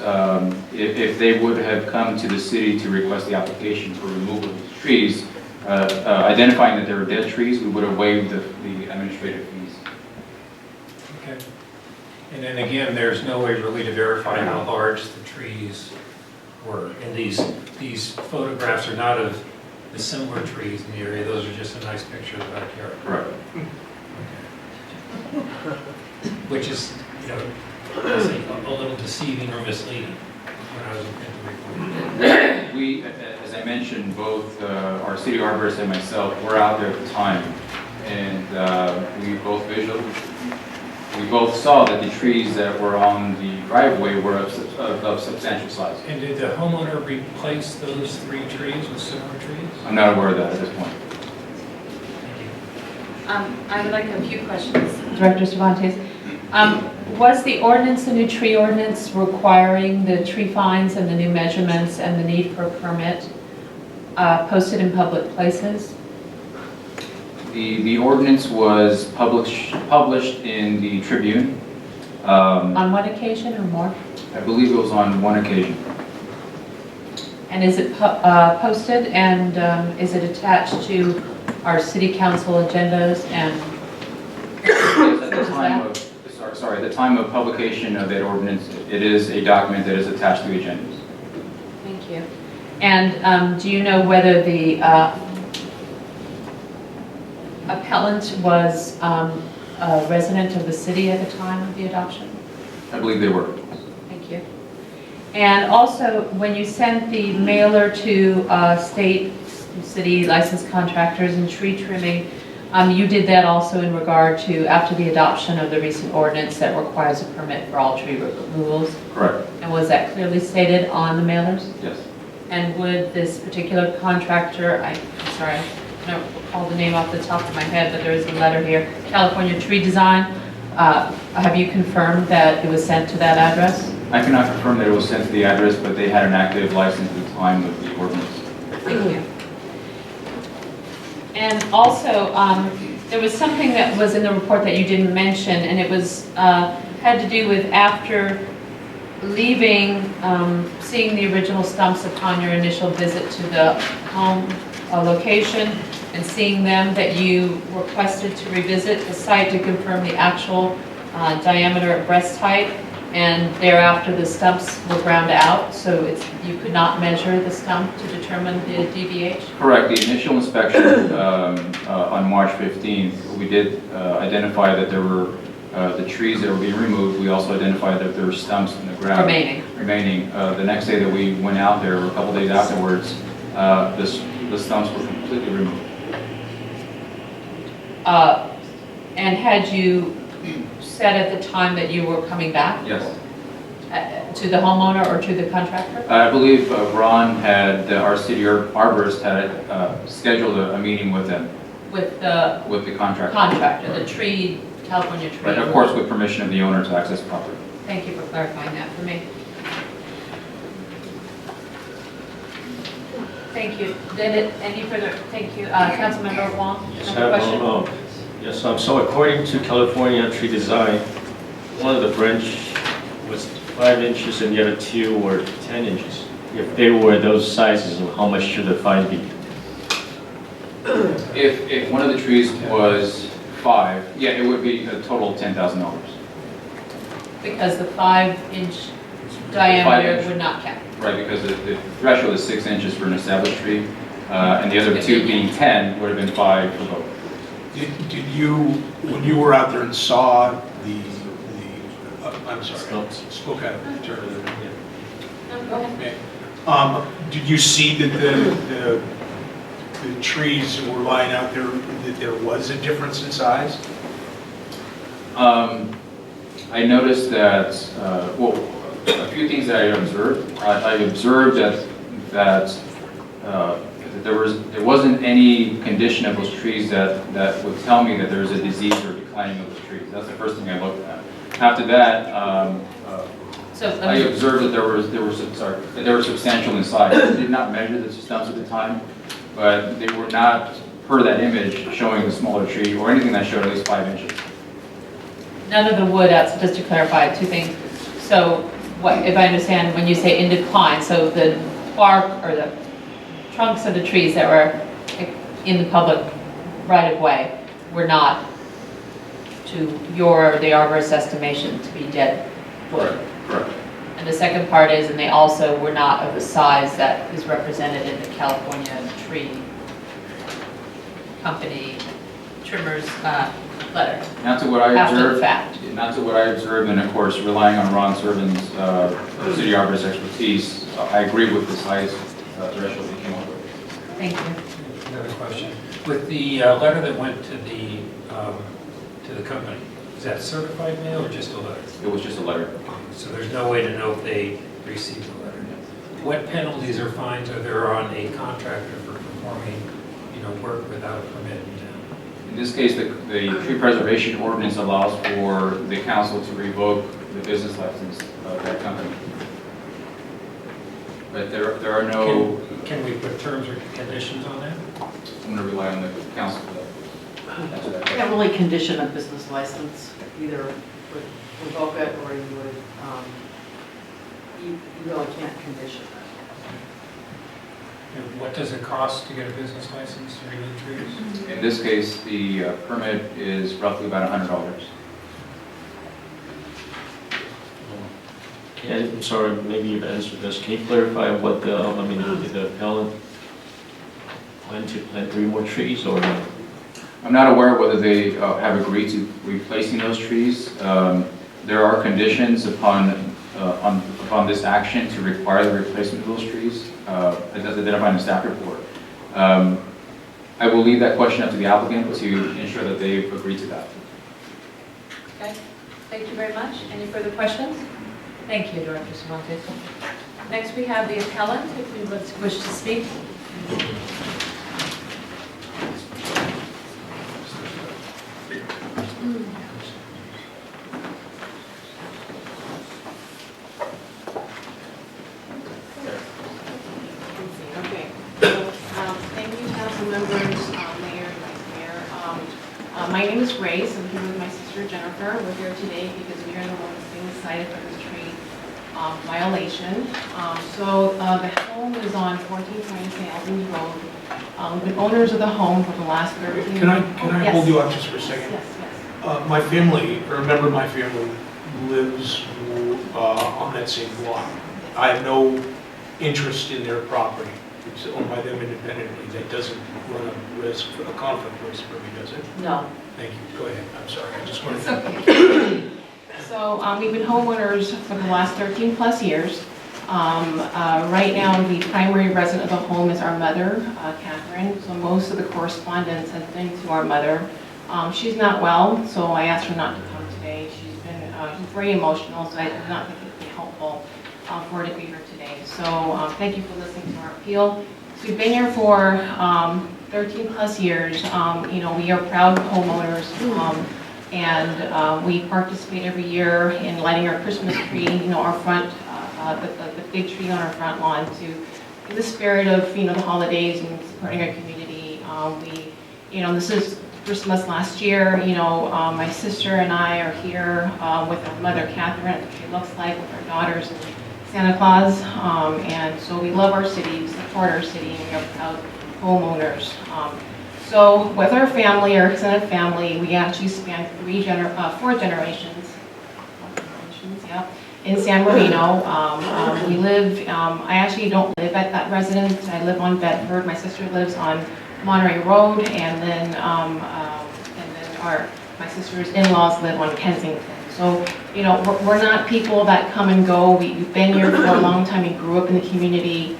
[SPEAKER 17] if they would have come to the city to request the application for removal of these trees, identifying that they were dead trees, we would have waived the administrative fees.
[SPEAKER 8] Okay. And then again, there's no way really to verify how large the trees were. And these photographs are not of the similar trees in the area. Those are just a nice picture of the backyard.
[SPEAKER 17] Right.
[SPEAKER 8] Okay. Which is, you know, I think a little deceiving or misleading when I was looking at the report.
[SPEAKER 17] We, as I mentioned, both our city arborist and myself were out there at the time, and we both saw that the trees that were on the driveway were of substantial size.
[SPEAKER 8] And did the homeowner replace those 3 trees with similar trees?
[SPEAKER 17] I'm not aware of that at this point.
[SPEAKER 9] I would like a few questions. Director Cervantes, was the ordinance, the new tree ordinance, requiring the tree fines and the new measurements and the need for a permit posted in public places?
[SPEAKER 17] The ordinance was published in the Tribune.
[SPEAKER 9] On one occasion or more?
[SPEAKER 17] I believe it was on one occasion.
[SPEAKER 9] And is it posted and is it attached to our city council agendas and?
[SPEAKER 17] Yes, at the time of publication of that ordinance, it is a document that is attached to the agendas.
[SPEAKER 9] Thank you. And do you know whether the appellant was a resident of the city at the time of the adoption?
[SPEAKER 17] I believe they were.
[SPEAKER 9] Thank you. And also, when you sent the mailer to state, city licensed contractors and tree trimming, you did that also in regard to after the adoption of the recent ordinance that requires a permit for all tree removals?
[SPEAKER 17] Correct.
[SPEAKER 9] And was that clearly stated on the mailers?
[SPEAKER 17] Yes.
[SPEAKER 9] And would this particular contractor, I'm sorry, I don't recall the name off the top of my head, but there is a letter here, California Tree Design, have you confirmed that it was sent to that address?
[SPEAKER 17] I cannot confirm that it was sent to the address, but they had an active license at the time of the ordinance.
[SPEAKER 9] Thank you. And also, there was something that was in the report that you didn't mention, and it was had to do with after leaving, seeing the original stumps upon your initial visit to the home location, and seeing them, that you requested to revisit the site to confirm the actual diameter at breast height, and thereafter the stumps were ground out, so you could not measure the stump to determine the DBH?
[SPEAKER 17] Correct. The initial inspection on March 15th, we did identify that there were the trees that were being removed. We also identified that there were stumps in the ground remaining. The next day that we went out there, a couple days afterwards, the stumps were completely removed.
[SPEAKER 9] And had you said at the time that you were coming back?
[SPEAKER 17] Yes.
[SPEAKER 9] To the homeowner or to the contractor?
[SPEAKER 17] I believe Ron had, our city arborist had scheduled a meeting with them,
[SPEAKER 9] With the
[SPEAKER 17] with the contractor.
[SPEAKER 9] contractor, the tree, California tree?
[SPEAKER 17] Right, of course, with permission of the owner to access property.
[SPEAKER 9] Thank you for clarifying that for me. Thank you. Any further, thank you. Councilmember Wong,
[SPEAKER 4] Yes,
[SPEAKER 9] another question?
[SPEAKER 4] Yes, so according to California tree design, one of the branch was 5 inches and the other 2 were 10 inches. If they were those sizes, how much should the fine be?
[SPEAKER 17] If one of the trees was 5, yeah, it would be a total of $10,000.
[SPEAKER 9] Because the 5-inch diameter would not count.
[SPEAKER 17] Right, because the threshold is 6 inches for an established tree, and the other 2 being 10 would have been 5 for both.
[SPEAKER 1] Did you, when you were out there and saw I'm sorry, spoke out of turn.
[SPEAKER 9] No, go ahead.
[SPEAKER 1] Did you see that the trees were lying out there, that there was a difference in size?
[SPEAKER 17] I noticed that, well, a few things that I observed. I observed that there wasn't any condition of those trees that would tell me that there was a disease or declining of the trees. That's the first thing I looked at. After that, I observed that they were substantial in size. I did not measure the stumps at the time, but they were not, per that image, showing the smaller tree or anything that showed at least 5 inches.
[SPEAKER 9] None of the wood, just to clarify, 2 things. So what, if I understand, when you say in decline, so the bark or the trunks of the trees that were in the public right-of-way were not, to the arborist's estimation, to be dead wood?
[SPEAKER 17] Correct.
[SPEAKER 9] And the second part is, and they also were not of the size that is represented in the California Tree Company trimmers letter.
[SPEAKER 17] Not to what I
[SPEAKER 9] After the
[SPEAKER 17] observed.
[SPEAKER 9] fact.
[SPEAKER 17] Not to what I observed, and of course, relying on Ron Servin's city arborist expertise, I agree with the size threshold he came up with.
[SPEAKER 9] Thank you.
[SPEAKER 8] Another question. With the letter that went to the company, is that certified mail or just a letter?
[SPEAKER 17] It was just a letter.
[SPEAKER 8] So there's no way to know if they received the letter. What penalties or fines are there on a contractor for performing, work without a permit in town?
[SPEAKER 17] In this case, the tree preservation ordinance allows for the council to revoke the business license of that company. But there are no...
[SPEAKER 8] Can we put terms or conditions on that?
[SPEAKER 17] I'm going to rely on the council for that.
[SPEAKER 13] You can't really condition a business license, either would revoke it or you would, you really can't condition it.
[SPEAKER 8] And what does it cost to get a business license to remove trees?
[SPEAKER 17] In this case, the permit is roughly about $100.
[SPEAKER 4] I'm sorry, maybe you've answered this. Can you clarify what did the appellant plan to plant 3 more trees or no?
[SPEAKER 17] I'm not aware whether they have agreed to replacing those trees. There are conditions upon this action to require the replacement of those trees, as identified in the staff report. I will leave that question up to the applicant to ensure that they've agreed to that.
[SPEAKER 9] Okay, thank you very much. Any further questions? Thank you, Director Cervantes. Next, we have the appellant, if you wish to speak.
[SPEAKER 18] Okay, so, thank you, council members, mayor, and vice mayor. My name is Grace, I'm here with my sister Jennifer. We're here today because we are the ones being cited for this tree violation. The home is on 1420 St. Albans Road. We've been owners of the home for the last 13 years.
[SPEAKER 1] Can I hold you up just for a second?
[SPEAKER 18] Yes, yes.
[SPEAKER 1] My family, or a member of my family, lives on that same block. I have no interest in their property. It's owned by them independently. That doesn't run a risk, a conflict risk for me, does it?
[SPEAKER 18] No.
[SPEAKER 1] Thank you. Go ahead. I'm sorry. I just wanted
[SPEAKER 18] It's
[SPEAKER 1] to...
[SPEAKER 18] okay. So we've been homeowners for the last 13 plus years. Right now, the primary resident of the home is our mother, Catherine. So most of the correspondence has been to our mother. She's not well, so I asked her not to come today. She's been very emotional, so I did not think it would be helpful grateful for it to be here today. So thank you for listening to our appeal. So we've been here for 13 plus years. You know, we are proud homeowners, and we participate every year in lighting our Christmas tree, you know, our front, the big tree on our front lawn, to in the spirit of, you know, the holidays and supporting our community. You know, this is Christmas last year. You know, my sister and I are here with our mother, Catherine, what she looks like, with our daughters, Santa Claus. And so we love our city, support our city, and we are proud homeowners. So with our family, our extended family, we actually span 4 generations. Yeah, in San Marino. We live, I actually don't live at that residence. I live on Bedford. My sister lives on Monterey Road, and then my sister's in-laws live on Kensington. So, you know, we're not people that come and go. We've been here for a long time. We grew up in the community.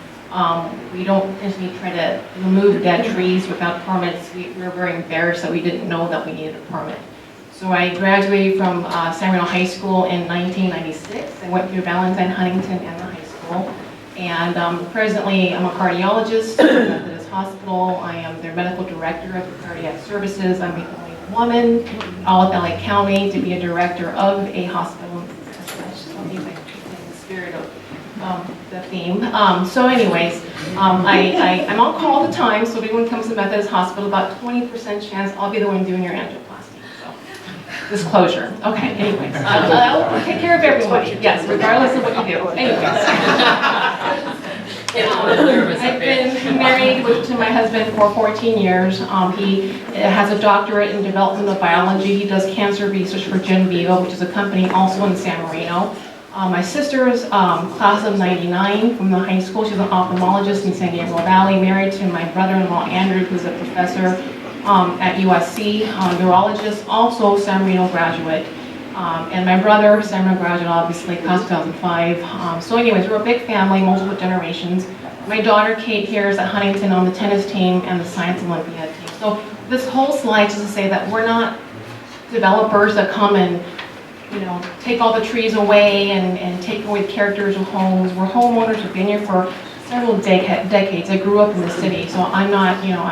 [SPEAKER 18] We don't intentionally try to remove dead trees without permits. We're very embarrassed that we didn't know that we needed a permit. So I graduated from San Marino High School in 1996. I went through Valentine, Huntington, and the high school. And presently, I'm a cardiologist at Methodist Hospital. I am their medical director of the cardiac services. I'm the only woman in all of LA County to be a director of a hospital. So in the spirit of the theme. So anyways, I'm on call all the time, so if anyone comes to Methodist Hospital, about 20% chance I'll be the one doing your angioplasty. So, disclosure. Okay, anyways. I'll take care of everybody, yes, regardless of what you do. Anyways. I've been married to my husband for 14 years. He has a doctorate in development of biology. He does cancer research for Gen Vivo, which is a company also in San Marino. My sister's class of 99 from the high school. She's an ophthalmologist in San Gabriel Valley, married to my brother-in-law Andrew, who's a professor at USC, neurologist, also San Marino graduate. And my brother, San Marino graduate, obviously, class of 2005. So anyways, we're a big family, multiple generations. My daughter, Kate, here is at Huntington on the tennis team and the science Olympiad team. So this whole slide is to say that we're not developers that come and, you know, take all the trees away and take away the characters of homes. We're homeowners who've been here for several decades. I grew up in the city, so I'm not, you know,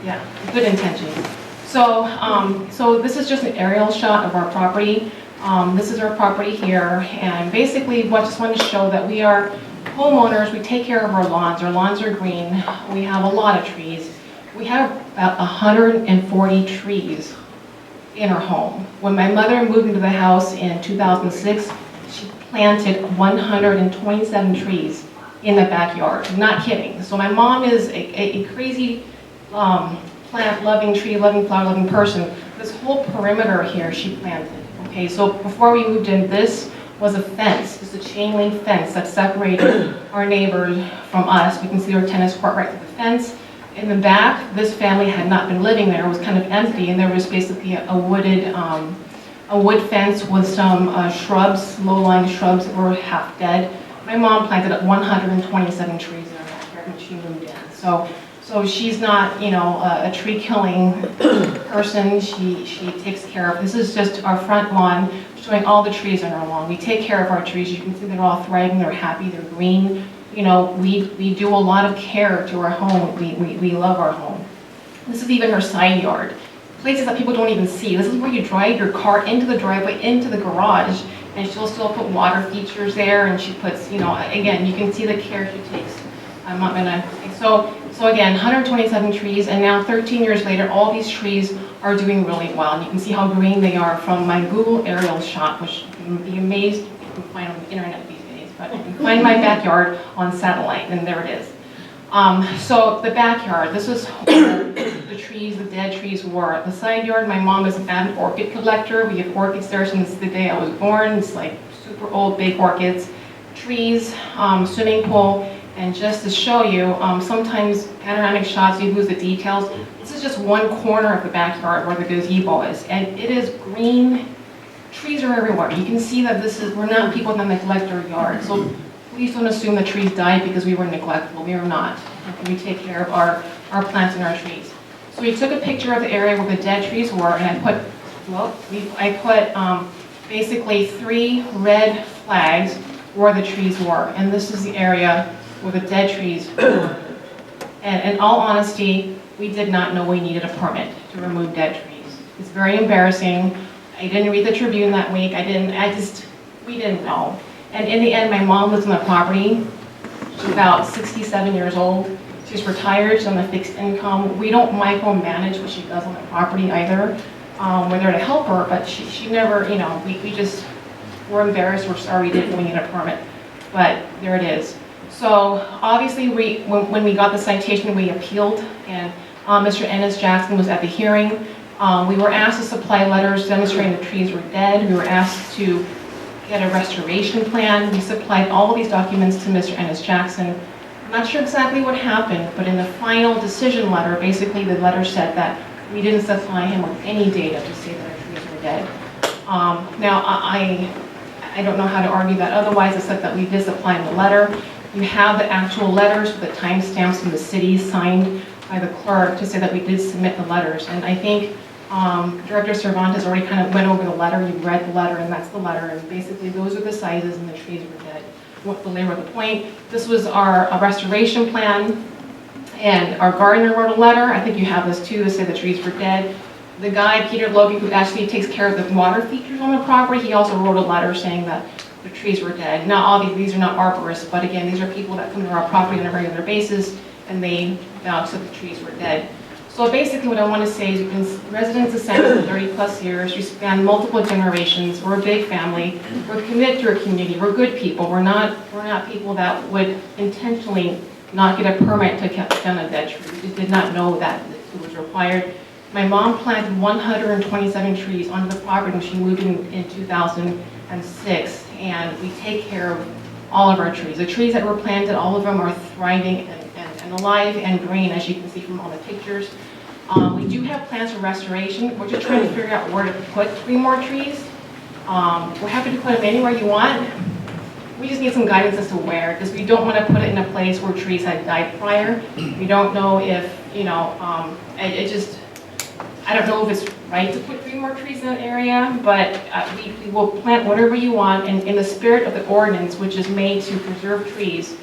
[SPEAKER 18] yeah, good intentions. So, so this is just an aerial shot of our property. This is our property here, and basically, I just wanted to show that we are homeowners. We take care of our lawns. Our lawns are green. We have a lot of trees. We have about 140 trees in our home. When my mother moved into the house in 2006, she planted 127 trees in the backyard. Not kidding. So my mom is a crazy plant-loving, tree-loving, flower-loving person. This whole perimeter here she planted. Okay, so before we moved in, this was a fence. It's a chain link fence that separated our neighbors from us. We can see our tennis court right through the fence. In the back, this family had not been living there. It was kind of empty, and there was basically a wood fence with some shrubs, low-lying shrubs that were half dead. My mom planted 127 trees in her backyard when she moved in. So she's not, you know, a tree-killing person. She takes care of. This is just our front lawn, showing all the trees in our lawn. We take care of our trees. You can see they're all thriving. They're happy. They're green. You know, we do a lot of care to our home. We love our home. This is even her side yard. Places that people don't even see. This is where you drive your car into the driveway, into the garage, and she'll still put water features there, and she puts, you know, again, you can see the care she takes. I'm not gonna, so again, 127 trees, and now 13 years later, all these trees are doing really well. And you can see how green they are from my Google aerial shot, which you can be amazed you can find on the internet these days. But you can find my backyard on satellite, and there it is. So the backyard, this is where the trees, the dead trees were. The side yard, my mom is an avid orchid collector. We have orchids there since the day I was born. It's like super old, big orchids. Trees, swimming pool. And just to show you, sometimes panoramic shots, you lose the details. This is just one corner of the backyard where the gazebo is. And it is green. Trees are everywhere. You can see that we're not people that neglect our yard. So please don't assume the trees died because we were neglectful. We are not. Okay, we take care of our plants and our trees. So we took a picture of the area where the dead trees were, and I put basically 3 red flags where the trees were. And this is the area where the dead trees were. And in all honesty, we did not know we needed a permit to remove dead trees. It's very embarrassing. I didn't read the Tribune that week. We didn't know. And in the end, my mom lives on the property. She's about 67 years old. She's retired, she's on a fixed income. We don't micromanage what she does on the property either. We're there to help her, but she never, you know, we just, we're embarrassed, we're sorry we need a permit. But there it is. So obviously, when we got the citation, we appealed, and Mr. Ennis Jackson was at the hearing. We were asked to supply letters demonstrating the trees were dead. We were asked to get a restoration plan. We supplied all of these documents to Mr. Ennis Jackson. I'm not sure exactly what happened, but in the final decision letter, basically the letter said that we didn't supply him with any data to say that our trees were dead. Now, I don't know how to argue that otherwise, except that we did supply him the letter. You have the actual letters with the timestamps from the city signed by the clerk to say that we did submit the letters. And I think Director Cervantes already kind of went over the letter. You read the letter, and that's the letter. And basically, those are the sizes, and the trees were dead. Won't belabor the point. This was our restoration plan, and our gardener wrote a letter. I think you have this too, to say the trees were dead. The guy, Peter Logan, who actually takes care of the water features on the property, he also wrote a letter saying that the trees were dead. Now, obviously, these are not arborists, but again, these are people that come to our property on a regular basis, and they vouch that the trees were dead. So basically, what I want to say is you've been residents of Santa for 30+ years. You span multiple generations. We're a big family. We're committed to our community. We're good people. We're not people that would intentionally not get a permit to cut down a dead tree. We did not know that it was required. My mom planted 127 trees on the property when she moved in 2006, and we take care of all of our trees. The trees that were planted, all of them are thriving and alive and green, as you can see from all the pictures. We do have plans for restoration. We're just trying to figure out where to put 3 more trees. We're happy to put them anywhere you want. We just need some guidance as to where, because we don't want to put it in a place where trees had died prior. We don't know if, you know, I don't know if it's right to put 3 more trees in that area, but we will plant whatever you want in the spirit of the ordinance, which is made to preserve trees.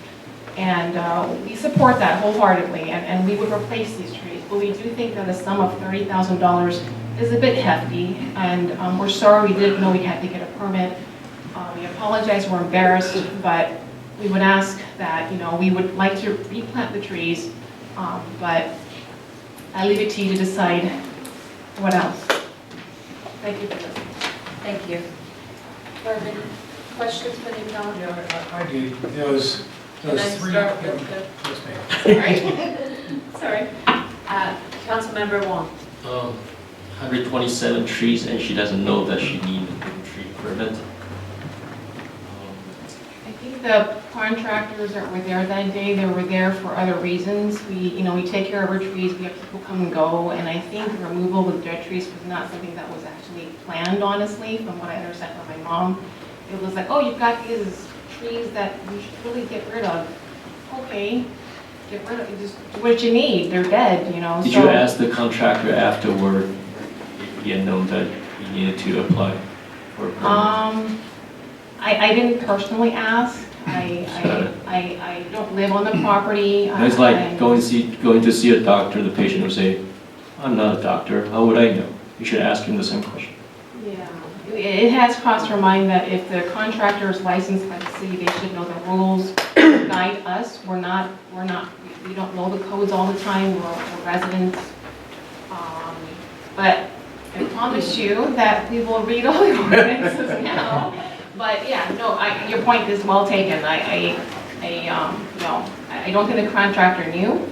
[SPEAKER 18] And we support that wholeheartedly, and we would replace these trees. But we do think that a sum of $30,000 is a bit hefty, and we're sorry we didn't know we had to get a permit. We apologize, we're embarrassed, but we would ask that, you know, we would like to replant the trees, but I leave it to you to decide what else. Thank you for listening.
[SPEAKER 9] Thank you. Marvin, questions for the appellant?
[SPEAKER 1] Yeah, I do. Those
[SPEAKER 9] Can I
[SPEAKER 1] 3.
[SPEAKER 9] start with the-
[SPEAKER 1] Yes, ma'am.
[SPEAKER 9] Sorry. Councilmember Wong.
[SPEAKER 4] 127 trees, and she doesn't know that she needs a tree permit.
[SPEAKER 18] I think the contractors that were there that day, they were there for other reasons. We take care of our trees, we have people come and go, and I think the removal of dead trees was not something that was actually planned, honestly, from what I understand from my mom. It was like, oh, you've got these trees that you should really get rid of. Okay, get rid of, just what you need, they're dead, you know.
[SPEAKER 4] Did you ask the contractor afterward if he had known that he needed to apply for a permit?
[SPEAKER 18] I didn't personally ask. I don't live on the property.
[SPEAKER 4] It's like going to see a doctor, the patient will say, I'm not a doctor, how would I know? You should ask him the same question.
[SPEAKER 18] Yeah, it has crossed our mind that if the contractor is licensed by the city, they should know the rules, guide us. We don't know the codes all the time, we're residents. But I promise you that we will read all the ordinances now. But yeah, no, your point is well taken. I don't think the contractor knew,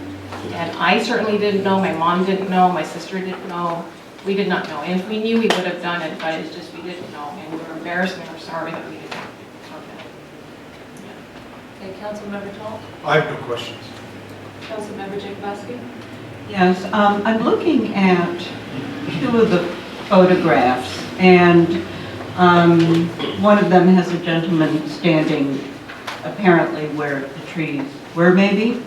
[SPEAKER 18] and I certainly didn't know, my mom didn't know, my sister didn't know, we did not know. And if we knew, we would have done it, but it's just we didn't know, and we were embarrassed and we're sorry that we didn't.
[SPEAKER 9] Okay, Councilmember Tall.
[SPEAKER 1] I have no questions.
[SPEAKER 9] Councilmember Jacobowski.
[SPEAKER 14] Yes, I'm looking at 2 of the photographs, and one of them has a gentleman standing apparently where the trees were maybe.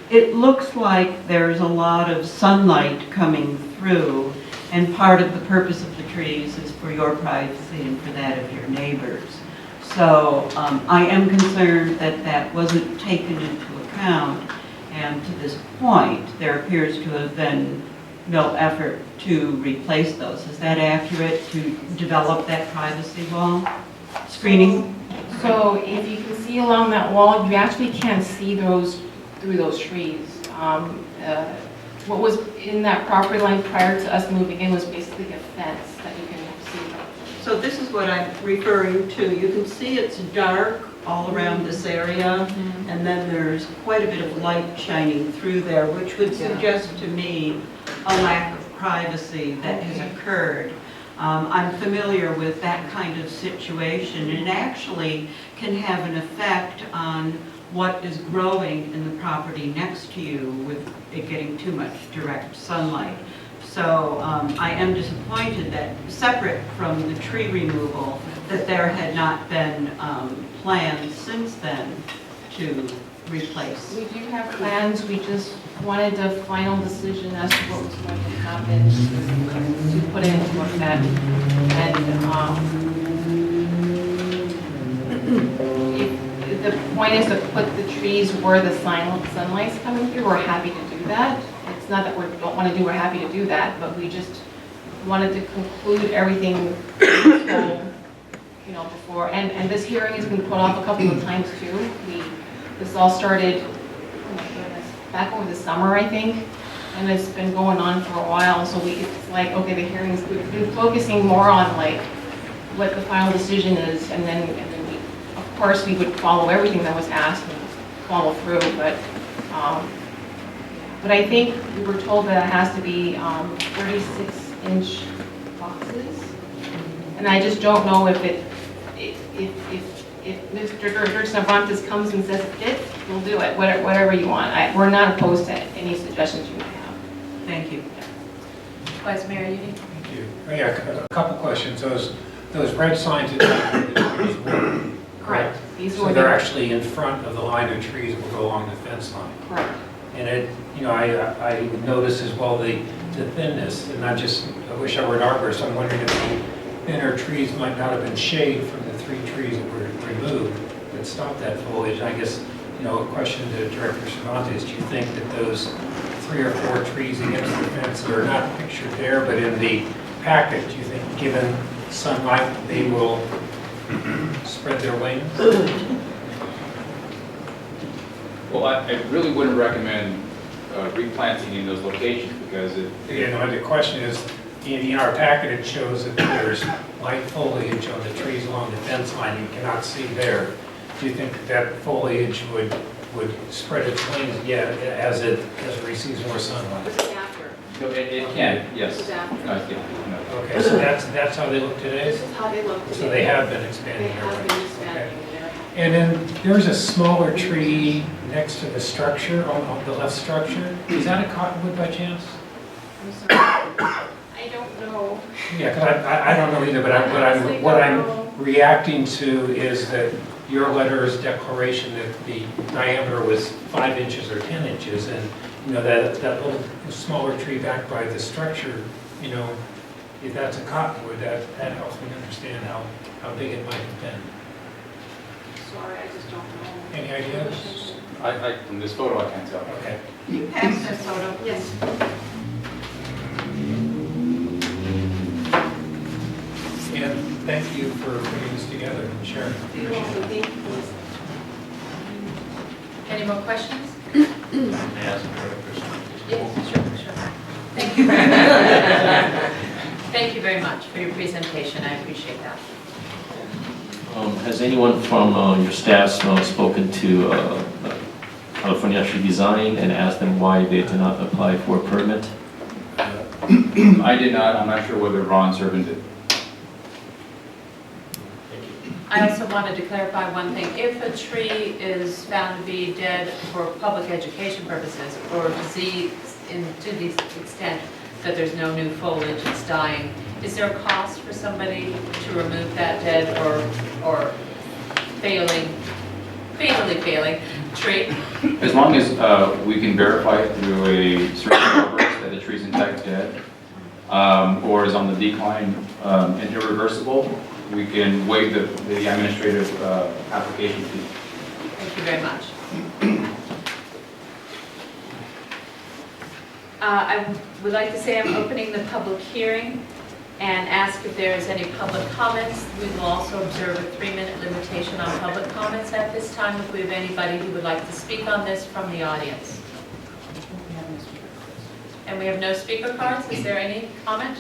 [SPEAKER 14] It looks like there's a lot of sunlight coming through, And part of the purpose of the trees is for your privacy and for that of your neighbors. So I am concerned that that wasn't taken into account, and to this point, there appears to have been no effort to replace those. Is that accurate, to develop that privacy wall screening?
[SPEAKER 18] So if you can see along that wall, you actually can't see those through those trees. What was in that property line prior to us moving in was basically a fence that you can see.
[SPEAKER 14] So this is what I'm referring to. You can see it's dark all around this area, and then there's quite a bit of light shining through there, which would suggest to me a lack of privacy that has occurred. I'm familiar with that kind of situation, and it actually can have an effect on what is growing in the property next to you with it getting too much direct sunlight. So I am disappointed that, separate from the tree removal, that there had not been plans since then to replace.
[SPEAKER 18] We do have plans, we just wanted a final decision as to what was going to happen to put it into effect. And if the point is to put the trees where the sunlight's coming through, we're happy to do that. It's not that we don't want to do, we're happy to do that, but we just wanted to conclude everything before. And this hearing has been put off a couple of times too. This all started, oh my goodness, back over the summer, I think, and it's been going on for a while. So it's like, okay, the hearings, we've been focusing more on like what the final decision is, and then we, of course, we would follow everything that was asked and follow through. But I think we were told that it has to be 36-inch boxes, and I just don't know if Mr. Cervantes comes and says it fits, we'll do it, whatever you want. We're not opposed to any suggestions you may have.
[SPEAKER 14] Thank you.
[SPEAKER 10] Vice Mayor Udi?
[SPEAKER 8] Thank you. Yeah, a couple questions. Those red signs that the trees were,
[SPEAKER 18] Correct.
[SPEAKER 8] So they're actually in front of the line of trees that will go along the fence line.
[SPEAKER 18] Correct.
[SPEAKER 8] And I would notice as well the thinness, and I wish I were an arborist. I'm wondering if the thinner trees might not have been shade from the 3 trees that were removed that stopped that foliage. I guess, a question to Director Cervantes, do you think that those 3 or 4 trees against the fence that are not pictured there, but in the packet, do you think given sunlight, they will spread their wings?
[SPEAKER 17] Well, I really wouldn't recommend replanting in those locations because
[SPEAKER 8] the question is, in our packet, it shows that there's light foliage on the trees along the fence line you cannot see there. Do you think that foliage would spread its wings as it receives more sunlight?
[SPEAKER 10] Was it after?
[SPEAKER 17] No, it can, yes.
[SPEAKER 10] Was after?
[SPEAKER 17] No.
[SPEAKER 8] Okay, so that's how they look today?
[SPEAKER 10] This is how they look today.
[SPEAKER 8] So they have been expanding.
[SPEAKER 10] They have been expanding.
[SPEAKER 8] And then there's a smaller tree next to the structure, on the left structure. Is that a cottonwood by chance?
[SPEAKER 18] I'm sorry. I don't know.
[SPEAKER 8] Yeah, because I don't know either, but what I'm reacting to is that your letter's declaration that the diameter was 5 inches or 10 inches, and that little smaller tree back by the structure, if that's a cottonwood, that helps me understand how big it might have been.
[SPEAKER 18] Sorry, I just don't know.
[SPEAKER 8] Any ideas?
[SPEAKER 17] From this photo, I can't tell.
[SPEAKER 8] Okay.
[SPEAKER 14] You pass that photo?
[SPEAKER 18] Yes.
[SPEAKER 8] And thank you for putting this together and sharing.
[SPEAKER 18] You're welcome. Thank you.
[SPEAKER 10] Any more questions?
[SPEAKER 4] May I ask another question?
[SPEAKER 10] Yes, sure. Thank you very much. Thank you very much for your presentation. I appreciate that.
[SPEAKER 15] Has anyone from your staff spoken to California Tree Design and asked them why they did not apply for a permit?
[SPEAKER 17] I did not. I'm not sure whether Ron Servant did.
[SPEAKER 10] I also wanted to clarify one thing. If a tree is found to be dead for public education purposes or disease to the extent that there's no new foliage, it's dying, is there a cost for somebody to remove that dead or fatally failing tree?
[SPEAKER 17] As long as we can verify it through a certain arborist that the tree's in fact dead, or is on the decline and irreversible, we can waive the administrative application fee.
[SPEAKER 10] Thank you very much. I would like to say I'm opening the public hearing and ask if there is any public comments. We will also observe a 3-minute limitation on public comments at this time if we have anybody who would like to speak on this from the audience. And we have no speaker cards. Is there any comment?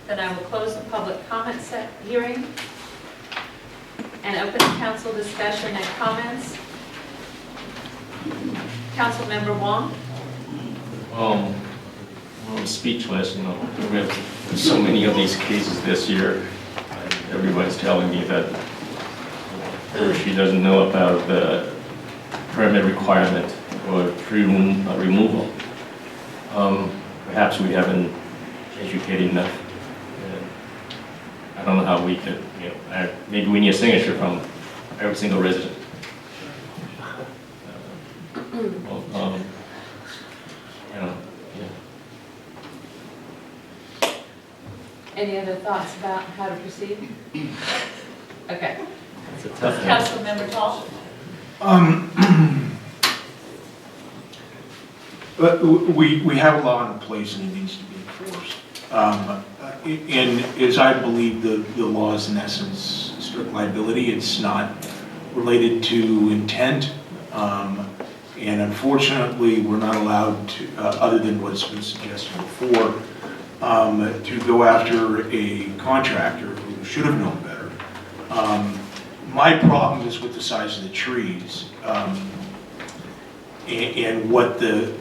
[SPEAKER 10] Then I will close the public comment hearing and open the council discussion and comments. Councilmember Wong.
[SPEAKER 4] I'm speechless, you know. We have so many of these cases this year. Everybody's telling me that she doesn't know about the permit requirement or tree removal. Perhaps we haven't educated enough. I don't know how we could, you know, maybe we need a signature from every single resident. You know, yeah.
[SPEAKER 10] Any other thoughts about how to proceed? Okay.
[SPEAKER 4] It's a tough one.
[SPEAKER 10] Councilmember Tall.
[SPEAKER 1] But we have a law in place and it needs to be enforced. And as I believe the law is in essence strict liability, it's not related to intent. And unfortunately, we're not allowed to, other than what's been suggested before, to go after a contractor who should have known better. My problem is with the size of the trees and what the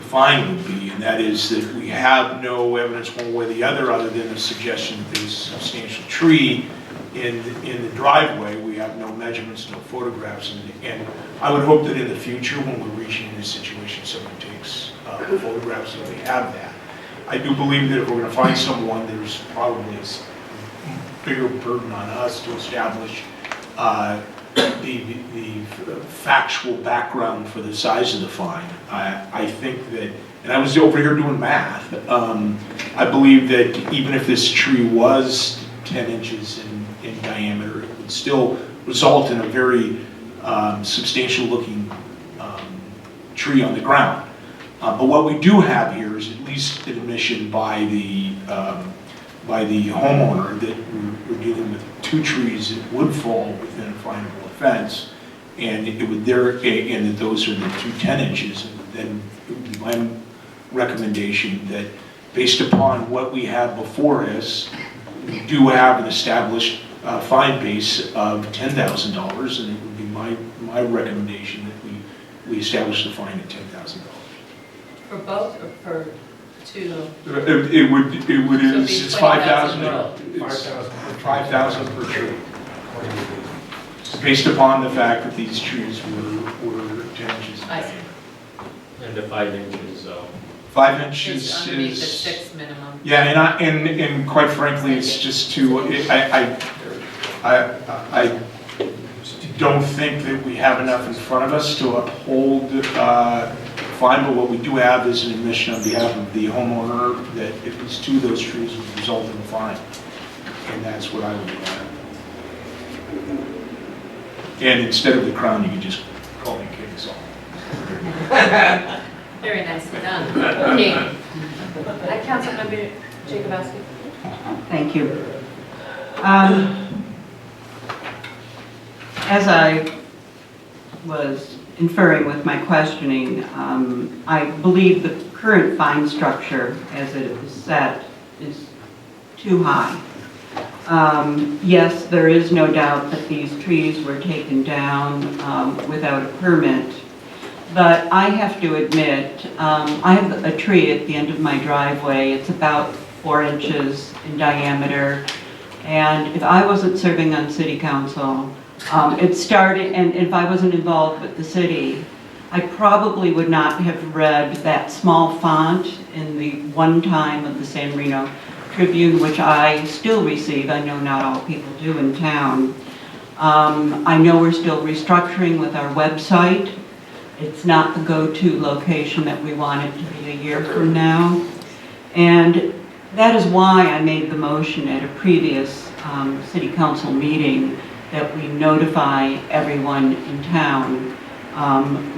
[SPEAKER 1] fine would be, and that is that we have no evidence one way or the other than a suggestion that there's a substantial tree in the driveway. We have no measurements, no photographs, and I would hope that in the future, when we're reaching this situation, someone takes photographs and we have that. I do believe that if we're going to find someone, there's probably a bigger burden on us to establish the factual background for the size of the fine. I think that, and I was over here doing math, I believe that even if this tree was 10 inches in diameter, it would still result in a very substantial looking tree on the ground. But what we do have here is at least an admission by the homeowner that we're dealing with 2 trees that would fall within a finable offense, and it would and that those are the 2 10 inches. And then it would be my recommendation that based upon what we have before us, we do have an established fine base of $10,000, and it would be my recommendation that we establish the fine at $10,000.
[SPEAKER 10] For both or for 2?
[SPEAKER 1] It's 5,000. It's 5,000 per tree. Based upon the fact that these trees were 10 inches.
[SPEAKER 10] I see.
[SPEAKER 4] And the 5 inches.
[SPEAKER 1] 5 inches
[SPEAKER 10] Just underneath the
[SPEAKER 1] is
[SPEAKER 10] 6 minimum.
[SPEAKER 1] yeah, and quite frankly, it's just too. I don't think that we have enough in front of us to uphold fine, but what we do have is an admission on behalf of the homeowner that at least 2 of those trees would result in a fine, and that's what I would do. And instead of the crown, you can just call me King Saul.
[SPEAKER 10] Very nicely done. Okay. Councilmember Jacobowski.
[SPEAKER 14] Thank you. As I was inferring with my questioning, I believe the current fine structure as it is set is too high. Yes, there is no doubt that these trees were taken down without a permit, but I have to admit, I have a tree at the end of my driveway. It's about 4 inches in diameter, and if I wasn't serving on city council, it started, and if I wasn't involved with the city, I probably would not have read that small font in the one time of the San Marino Tribune, which I still receive. I know not all people do in town. I know we're still restructuring with our website. It's not the go-to location that we want it to be a year from now. And That is why I made the motion at a previous city council meeting that we notify everyone in town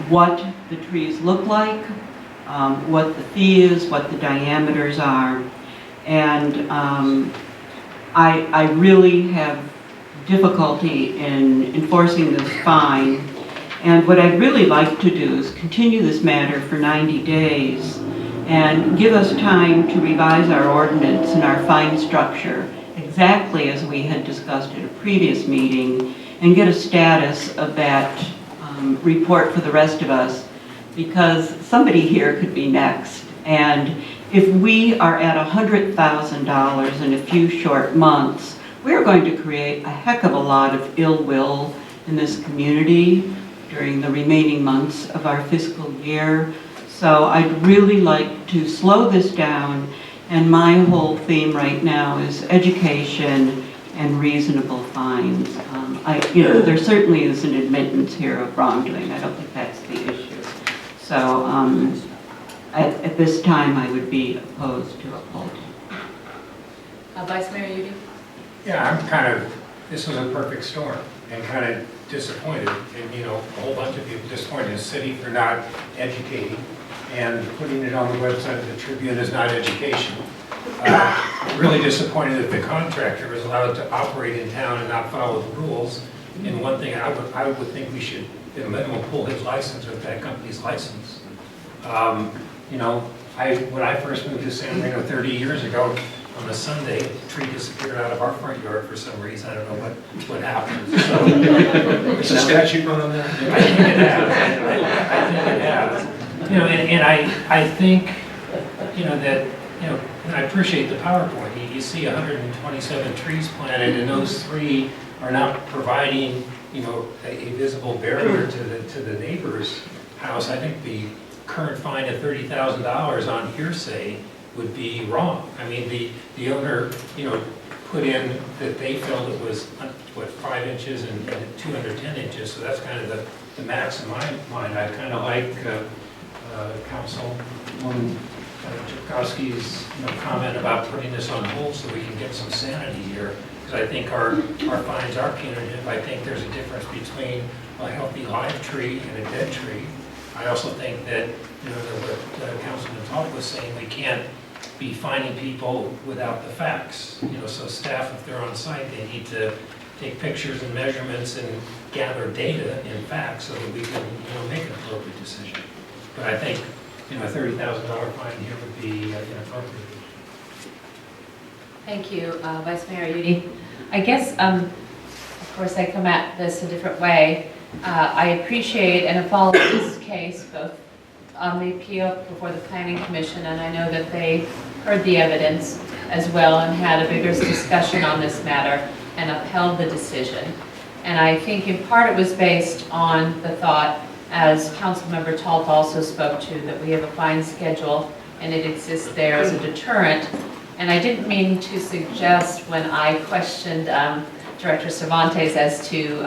[SPEAKER 14] what the trees look like, what the fee is, what the diameters are. And I really have difficulty in enforcing this fine. And what I'd really like to do is continue this matter for 90 days and give us time to revise our ordinance and our fine structure exactly as we had discussed at a previous meeting, and get a status of that report for the rest of us, because somebody here could be next. And if we are at $100,000 in a few short months, we're going to create a heck of a lot of ill will in this community during the remaining months of our fiscal year. So I'd really like to slow this down, and my whole theme right now is education and reasonable fines. There certainly is an admittance here of wrongdoing. I don't think that's the issue. So at this time, I would be opposed to upholding.
[SPEAKER 10] Vice Mayor Udi?
[SPEAKER 8] Yeah, this was a perfect storm, and kind of disappointed, and a whole bunch of people disappointed in the city for not educating, and putting it on the website of the Tribune is not education. Really disappointed that the contractor was allowed to operate in town and not follow the rules. And one thing I would think we should, at a minimum, pull his license, or that company's license. When I first moved to San Marino 30 years ago, on a Sunday, a tree disappeared out of our front yard for some reason. I don't know what happened. So,
[SPEAKER 1] Is the statute run on that?
[SPEAKER 8] I think it has. I think it has. And I think, that, and I appreciate the PowerPoint. You see 127 trees planted, and those 3 are not providing, a visible barrier to the neighbor's house. I think the current fine of $30,000 on hearsay would be wrong. I mean, the owner, put in that they felt it was, 5 inches and 210 inches, so that's kind of the max in my mind. I kind of like Councilwoman Chakowski's comment about putting this on hold so we can get some sanity here, because I think our fines are punitive. I think there's a difference between a healthy live tree and a dead tree. I also think that, what Councilman Todd was saying, we can't be fining people without the facts. So staff, if they're on site, they need to take pictures and measurements and gather data and facts so that we can, make an appropriate decision. But I think, a $30,000 fine here would be inappropriate.
[SPEAKER 10] Thank you, Vice Mayor Udi. I guess, of course, I come at this a different way. I appreciate and have followed this case both on the appeal before the Planning Commission, and I know that they heard the evidence as well and had a vigorous discussion on this matter and upheld the decision. And I think in part it was based on the thought, as Councilmember Talt also spoke to, that we have a fine schedule and it exists there as a deterrent. And I didn't mean to suggest when I questioned Director Cervantes as to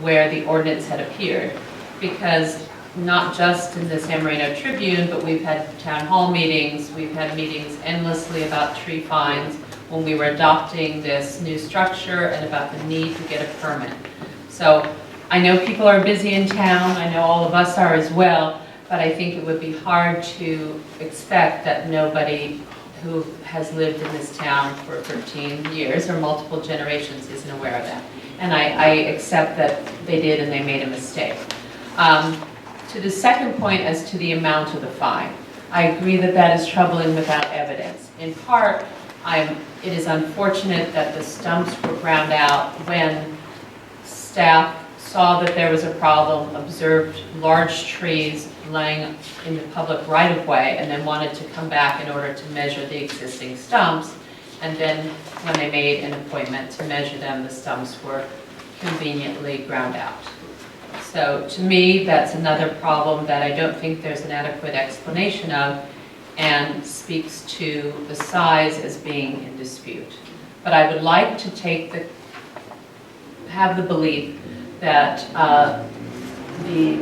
[SPEAKER 10] where the ordinance had appeared, because not just in the San Marino Tribune, but we've had town hall meetings, we've had meetings endlessly about tree fines when we were adopting this new structure and about the need to get a permit. So I know people are busy in town, I know all of us are as well, but I think it would be hard to expect that nobody who has lived in this town for 13 years or multiple generations isn't aware of that. And I accept that they did and they made a mistake. To the second point as to the amount of the fine, I agree that that is troubling without evidence. In part, it is unfortunate that the stumps were ground out when staff saw that there was a problem, observed large trees laying in the public right-of-way, and then wanted to come back in order to measure the existing stumps. And then when they made an appointment to measure them, the stumps were conveniently ground out. So to me, that's another problem that I don't think there's an adequate explanation of, and speaks to the size as being in dispute. But I would like to have the belief that the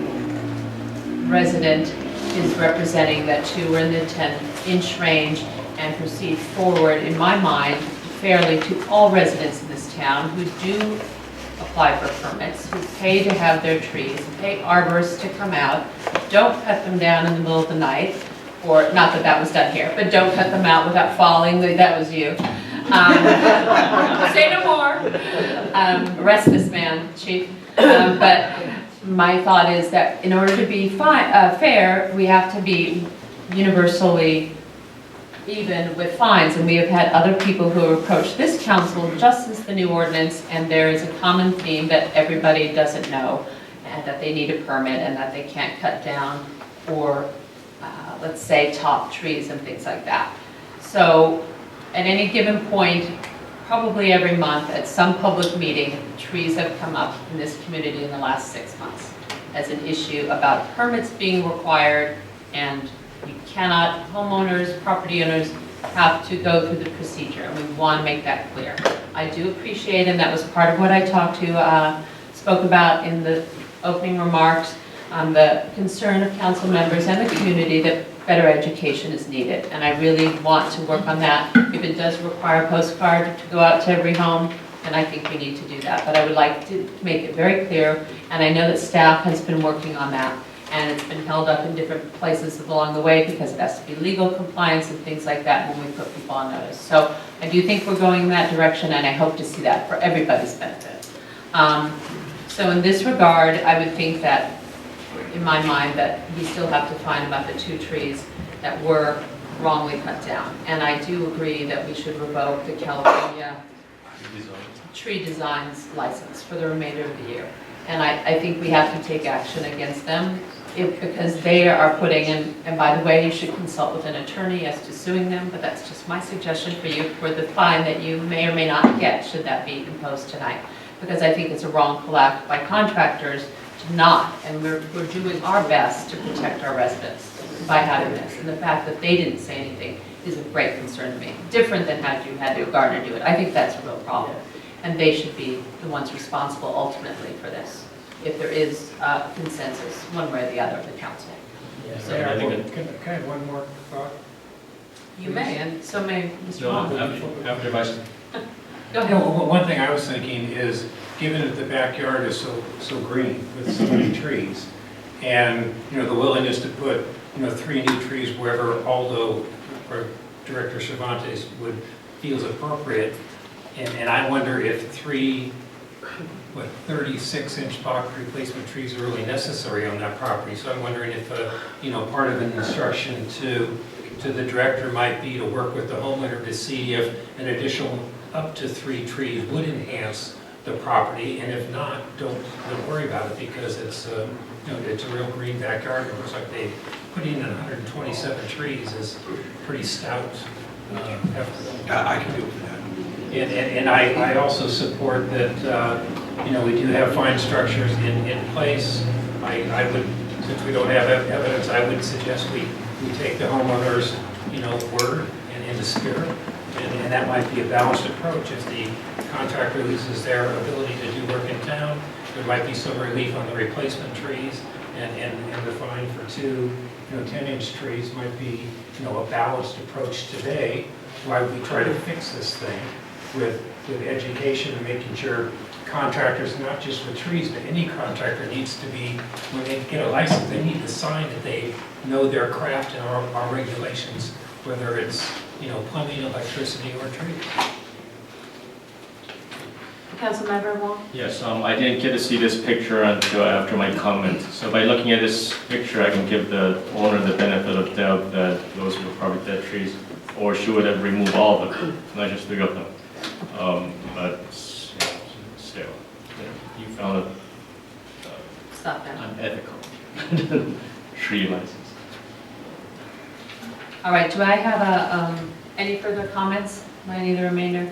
[SPEAKER 10] resident is representing that 2 were in the 10-inch range,
[SPEAKER 9] and proceed forward, in my mind, fairly to all residents in this town who do apply for permits, who pay to have their trees, pay arborists to come out, don't cut them down in the middle of the night, or, not that that was done here, but don't cut them out without falling, that was you. Say no more. Arrest this man, chief. But my thought is that in order to be fair, we have to be universally even with fines, and we have had other people who have approached this council just since the new ordinance, and there is a common theme that everybody doesn't know, and that they need a permit, and that they can't cut down or, let's say, top trees and things like that. So at any given point, probably every month at some public meeting, trees have come up in this community in the last 6 months as an issue about permits being required, and you cannot, homeowners, property owners have to go through the procedure, and we want to make that clear. I do appreciate, and that was part of what I spoke about in the opening remarks, the concern of council members and the community that better education is needed, and I really want to work on that. If it does require a postcard to go out to every home, then I think we need to do that. But I would like to make it very clear, and I know that staff has been working on that, and it's been held up in different places along the way because it has to be legal compliance and things like that when we put people on notice. So I do think we're going in that direction, and I hope to see that for everybody's benefit. So in this regard, I would think that, in my mind, that we still have to find about the 2 trees that were wrongly cut down. And I do agree that we should revoke the California tree designs license for the remainder of the year. And I think we have to take action against them because they are putting in, and by the way, you should consult with an attorney as to suing them, but that's just my suggestion for you for the fine that you may or may not get should that be imposed tonight. Because I think it's a wrongful act by contractors to not, and we're doing our best to protect our residents by having this. And the fact that they didn't say anything is a great concern to me. Different than had you had your gardener do it. I think that's a real problem. And they should be the ones responsible ultimately for this, if there is a consensus, one way or the other, of the council.
[SPEAKER 8] Can I have one more thought?
[SPEAKER 9] You may, and so may Mr. Wong.
[SPEAKER 8] After Vice.
[SPEAKER 9] Go ahead.
[SPEAKER 8] No, one thing I was thinking is, given that the backyard is so green with so many trees, and the willingness to put 3 new trees wherever Aldo or Director Cervantes feels appropriate, and I wonder if 3 36-inch box replacement trees are really necessary on that property. So I'm wondering if part of an instruction to the director might be to work with the homeowner to see if an additional up to 3 trees would enhance the property, and if not, don't worry about it because it's it's a real green backyard. It looks like they put in 127 trees is pretty stout effort.
[SPEAKER 1] I can do it for that.
[SPEAKER 8] And I also support that we do have fine structures in place. I would, since we don't have evidence, I would suggest we take the homeowner's word and in the spirit. And that might be a balanced approach. If the contractor loses their ability to do work in town, there might be some relief on the replacement trees, and the fine for 2 10-inch trees might be a balanced approach today. Why we try to fix this thing with education and making sure contractors, not just with trees, but any contractor needs to be, when they get a license, they need to sign that they know their craft and our regulations, whether it's plumbing, electricity, or trees.
[SPEAKER 9] Councilmember Wong?
[SPEAKER 4] Yes, I didn't get to see this picture until after my comment. So by looking at this picture, I can give the owner the benefit of doubt that those were probably dead trees, or she would have removed all of them, not just 3 of them. But still, you found a
[SPEAKER 9] Stop that.
[SPEAKER 4] unethical tree license.
[SPEAKER 9] All right, do I have any further comments on any of the remainder?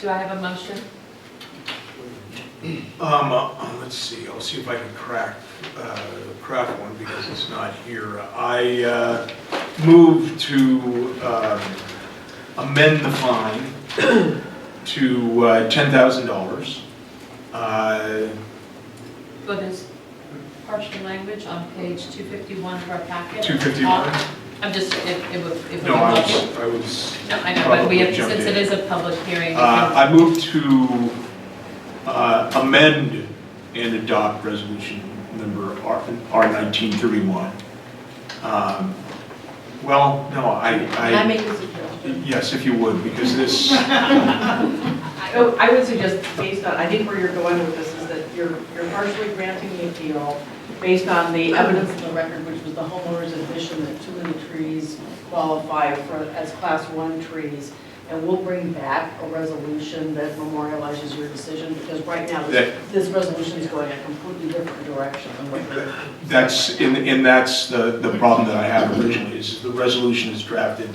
[SPEAKER 9] Do I have a motion?
[SPEAKER 1] Let's see, I'll see if I can craft one because it's not here. I move to amend the fine to $10,000.
[SPEAKER 9] For this partial language on page 251 of our packet.
[SPEAKER 1] 251?
[SPEAKER 10] I'm just, if we
[SPEAKER 1] No,
[SPEAKER 10] can
[SPEAKER 1] I
[SPEAKER 10] help you.
[SPEAKER 1] was.
[SPEAKER 10] No, I know, but we have,
[SPEAKER 1] Jumped
[SPEAKER 10] since
[SPEAKER 1] in.
[SPEAKER 10] it is a public hearing. we
[SPEAKER 1] I move to amend and adopt resolution number R1931. Well, no,
[SPEAKER 13] Can I make a suggestion?
[SPEAKER 1] yes, if you would, because this,
[SPEAKER 13] I would suggest, based on, I think where you're going with this is that you're partially granting the appeal based on the evidence in the record, which was the homeowner's admission that 2 of the trees qualify for, as class 1 trees. And we'll bring back a resolution that memorializes your decision, because right now, this resolution is going a completely different direction than what you're.
[SPEAKER 1] that's the problem that I had originally, is the resolution is drafted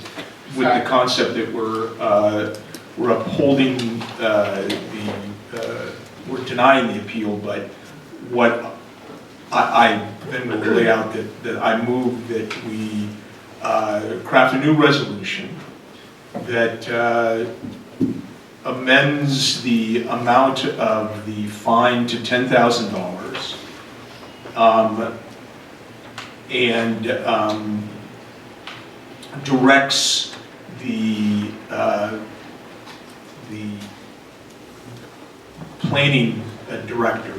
[SPEAKER 1] with the concept that we're upholding we're denying the appeal, but what I then will lay out that I move that we craft a new resolution that amends the amount of the fine to $10,000 and directs the planning director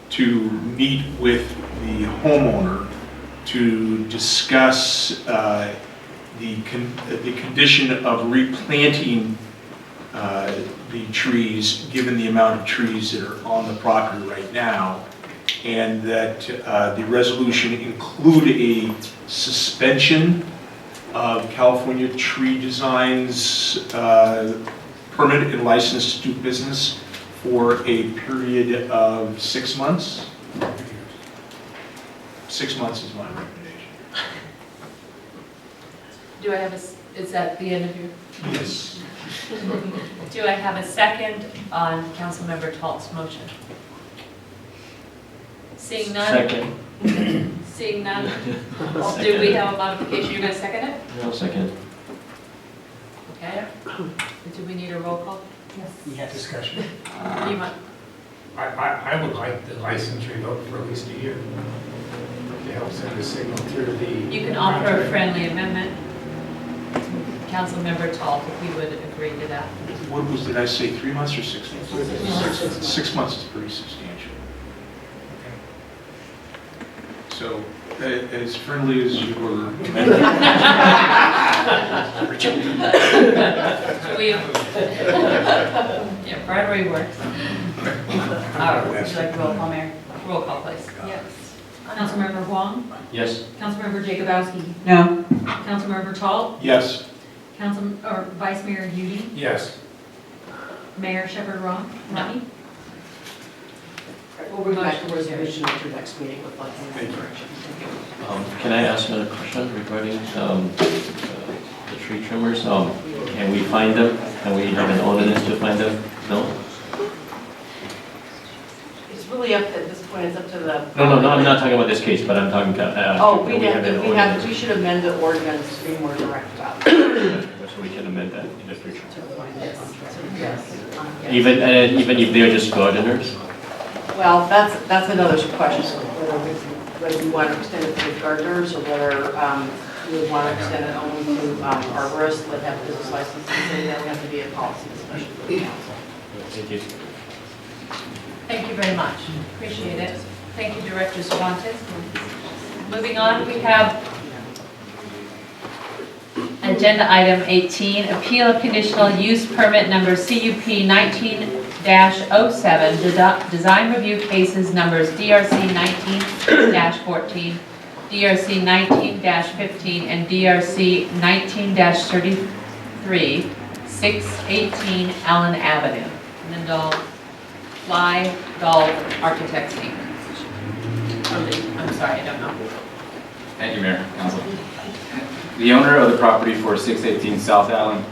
[SPEAKER 1] to meet with the homeowner to discuss the condition of replanting the trees, given the amount of trees that are on the property right now, and that the resolution include a suspension of California Tree Design's permit and license to do business for a period of 6 months. 6 months is my recommendation.
[SPEAKER 10] Do I have is that the end of your?
[SPEAKER 1] Yes.
[SPEAKER 10] Do I have a second on Councilmember Talt's motion? Seeing none?
[SPEAKER 4] Second.
[SPEAKER 10] Seeing none? Do we have a modification? You're going to second it?
[SPEAKER 4] No, second.
[SPEAKER 10] Okay. Do we need a roll call? Yes.
[SPEAKER 8] We had discussion.
[SPEAKER 10] You want?
[SPEAKER 8] I would like the license revoked for at least a year to help send a signal through the.
[SPEAKER 10] You can offer a friendly amendment. Councilmember Talt, if we would agree to that.
[SPEAKER 1] What was, did I say 3 months or 6 months? 6 months is pretty substantial. So, as friendly as you were.
[SPEAKER 10] Yeah, bribery works. All right, would you like roll call, Mayor? Roll call, please.
[SPEAKER 3] Yes. Councilmember Huang?
[SPEAKER 4] Yes.
[SPEAKER 3] Councilmember Jacobowski?
[SPEAKER 14] No.
[SPEAKER 3] Councilmember Talt?
[SPEAKER 1] Yes.
[SPEAKER 3] Vice Mayor Udi?
[SPEAKER 8] Yes.
[SPEAKER 3] Mayor Shepherd Romney?
[SPEAKER 13] We'll bring back the resolution at your next meeting with like direction.
[SPEAKER 4] Can I ask another question regarding the tree trimmers? Can we find them? Can we have an ordinance to find them? No?
[SPEAKER 13] It's really up, at this point, it's up to the.
[SPEAKER 4] No, I'm not talking about this case, but I'm talking about.
[SPEAKER 13] We should amend the ordinance to be more direct about it.
[SPEAKER 4] So we can amend that in the future.
[SPEAKER 13] Yes.
[SPEAKER 4] Even if they're just gardeners?
[SPEAKER 13] Well, that's another question, whether we want to extend it to gardeners or whether we would want to extend it only to arborists that have business licenses. So that would have to be a policy discussion for the council.
[SPEAKER 4] Thank you.
[SPEAKER 10] Thank you very much. Appreciate it. Thank you, Director Cervantes. Moving on, we have agenda item 18, appeal of conditional use permit number CUP 19-07, design review cases numbers DRC 19-14, DRC 19-15, and DRC 19-33, 618 Allen Avenue, Lindell Fly Golf Architects Inc. I'm sorry, I don't know.
[SPEAKER 17] Thank you, Mayor, Council. The owner of the property for 618 South Allen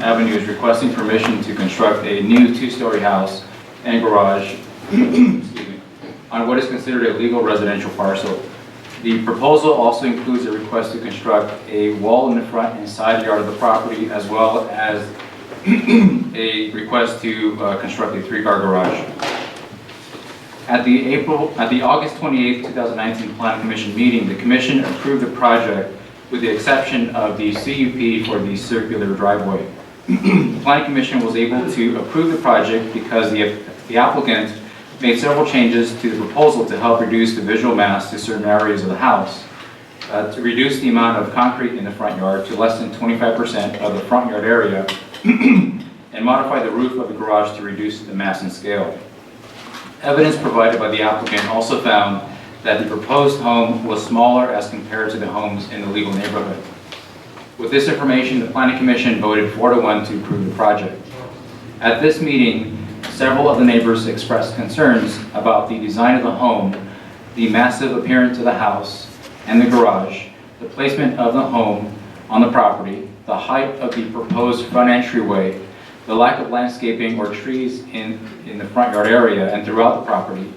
[SPEAKER 17] Avenue is requesting permission to construct a new 2-story house and garage on what is considered a legal residential parcel. The proposal also includes a request to construct a wall in the front and side yard of the property, as well as a request to construct a 3-car garage. At the August 28, 2019 Planning Commission meeting, the Commission approved the project with the exception of the CUP for the circular driveway. The Planning Commission was able to approve the project because the applicant made several changes to the proposal to help reduce the visual mass to certain areas of the house, to reduce the amount of concrete in the front yard to less than 25% of the front yard area, and modify the roof of the garage to reduce the mass and scale. Evidence provided by the applicant also found that the proposed home was smaller as compared to the homes in the legal neighborhood. With this information, the Planning Commission voted 4-1 to approve the project. At this meeting, several of the neighbors expressed concerns about the design of the home, the massive appearance of the house and the garage, the placement of the home on the property, the height of the proposed front entryway, the lack of landscaping or trees in the front yard area and throughout the property,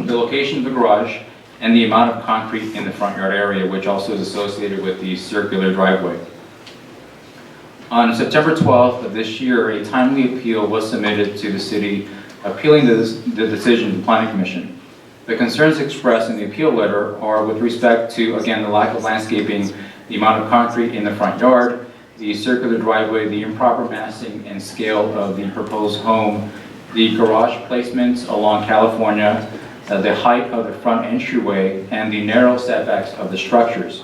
[SPEAKER 17] the location of the garage, and the amount of concrete in the front yard area, which also is associated with the circular driveway. On September 12th of this year, a timely appeal was submitted to the city appealing the decision to the Planning Commission. The concerns expressed in the appeal letter are with respect to, again, the lack of landscaping, the amount of concrete in the front yard, the circular driveway, the improper massing and scale of the proposed home, the garage placements along California, the height of the front entryway, and the narrow setbacks of the structures.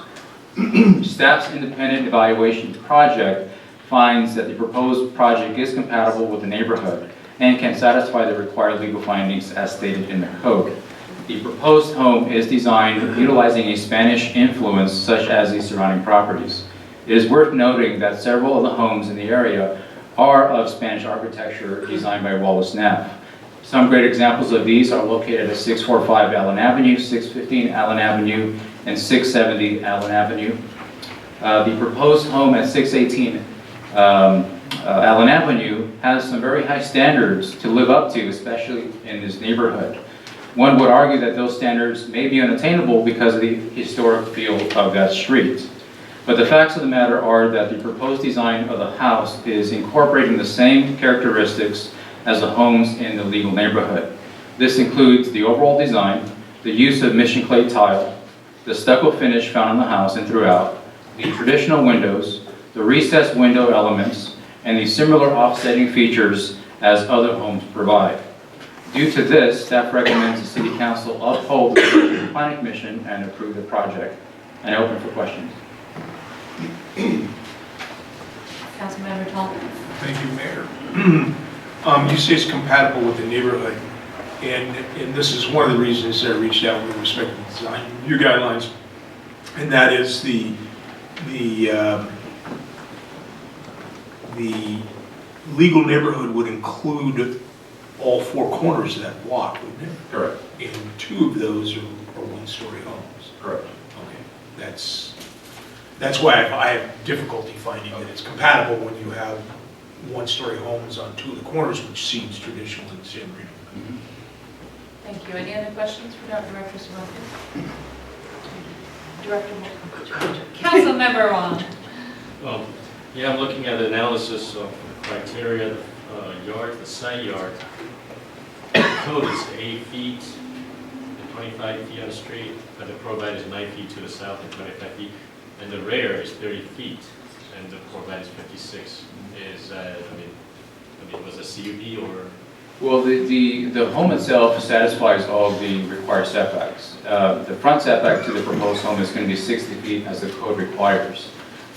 [SPEAKER 17] Staff's independent evaluation project finds that the proposed project is compatible with the neighborhood and can satisfy the required legal findings as stated in the code. The proposed home is designed utilizing a Spanish influence such as the surrounding properties. It is worth noting that several of the homes in the area are of Spanish architecture designed by Wallace Neff. Some great examples of these are located at 645 Allen Avenue, 615 Allen Avenue, and 670 Allen Avenue. The proposed home at 618 Allen Avenue has some very high standards to live up to, especially in this neighborhood. One would argue that those standards may be unattainable because of the historic feel of that street. But the facts of the matter are that the proposed design of the house is incorporating the same characteristics as the homes in the legal neighborhood. This includes the overall design, the use of mission clay tile, the stucco finish found in the house and throughout, the traditional windows, the recessed window elements, and the similar offsetting features as other homes provide. Due to this, staff recommends the City Council uphold the decision of the Planning Commission and approve the project. And I open for questions.
[SPEAKER 9] Councilmember Tall.
[SPEAKER 1] Thank you, Mayor. You say it's compatible with the neighborhood, and this is one of the reasons I reached out with respect to the design review guidelines, and that is the legal neighborhood would include all four corners of that block, wouldn't it?
[SPEAKER 17] Correct.
[SPEAKER 1] And two of those are one-story homes.
[SPEAKER 17] Correct.
[SPEAKER 1] Okay, that's why I have difficulty finding that it's compatible when you have one-story homes on two of the corners, which seems traditional in San Marino.
[SPEAKER 10] Thank you. Any other questions for Director Soroka? Director Moore. Councilmember Wong.
[SPEAKER 4] Yeah, I'm looking at analysis of criteria, the side yard. The code is 8 feet and 25 feet on the street, but the provide is 9 feet to the south and 25 feet, and the rear is 30 feet, and the provide is 56. Is was a CUP or?
[SPEAKER 17] Well, the home itself satisfies all of the required setbacks. The front setback to the proposed home is going to be 60 feet as the code requires.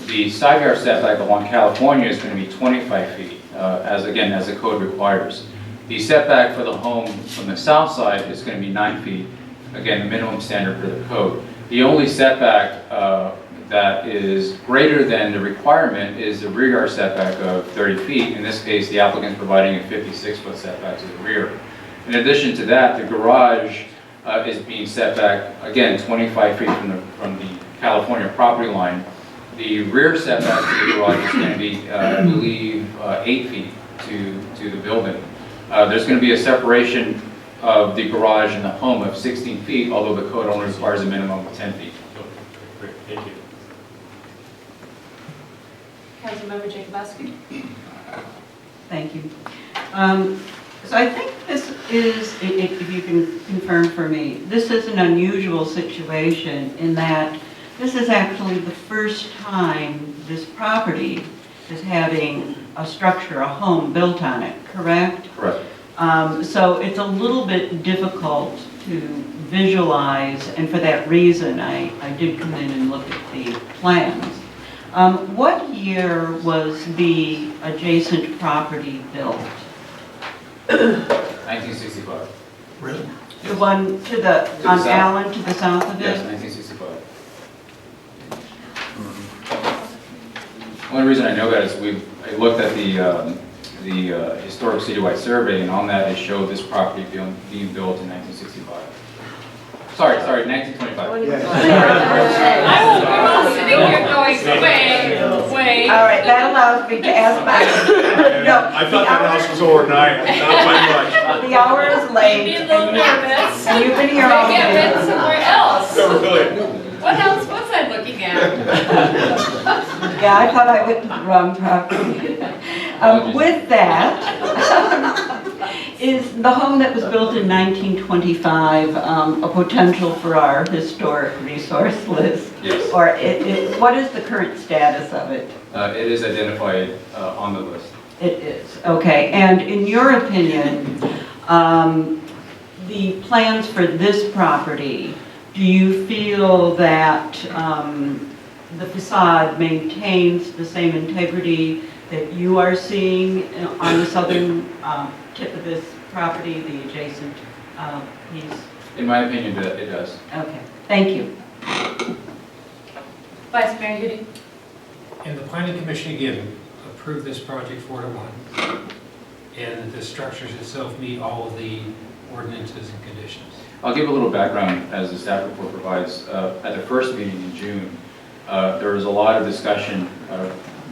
[SPEAKER 17] The side yard setback along California is going to be 25 feet, as the code requires. The setback for the home from the south side is going to be 9 feet, again, the minimum standard for the code. The only setback that is greater than the requirement is the rear yard setback of 30 feet. In this case, the applicant is providing a 56-foot setback to the rear. In addition to that, the garage is being set back, again, 25 feet from the California property line. The rear setback to the garage is going to be, I believe, 8 feet to the building. There's going to be a separation of the garage and the home of 16 feet, although the code only requires a minimum of 10 feet.
[SPEAKER 4] Great, thank you.
[SPEAKER 10] Councilmember Jacobowski.
[SPEAKER 14] Thank you. So I think this is, if you can confirm for me, this is an unusual situation in that this is actually the first time this property is having a structure, a home built on it, correct?
[SPEAKER 17] Correct.
[SPEAKER 14] So it's a little bit difficult to visualize, and for that reason, I did come in and look at the plans. What year was the adjacent property built?
[SPEAKER 17] 1965.
[SPEAKER 1] Really?
[SPEAKER 14] The one to the, on Allen, to the south of
[SPEAKER 17] Yes,
[SPEAKER 14] it?
[SPEAKER 17] 1965. Only reason I know that is I looked at the historic citywide survey, and on that it showed this property being built in 1965. Sorry, 1925.
[SPEAKER 9] I will be all sitting here going, wait.
[SPEAKER 14] All right, that allows me to ask my, no.
[SPEAKER 1] I thought that house was overnight, not by much.
[SPEAKER 14] The hour is late.
[SPEAKER 9] Be a little nervous.
[SPEAKER 14] And you've been here all
[SPEAKER 9] Maybe I've
[SPEAKER 14] day.
[SPEAKER 9] been somewhere else.
[SPEAKER 1] No, really.
[SPEAKER 9] What else was I looking at?
[SPEAKER 14] Yeah, I thought I went to the wrong property. With that, is the home that was built in 1925 a potential for our historic resource list?
[SPEAKER 17] Yes.
[SPEAKER 14] Or what is the current status of it?
[SPEAKER 17] It is identified on the list.
[SPEAKER 14] It is, okay. And in your opinion, the plans for this property, do you feel that the facade maintains the same integrity that you are seeing on the southern tip of this property, the adjacent piece?
[SPEAKER 17] In my opinion, it does.
[SPEAKER 14] Okay, thank you.
[SPEAKER 9] Vice Mayor Udi?
[SPEAKER 8] And the planning commission again approved this project 4-1. And the structures itself meet all of the ordinances and conditions.
[SPEAKER 17] I'll give a little background as the staff report provides. At the first meeting in June, there was a lot of discussion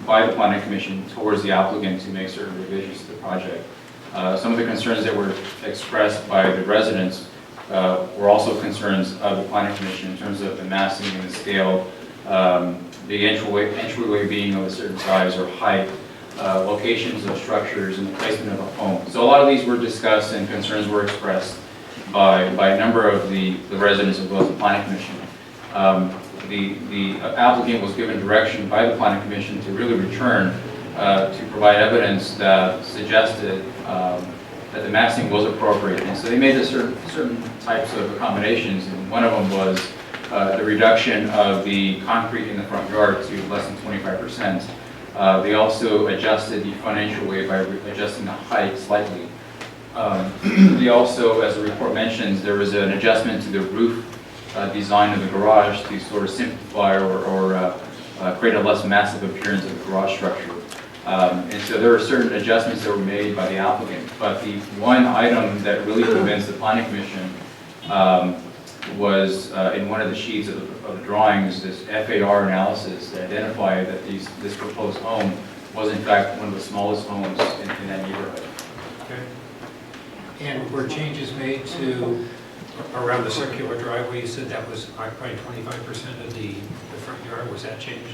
[SPEAKER 17] by the planning commission towards the applicant to make certain revisions to the project. Some of the concerns that were expressed by the residents were also concerns of the planning commission in terms of the massing and the scale, the entryway being of a certain size or height, locations of structures, and the placement of a home. So a lot of these were discussed and concerns were expressed by a number of the residents as well as the planning commission. The applicant was given direction by the planning commission to really return to provide evidence that suggested that the massing was appropriate. And so they made certain types of accommodations, and one of them was the reduction of the concrete in the front yard to less than 25%. They also adjusted the front entryway by adjusting the height slightly. They also, as the report mentions, there was an adjustment to the roof design of the garage to sort of simplify or create a less massive appearance of the garage structure. And so there were certain adjustments that were made by the applicant. But the one item that really convinced the planning commission was in one of the sheets of the drawings, this FAR analysis that identified that this proposed home was in fact one of the smallest homes in that neighborhood.
[SPEAKER 8] Okay. And were changes made to around the circular driveway? You said that was probably 25% of the front yard. Was that changed?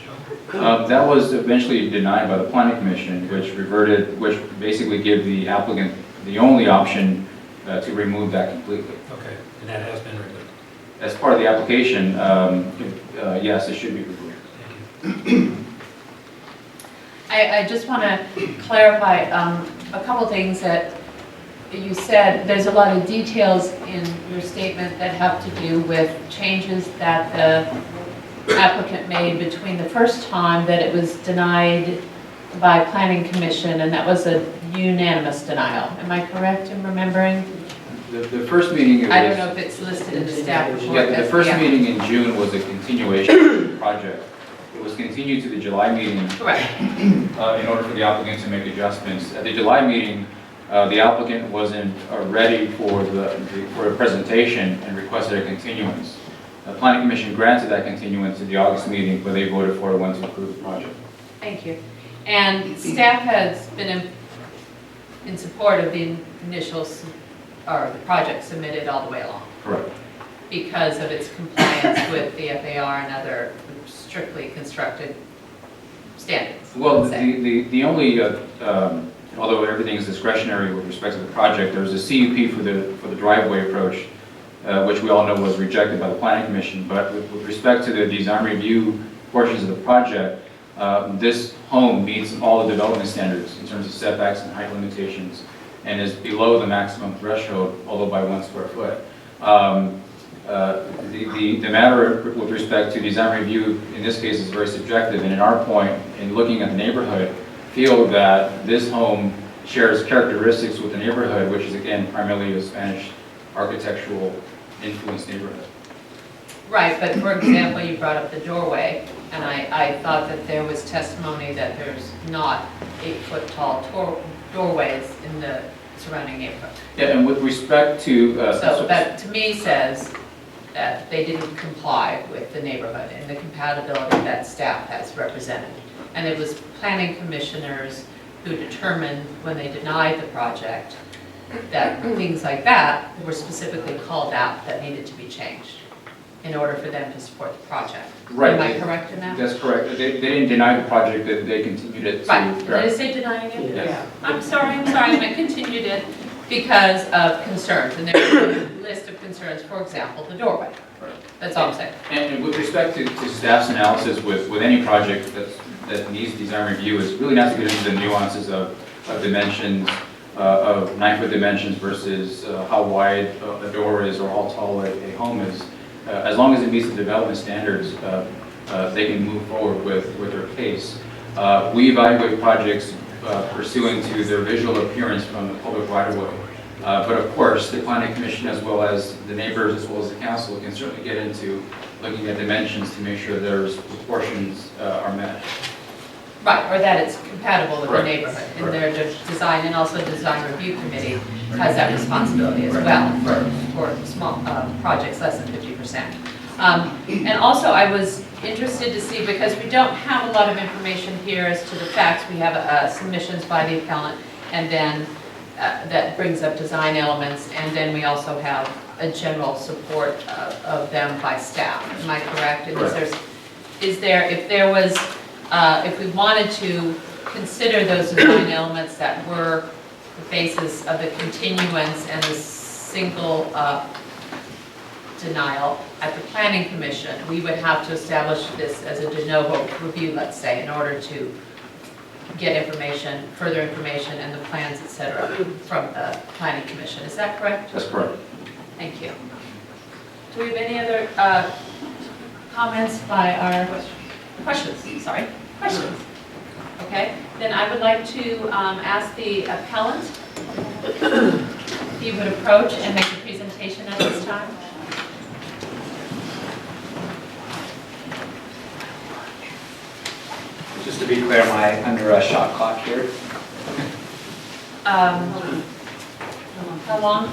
[SPEAKER 17] That was eventually denied by the planning commission, which basically gave the applicant the only option to remove that completely.
[SPEAKER 8] Okay, and that has been removed.
[SPEAKER 17] As part of the application, yes, it should be removed.
[SPEAKER 8] Thank you.
[SPEAKER 9] I just want to clarify a couple things that you said. There's a lot of details in your statement that have to do with changes that the applicant made between the first time that it was denied by Planning Commission, and that was a unanimous denial. Am I correct in remembering?
[SPEAKER 17] The first meeting, it was,
[SPEAKER 9] I don't know if it's listed in the staff report.
[SPEAKER 17] yeah, the first meeting in June was a continuation of the project. It was continued to the July meeting.
[SPEAKER 9] Correct.
[SPEAKER 17] In order for the applicant to make adjustments. At the July meeting, the applicant wasn't ready for a presentation and requested a continuance. The Planning Commission granted that continuance to the August meeting, but they voted 4-1 to approve the project.
[SPEAKER 9] Thank you. And staff has been in support of the initial, or the project submitted all the way along.
[SPEAKER 17] Correct.
[SPEAKER 9] Because of its compliance with the FAR and other strictly constructed standards.
[SPEAKER 17] Well, the only, although everything is discretionary with respect to the project, there's a CUP for the driveway approach which we all know was rejected by the Planning Commission. But with respect to the design review portions of the project, this home meets all the development standards in terms of setbacks and height limitations, and is below the maximum threshold, although by 1 square foot. The matter with respect to design review in this case is very subjective, and in our point, in looking at the neighborhood, feel that this home shares characteristics with the neighborhood, which is again primarily a Spanish architectural influenced neighborhood.
[SPEAKER 10] Right, but for example, you brought up the doorway, and I thought that there was testimony that there's not 8-foot tall doorways in the surrounding neighborhood.
[SPEAKER 17] Yeah, and with respect to...
[SPEAKER 10] So that to me says that they didn't comply with the neighborhood and the compatibility that staff has represented. And it was planning commissioners who determined when they denied the project that things like that were specifically called out that needed to be changed in order for them to support the project.
[SPEAKER 17] Right.
[SPEAKER 10] Am I correct in that?
[SPEAKER 17] That's correct. They didn't deny the project, they continued it to...
[SPEAKER 10] Right. Did I say denying it?
[SPEAKER 17] Yes.
[SPEAKER 10] I'm sorry, I meant continued it because of concerns. And there's a list of concerns, for example, the doorway. That's all I'm saying.
[SPEAKER 17] And with respect to staff's analysis with any project that needs design review, is really not to get into the nuances of dimensions, of 9-foot dimensions versus how wide a door is or how tall a home is. As long as it meets the development standards, they can move forward with their case. We evaluate projects pursuant to their visual appearance from the public right-of-way. But of course, the Planning Commission, as well as the neighbors, as well as the council, can certainly get into looking at dimensions to make sure there's proportions are met.
[SPEAKER 10] Right, or that it's compatible with the
[SPEAKER 17] Correct.
[SPEAKER 10] neighborhood. And
[SPEAKER 17] Correct.
[SPEAKER 10] their design, and also the design review committee has that responsibility as well for small projects less than 50%. And also I was interested to see, because we don't have a lot of information here as to the facts, we have submissions by the appellant, and then that brings up design elements, and then we also have a general support of them by staff. Am I correct? And if we wanted to consider those design elements that were the basis of the continuance and the single denial at the Planning Commission, we would have to establish this as a de novo review, let's say, in order to get information, further information, and the plans, et cetera, from the Planning Commission. Is that correct?
[SPEAKER 17] That's correct.
[SPEAKER 10] Thank you. Do we have any other comments by our questions? Sorry, questions. Okay, then I would like to ask the appellant if he would approach and make a presentation at this time.
[SPEAKER 19] Just to be clear, am I under a shot clock here?
[SPEAKER 10] How long?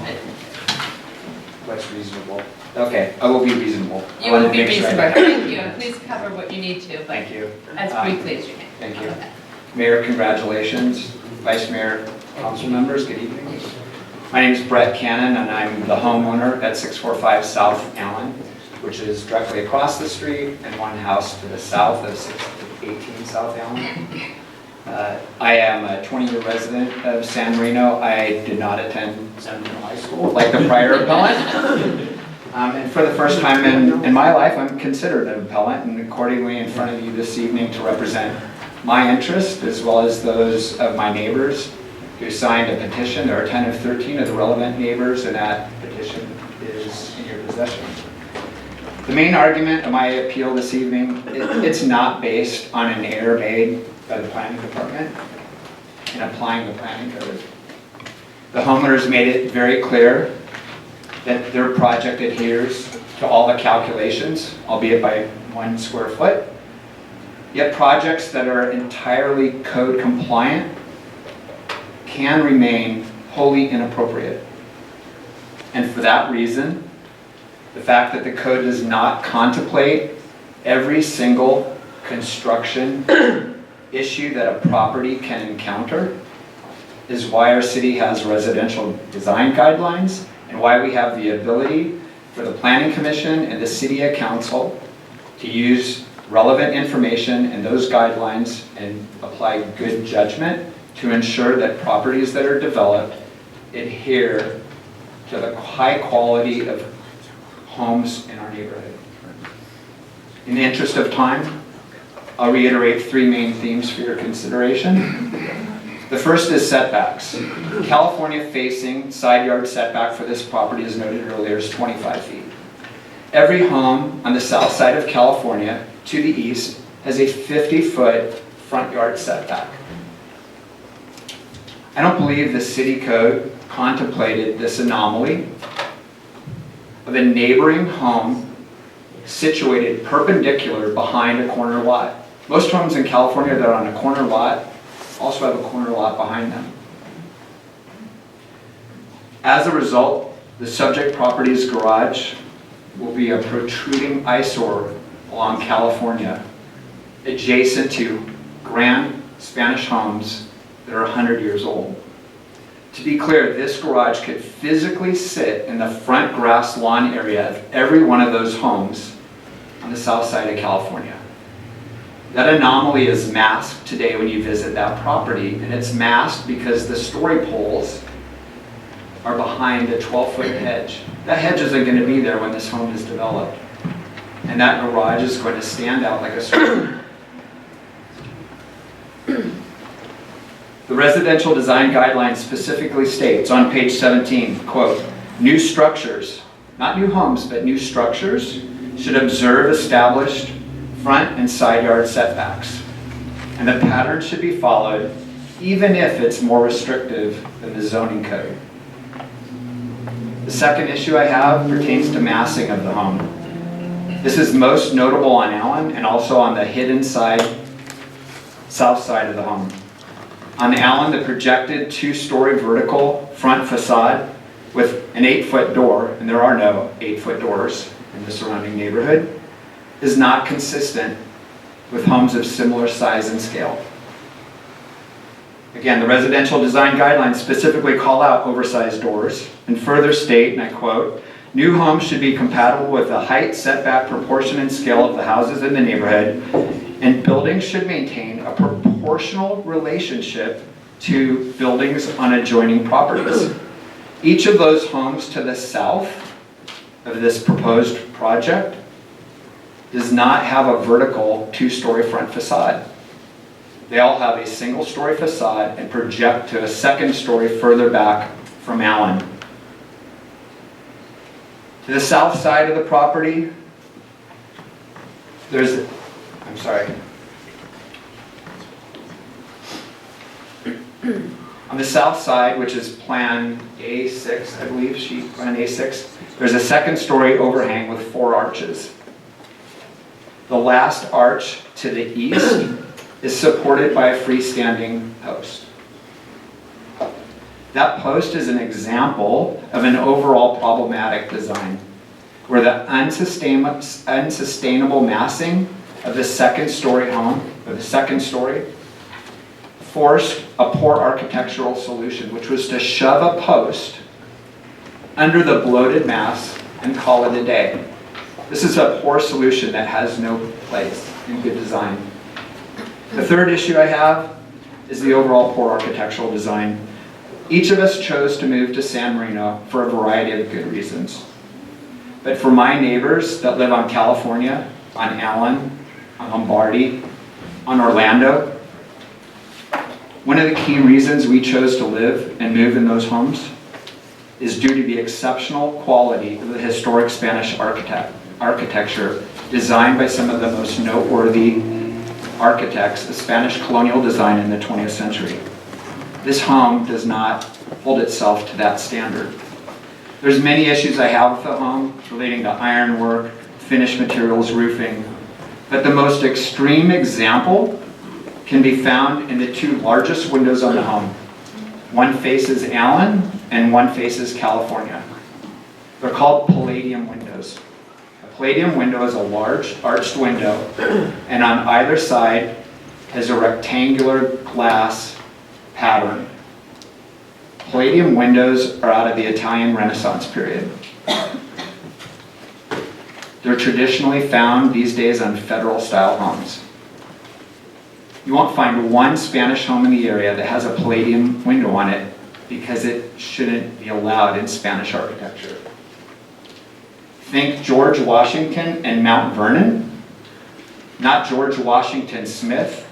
[SPEAKER 19] What's reasonable? Okay, I will be reasonable.
[SPEAKER 10] You will be reasonable. Thank you. And please cover what you need to, but
[SPEAKER 19] Thank you.
[SPEAKER 10] as briefly as you can.
[SPEAKER 19] Thank you. Mayor, congratulations. Vice Mayor, council members, good evening. My name is Brett Cannon, and I'm the homeowner at 645 South Allen, which is directly across the street and one house to the south of 618 South Allen. I am a 20-year resident of San Marino. I did not attend San Marino High School like the prior appellant. And for the first time in my life, I'm considered an appellant, and accordingly in front of you this evening to represent my interest as well as those of my neighbors who signed a petition. There are 10 of 13 of the relevant neighbors, and that petition is in your possession. The main argument of my appeal this evening, it's not based on an error made by the planning department in applying the planning code. The homeowners made it very clear that their project adheres to all the calculations, albeit by 1 square foot. Yet projects that are entirely code compliant can remain wholly inappropriate. And for that reason, the fact that the code does not contemplate every single construction issue that a property can encounter is why our city has residential design guidelines, and why we have the ability for the Planning Commission and the City Council to use relevant information and those guidelines and apply good judgment to ensure that properties that are developed adhere to the high quality of homes in our neighborhood. In the interest of time, I'll reiterate 3 main themes for your consideration. The first is setbacks. California facing side yard setback for this property, as noted earlier, is 25 feet. Every home on the south side of California to the east has a 50-foot front yard setback. I don't believe the city code contemplated this anomaly of a neighboring home situated perpendicular behind a corner lot. Most homes in California that are on a corner lot also have a corner lot behind them. As a result, the subject property's garage will be a protruding eyesore along California, adjacent to grand Spanish homes that are 100 years old. To be clear, this garage could physically sit in the front grass lawn area of every one of those homes on the south side of California. That anomaly is masked today when you visit that property, and it's masked because the story poles are behind a 12-foot hedge. That hedge isn't going to be there when this home is developed. And that garage is going to stand out like a sore. The residential design guidelines specifically states on page 17, quote, new structures, not new homes, but new structures, should observe established front and side yard setbacks. And the pattern should be followed even if it's more restrictive than the zoning code. The second issue I have pertains to massing of the home. This is most notable on Allen and also on the hidden side, south side of the home. On Allen, the projected 2-story vertical front facade with an 8-foot door, and there are no 8-foot doors in the surrounding neighborhood, is not consistent with homes of similar size and scale. Again, the residential design guidelines specifically call out oversized doors and further state, and I quote, new homes should be compatible with the height, setback, proportion, and scale of the houses in the neighborhood, and buildings should maintain a proportional relationship to buildings on adjoining properties. Each of those homes to the south of this proposed project does not have a vertical 2-story front facade. They all have a single-story facade and project to a 2nd story further back from Allen. To the south side of the property, there's, I'm sorry. On the south side, which is plan A6, I believe, sheet plan A6, there's a 2nd story overhang with 4 arches. The last arch to the east is supported by a freestanding post. That post is an example of an overall problematic design, where the unsustainable massing of the 2nd story home, or the 2nd story, forced a poor architectural solution, which was to shove a post under the bloated mass and call it a day. This is a poor solution that has no place in good design. The third issue I have is the overall poor architectural design. Each of us chose to move to San Marino for a variety of good reasons. But for my neighbors that live on California, on Allen, on Lombardi, on Orlando, one of the key reasons we chose to live and move in those homes is due to the exceptional quality of the historic Spanish architecture designed by some of the most noteworthy architects of Spanish colonial design in the 20th century. This home does not hold itself to that standard. There's many issues I have with the home relating to ironwork, finished materials, roofing, but the most extreme example can be found in the 2 largest windows on the home. One faces Allen and one faces California. They're called Palladium windows. A Palladium window is a large arched window, and on either side is a rectangular glass pattern. Palladium windows are out of the Italian Renaissance period. They're traditionally found these days on federal-style homes. You won't find one Spanish home in the area that has a Palladium window on it because it shouldn't be allowed in Spanish architecture. Think George Washington and Mount Vernon, not George Washington Smith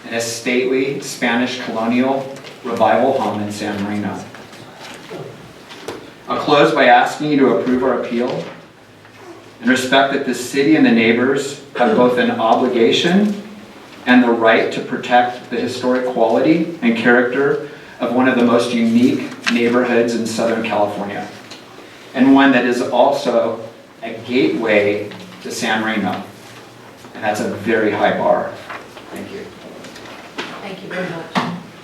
[SPEAKER 19] and his stately Spanish colonial revival home in San Marino. I'll close by asking you to approve our appeal and respect that the city and the neighbors have both an obligation and the right to protect the historic quality and character of one of the most unique neighborhoods in Southern California, and one that is also a gateway to San Marino. And that's a very high bar. Thank you.
[SPEAKER 10] Thank you very much.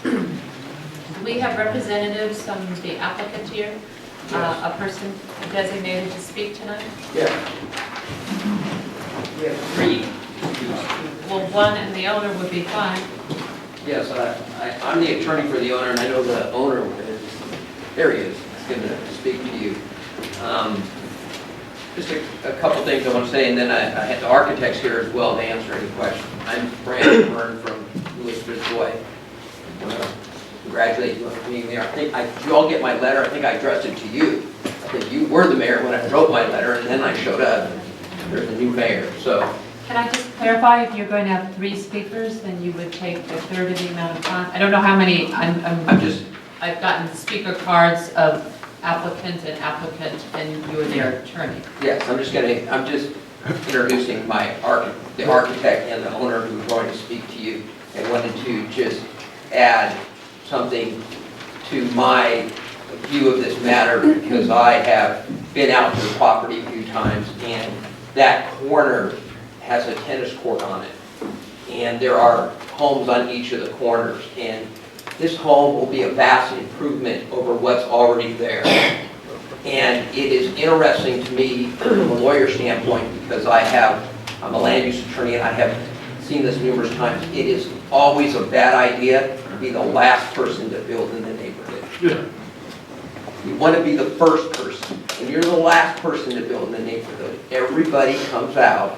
[SPEAKER 10] Do we have representatives from the applicant here? A person designated to speak tonight?
[SPEAKER 20] Yeah. We have 3.
[SPEAKER 10] Well, one and the owner would be fine.
[SPEAKER 20] Yes, I'm the attorney for the owner, and I know the owner is, there he is going to speak to you. Just a couple things I want to say, and then I had the architects here as well to answer any questions. I'm Brandon Byrne from Louis Fitzroy. I want to congratulate you on being there. I think you all get my letter. I think I addressed it to you. I think you were the mayor when I wrote my letter, and then I showed up. There's a new mayor, so.
[SPEAKER 10] Can I just clarify, if you're going to have 3 speakers, then you would take a third of the amount of time? I don't know how many, I've gotten speaker cards of applicant, and you are their attorney.
[SPEAKER 20] Yes, I'm just introducing the architect and the owner who are going to speak to you, and wanted to just add something to my view of this matter, because I have been out to the property a few times, and that corner has a tennis court on it. And there are homes on each of the corners, and this home will be a vast improvement over what's already there. And it is interesting to me from a lawyer standpoint, because I'm a land use attorney, and I have seen this numerous times. It is always a bad idea to be the last person to build in the neighborhood. You want to be the first person. When you're the last person to build in the neighborhood, everybody comes out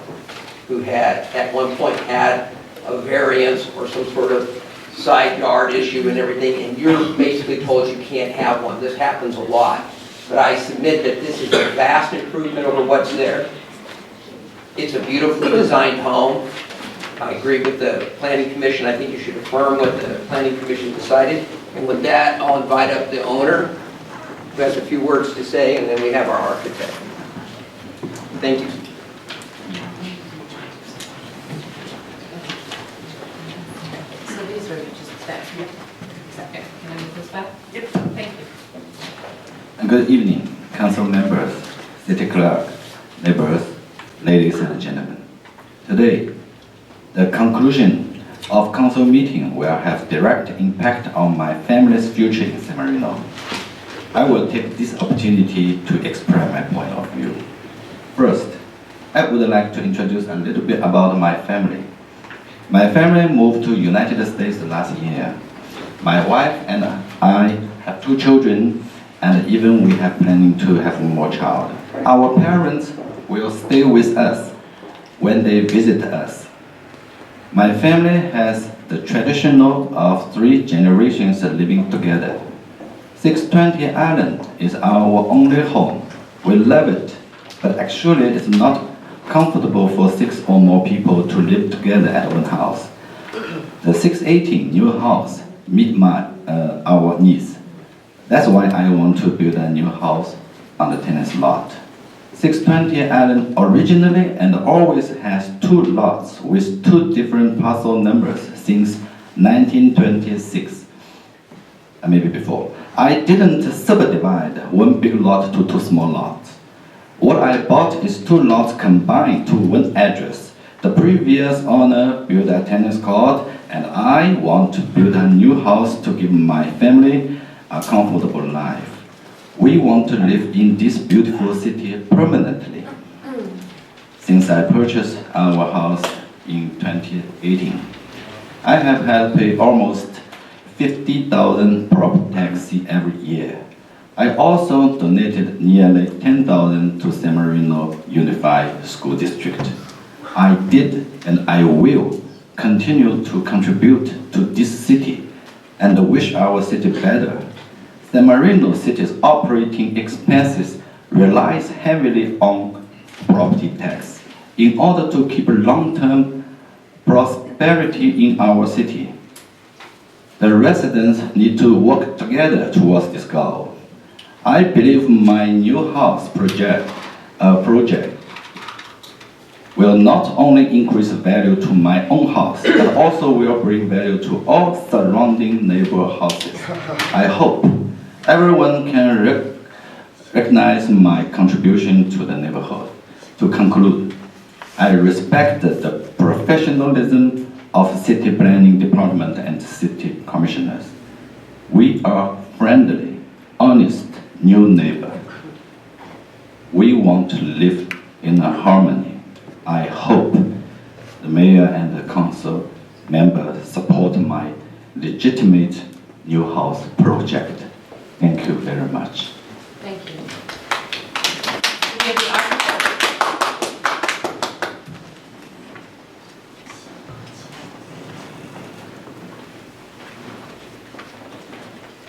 [SPEAKER 20] who had, at one point, had a variance or some sort of side yard issue and everything, and you're basically told you can't have one. This happens a lot. But I submit that this is a vast improvement over what's there. It's a beautifully designed home. I agree with the Planning Commission. I think you should affirm what the Planning Commission decided. And with that, I'll invite up the owner, who has a few words to say, and then we have our architect. Thank you.
[SPEAKER 10] So these are just that. Okay, can I move this back? Yep. Thank you.
[SPEAKER 21] Good evening, council members, city clerk, neighbors, ladies and gentlemen. Today, the conclusion of council meeting will have direct impact on my family's future in San Marino. I will take this opportunity to express my point of view. First, I would like to introduce a little bit about my family. My family moved to United States last year. My wife and I have 2 children, and even we have planning to have one more child. Our parents will stay with us when they visit us. My family has the traditional of 3 generations living together. 620 Island is our only home. We love it, but actually it's not comfortable for 6 or more people to live together at one house. The 618 new house meet our needs. That's why I want to build a new house on the tennis lot. 620 Island originally and always has 2 lots with 2 different parcel numbers since 1926, maybe before. I didn't subdivide one big lot to 2 small lots. What I bought is 2 lots combined to 1 address. The previous owner built a tennis court, and I want to build a new house to give my family a comfortable life. We want to live in this beautiful city permanently. Since I purchased our house in 2018, I have had to pay almost 50,000 property tax every year. I also donated nearly 10,000 to San Marino Unified School District. I did and I will continue to contribute to this city and wish our city better. San Marino City's operating expenses relies heavily on property tax in order to keep long-term prosperity in our city. The residents need to work together towards this goal. I believe my new house project will not only increase value to my own house, but also will bring value to all surrounding neighbor houses. I hope everyone can recognize my contribution to the neighborhood. To conclude, I respect the professionalism of City Planning Department and City Commissioners. We are friendly, honest, new neighbor. We want to live in a harmony. I hope the mayor and the council members support my legitimate new house project. Thank you very much.
[SPEAKER 10] Thank you. We have the architect.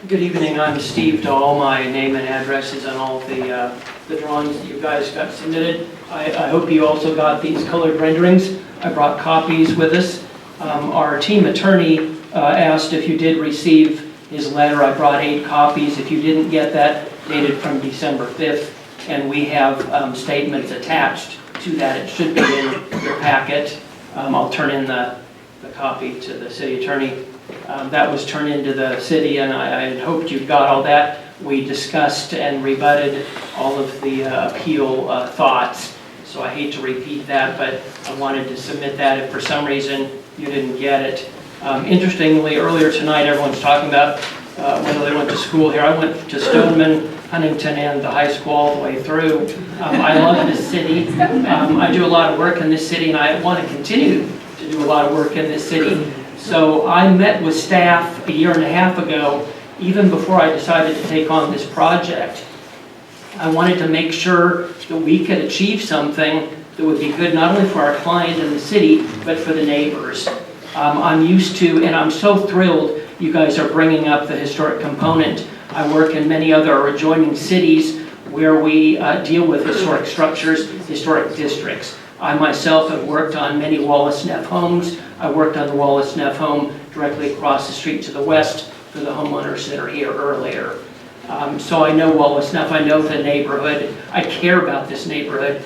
[SPEAKER 6] Good evening, I'm Steve Dahl. My name and address is on all of the drawings that you guys got submitted. I hope you also got these colored renderings. I brought copies with us. Our team attorney asked if you did receive his letter. I brought 8 copies. If you didn't get that, dated from December 5th, and we have statements attached to that. It should be in your packet. I'll turn in the copy to the city attorney. That was turned into the city, and I had hoped you got all that. We discussed and rebutted all of the appeal thoughts, so I hate to repeat that, but I wanted to submit that if for some reason you didn't get it. Interestingly, earlier tonight, everyone's talking about whether they went to school here. I went to Stoneman, Huntington, and the high school all the way through. I love this city. I do a lot of work in this city, and I want to continue to do a lot of work in this city. So I met with staff a year and a half ago, even before I decided to take on this project. I wanted to make sure that we could achieve something that would be good not only for our client and the city, but for the neighbors. I'm used to, and I'm so thrilled you guys are bringing up the historic component. I work in many other adjoining cities where we deal with historic structures, historic districts. I myself have worked on many Wallace Neff homes. I worked on the Wallace Neff home directly across the street to the west for the homeowners that are here earlier. So I know Wallace Neff, I know the neighborhood. I care about this neighborhood.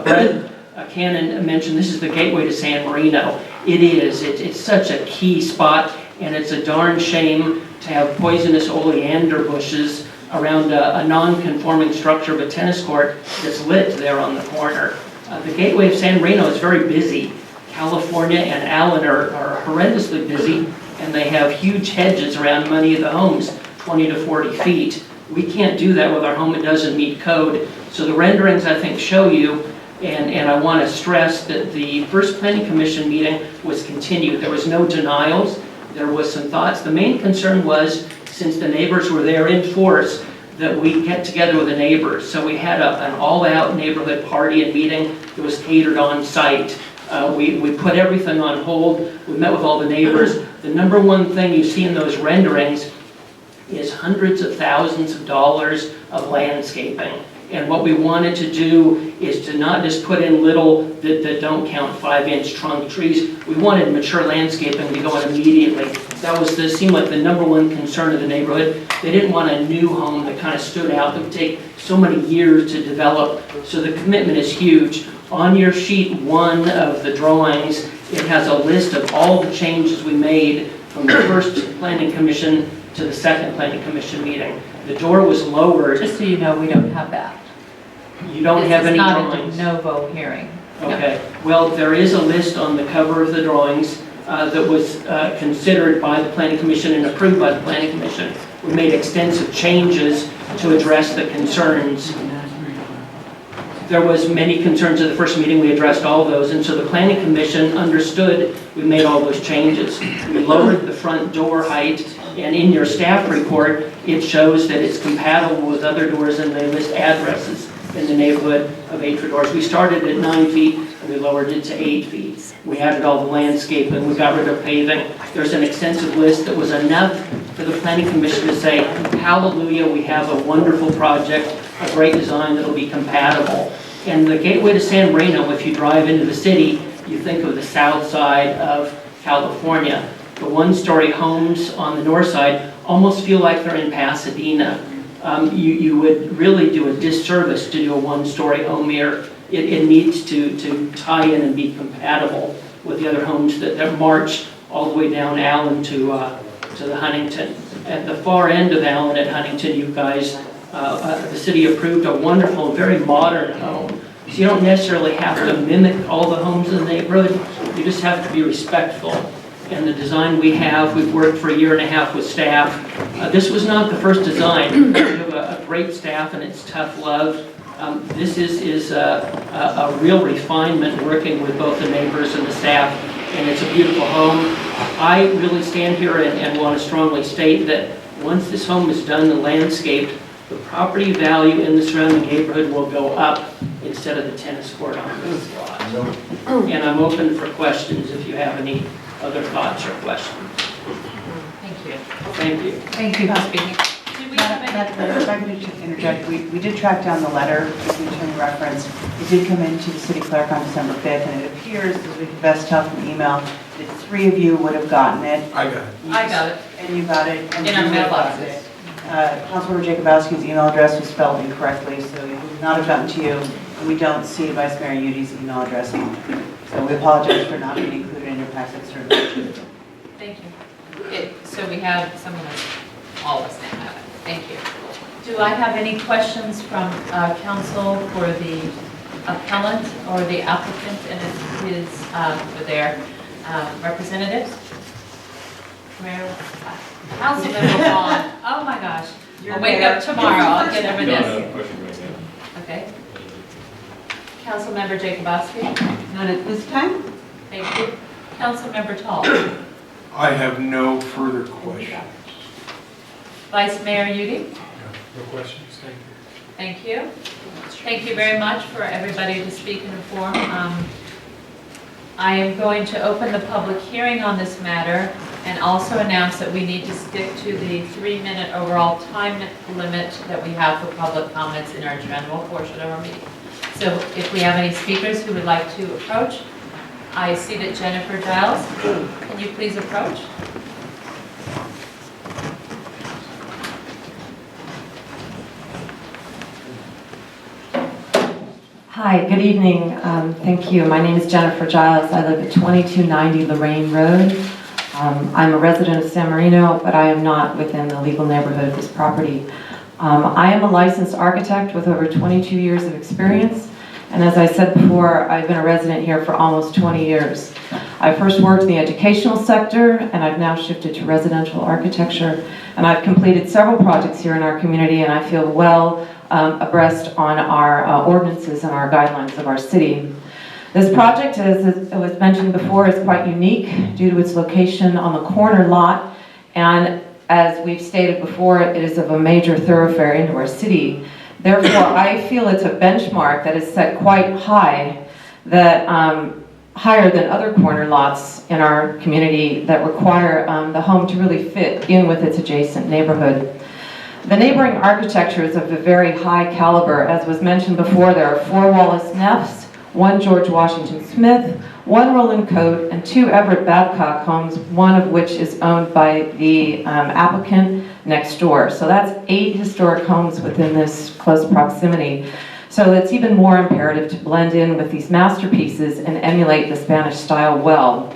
[SPEAKER 6] Brett Cannon mentioned this is the gateway to San Marino. It is. It's such a key spot, and it's a darn shame to have poisonous oleander bushes around a non-conforming structure of a tennis court that's lit there on the corner. The gateway of San Marino is very busy. California and Allen are horrendously busy, and they have huge hedges around many of the homes, 20 to 40 feet. We can't do that with our home. It doesn't meet code. So the renderings, I think, show you, and I want to stress that the first Planning Commission meeting was continued. There was no denials. There was some thoughts. The main concern was, since the neighbors were there in force, that we get together with the neighbors. So we had an all-out neighborhood party and meeting that was catered on site. We put everything on hold. We met with all the neighbors. The number one thing you see in those renderings is hundreds of thousands of dollars of landscaping. And what we wanted to do is to not just put in little that don't count 5-inch trunk trees. We wanted mature landscaping to go in immediately. That seemed like the number one concern of the neighborhood. They didn't want a new home that kind of stood out that would take so many years to develop. So the commitment is huge. On your sheet 1 of the drawings, it has a list of all the changes we made from the first Planning Commission to the second Planning Commission meeting. The door was lowered.
[SPEAKER 10] Just so you know, we don't have that.
[SPEAKER 6] You don't have any drawings?
[SPEAKER 10] This is not a de novo hearing.
[SPEAKER 6] Okay. Well, there is a list on the cover of the drawings that was considered by the Planning Commission and approved by the Planning Commission. We made extensive changes to address the concerns. There was many concerns at the first meeting. We addressed all of those, and so the Planning Commission understood we made all those changes. We lowered the front door height, and in your staff report, it shows that it's compatible with other doors, and they list addresses in the neighborhood of Atra doors. We started at 9 feet, and we lowered it to 8 feet. We added all the landscaping. We got rid of paving. There's an extensive list that was enough to the planning commission to say, hallelujah, we have a wonderful project, a great design that'll be compatible. And the gateway to San Marino, if you drive into the city, you think of the south side of California. The one-story homes on the north side almost feel like they're in Pasadena. You would really do a disservice to do a one-story home here. It needs to tie in and be compatible with the other homes that march all the way down Allen to the Huntington. At the far end of Allen at Huntington, you guys, the city approved a wonderful, very modern home. So you don't necessarily have to mimic all the homes in the neighborhood. You just have to be respectful. And the design we have, we've worked for a year and a half with staff. This was not the first design. We have a great staff and it's tough love. This is a real refinement working with both the neighbors and the staff, and it's a beautiful home. I really stand here and want to strongly state that once this home is done, the landscape, the property value in the surrounding neighborhood will go up instead of the tennis court on this lot. And I'm open for questions if you have any other thoughts or questions.
[SPEAKER 10] Thank you.
[SPEAKER 6] Thank you.
[SPEAKER 10] Thank you for speaking. Did we have any?
[SPEAKER 7] If I could just interject, we did track down the letter that the attorney referenced. It did come into the city clerk on December 5th, and it appears, as we could best tell from the email, that 3 of you would have gotten it.
[SPEAKER 1] I got it.
[SPEAKER 10] I got it.
[SPEAKER 7] And you got it. And
[SPEAKER 10] In our
[SPEAKER 7] you would have gotten
[SPEAKER 10] mailboxes.
[SPEAKER 7] it. Councilmember Jacobowski's email address was spelled incorrectly, so it would not have gotten to you. And we don't see Vice Mayor Udi's email address either. So we apologize for not being included in your packets.
[SPEAKER 10] Thank you. So we have someone, all of us now have it. Thank you. Do I have any questions from council for the appellant or the applicant and his, for their representatives? Mayor, Councilmember Vaughn, oh my gosh. I'll wake up tomorrow, I'll get over this.
[SPEAKER 4] No question right now.
[SPEAKER 10] Okay. Councilmember Jacobowski?
[SPEAKER 7] None at this time.
[SPEAKER 10] Thank you. Councilmember Tall?
[SPEAKER 1] I have no further questions.
[SPEAKER 10] Vice Mayor Udi?
[SPEAKER 8] No questions, thank you.
[SPEAKER 10] Thank you. Thank you very much for everybody to speak and inform. I am going to open the public hearing on this matter and also announce that we need to stick to the 3-minute overall time limit that we have for public comments in our general portion of our meeting. So if we have any speakers who would like to approach, I see that Jennifer Giles, can you please approach?
[SPEAKER 2] Hi, good evening. Thank you. My name is Jennifer Giles. I live at 2290 Lorraine Road. I'm a resident of San Marino, but I am not within the legal neighborhood of this property. I am a licensed architect with over 22 years of experience. And as I said before, I've been a resident here for almost 20 years. I first worked in the educational sector, and I've now shifted to residential architecture. And I've completed several projects here in our community, and I feel well abreast on our ordinances and our guidelines of our city. This project, as it was mentioned before, is quite unique due to its location on the corner lot. And as we've stated before, it is of a major thoroughfare into our city. Therefore, I feel it's a benchmark that is set quite high, that higher than other corner lots in our community that require the home to really fit in with its adjacent neighborhood. The neighboring architecture is of a very high caliber. As was mentioned before, there are 4 Wallace Neffs, 1 George Washington Smith, 1 Roland Coate, and 2 Everett Babcock homes, one of which is owned by the applicant next door. So that's 8 historic homes within this close proximity. So it's even more imperative to blend in with these masterpieces and emulate the Spanish style well.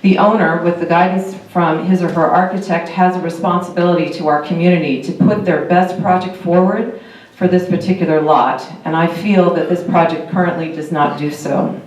[SPEAKER 2] The owner, with the guidance from his or her architect, has a responsibility to our community to put their best project forward for this particular lot, and I feel that this project currently does not do so.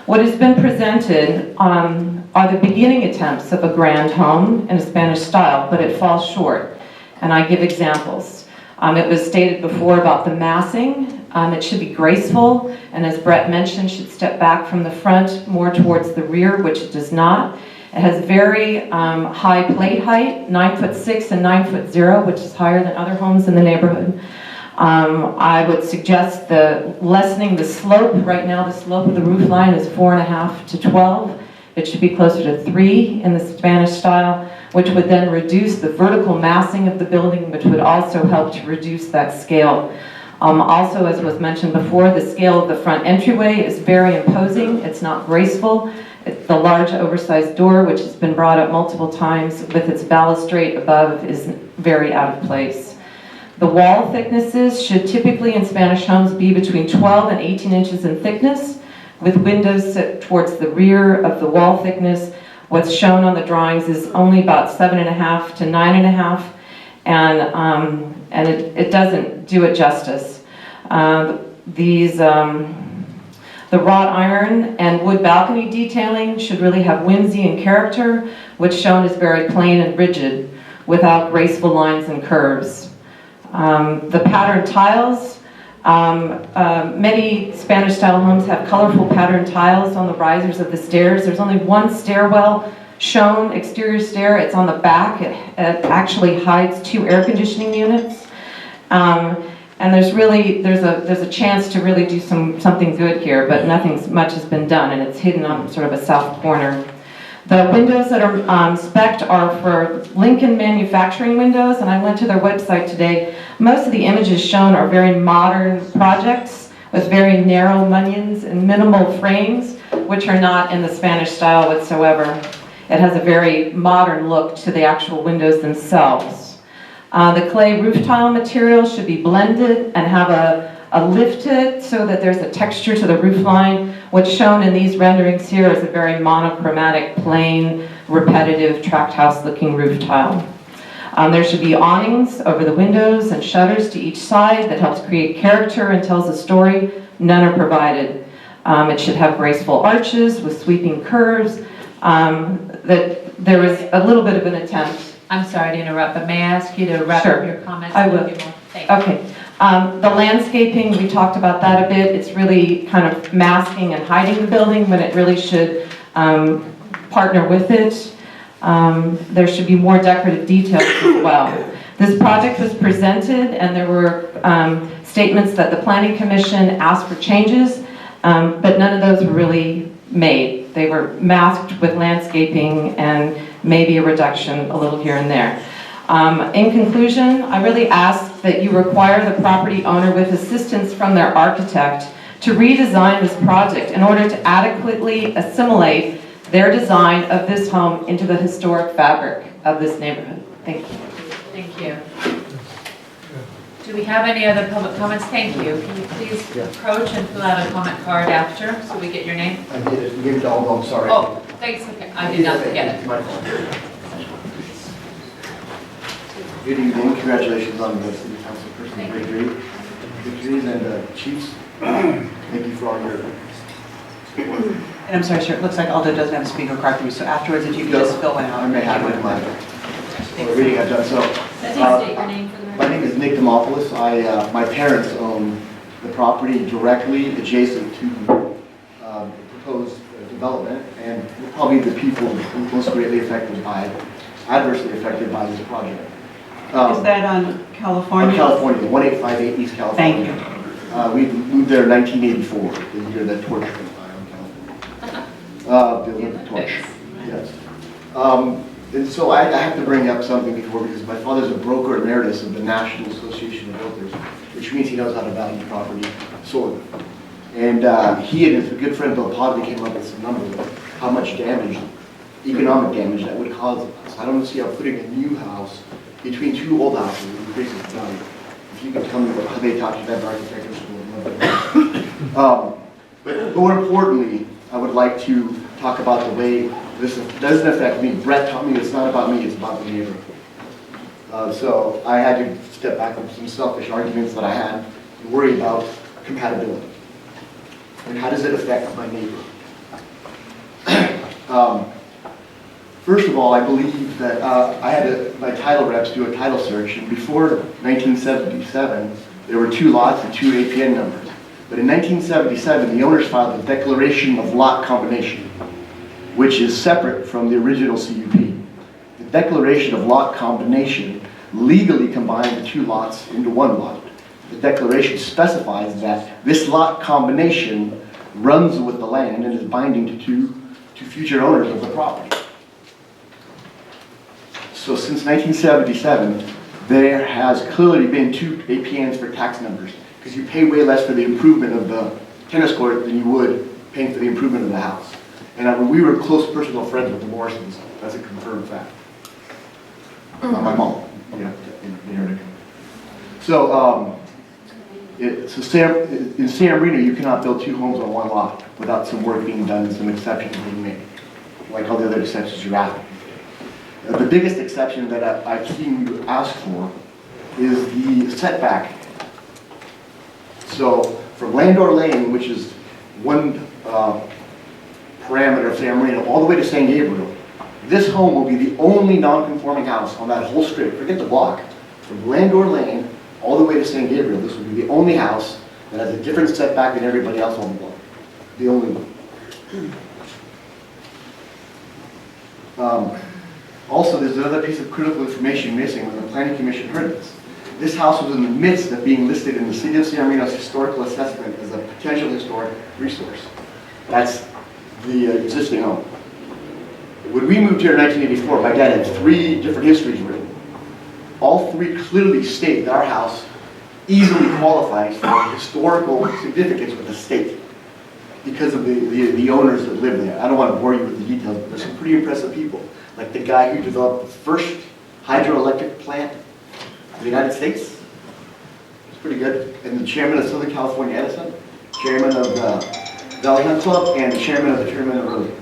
[SPEAKER 2] What has been presented are the beginning attempts of a grand home in a Spanish style, but it falls short, and I give examples. It was stated before about the massing. It should be graceful, and as Brett mentioned, should step back from the front more towards the rear, which it does not. It has very high plate height, 9'6" and 9'0", which is higher than other homes in the neighborhood. I would suggest lessening the slope. Right now, the slope of the roof line is 4.5 to 12. It should be closer to 3 in the Spanish style, which would then reduce the vertical massing of the building, which would also help to reduce that scale. Also, as was mentioned before, the scale of the front entryway is very imposing. It's not graceful. The large oversized door, which has been brought up multiple times with its balustrade above, is very out of place. The wall thicknesses should typically in Spanish homes be between 12 and 18 inches in thickness, with windows set towards the rear of the wall thickness. What's shown on the drawings is only about 7.5 to 9.5, and it doesn't do it justice. The wrought iron and wood balcony detailing should really have whimsy and character, which shown is very plain and rigid, without graceful lines and curves. The patterned tiles, many Spanish-style homes have colorful patterned tiles on the risers of the stairs. There's only one stairwell shown, exterior stair. It's on the back. It actually hides 2 air conditioning units. And there's a chance to really do something good here, but nothing much has been done, and it's hidden on sort of a south corner. The windows that are spec'd are for Lincoln Manufacturing windows, and I went to their website today. Most of the images shown are very modern projects with very narrow mullions and minimal frames, which are not in the Spanish style whatsoever. It has a very modern look to the actual windows themselves. The clay roof tile material should be blended and have a lifted so that there's a texture to the roof line. What's shown in these renderings here is a very monochromatic, plain, repetitive, tract house looking roof tile. There should be awnings over the windows and shutters to each side that helps create character and tells a story. None are provided. It should have graceful arches with sweeping curves. There was a little bit of an attempt.
[SPEAKER 10] I'm sorry to interrupt, but may I ask you to wrap up your comments?
[SPEAKER 2] I will.
[SPEAKER 10] Thank you.
[SPEAKER 2] Okay. The landscaping, we talked about that a bit. It's really kind of masking and hiding the building when it really should partner with it. There should be more decorative details as well. This project was presented and there were statements that the Planning Commission asked for changes, but none of those were really made. They were masked with landscaping and maybe a reduction a little here and there. In conclusion, I really ask that you require the property owner with assistance from their architect to redesign this project in order to adequately assimilate their design of this home into the historic fabric of this neighborhood. Thank you.
[SPEAKER 10] Thank you. Do we have any other public comments? Thank you. Can you please approach and fill out a comment card after so we get your name?
[SPEAKER 11] I did it. You gave it to Aldo, I'm sorry.
[SPEAKER 10] Oh, thanks. Okay. I did not get it.
[SPEAKER 11] My fault. Good evening. Congratulations on the city council person victories and chiefs. Thank you for all your support.
[SPEAKER 7] And I'm sorry, sir, it looks like Aldo doesn't have a speaker card for you, so afterwards, if you could just fill one out.
[SPEAKER 11] I may have it in my reading I've done. So,
[SPEAKER 10] State your name for the record.
[SPEAKER 11] my name is Nick Demopoulos. My parents own the property directly adjacent to the proposed development, and will probably be the people most greatly adversely affected by this project.
[SPEAKER 14] Is that on California?
[SPEAKER 11] On California, 1858 East California.
[SPEAKER 14] Thank you.
[SPEAKER 11] We moved there in 1984, the year that torch went by on California. The Olympic torch, yes. And so I have to bring up something before, because my father's a broker emeritus of the National Association of Realtors, which means he knows how to value property solely. And he and his good friend Bill Podley came up with some numbers of how much damage, economic damage, that would cause us. I don't see how putting a new house between 2 old houses increases value. If you could tell me how they talk to that architecture school. But more importantly, I would like to talk about the way this doesn't affect me. Brett taught me it's not about me, it's about the neighbor. So I had to step back from some selfish arguments that I had and worry about compatibility. And how does it affect my neighbor? First of all, I believe that I had my title reps do a title search, and before 1977, there were 2 lots and 2 APN numbers. But in 1977, the owners filed a declaration of lot combination, which is separate from the original CUP. The declaration of lot combination legally combined the 2 lots into 1 lot. The declaration specifies that this lot combination runs with the land and is binding to 2 to future owners of the property. So since 1977, there has clearly been 2 APNs for tax numbers, because you pay way less for the improvement of the tennis court than you would paying for the improvement of the house. And we were close personal friends with the Morrisons. That's a confirmed fact. My mom, yeah, in Utica. So, in San Marino, you cannot build 2 homes on one lot without some work being done and some exceptions being made, like all the other exceptions you're asking. The biggest exception that I've seen you ask for is the setback. So from Landor Lane, which is one parameter of San Marino, all the way to San Gabriel, this home will be the only non-conforming house on that whole strip. Forget the block. From Landor Lane all the way to San Gabriel, this will be the only house that has a different setback than everybody else on the block. The only one. Also, there's another piece of critical information missing when the Planning Commission heard this. This house was in the midst of being listed in the City of San Marino's historical assessment as a potential historic resource. That's the existing home. When we moved here in 1984, my dad had 3 different histories written. All 3 clearly state that our house easily qualifies for historical significance with the state because of the owners that live there. I don't want to bore you with the details, but there's some pretty impressive people. Like the guy who developed the first hydroelectric plant in the United States. It's pretty good. And the chairman of Southern California Edison, chairman of the Valley Hunt Club, and the chairman of the Tournament of Roses.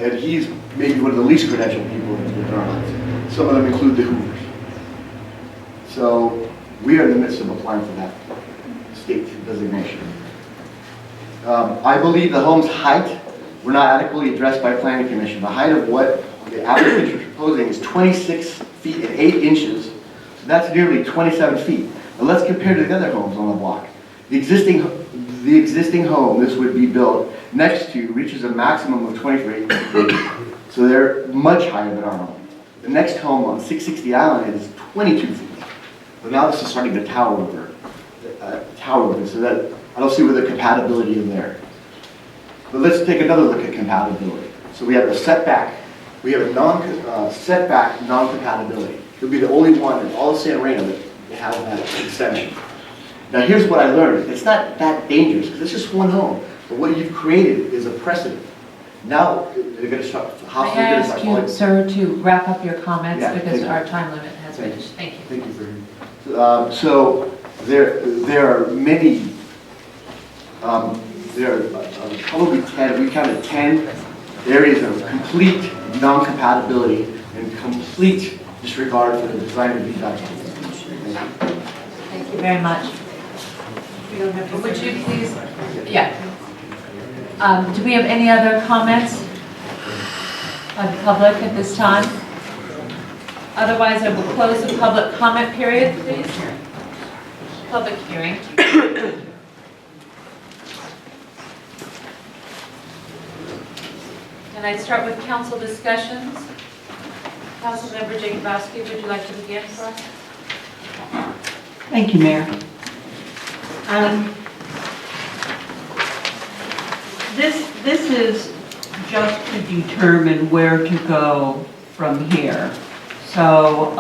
[SPEAKER 11] And he's maybe one of the least credentialed people in our lives. Some of them include the Hoovers. So we are in the midst of applying for that state designation. I believe the home's height were not adequately addressed by Planning Commission. The height of what the applicant is proposing is 26 feet and 8 inches. So that's nearly 27 feet. Now let's compare to the other homes on the block. The existing home this would be built next to reaches a maximum of 23 feet. So they're much higher than our home. The next home on 660 Island is 22 feet. But now this is starting to tower over. So that I don't see where the compatibility is there. But let's take another look at compatibility. So we have a setback. We have a setback non-compatibility. It'll be the only one in all of San Marino that has that exception. Now here's what I learned. It's not that dangerous because it's just one home. But what you've created is a precedent. Now they're going to start.
[SPEAKER 10] May I ask you, sir, to wrap up your comments because our time limit has finished. Thank you.
[SPEAKER 11] Thank you for so there are many. There are probably 10. We counted 10 areas of complete non-compatibility and complete disregard for the design of these documents.
[SPEAKER 10] Thank you very much. Would you please? Yeah. Do we have any other comments by the public at this time? Otherwise, I will close the public comment period, please. Public hearing. Can I start with council discussions? Councilmember Jacobowski, would you like to begin for us?
[SPEAKER 14] Thank you, Mayor. This is just to determine where to go from here. So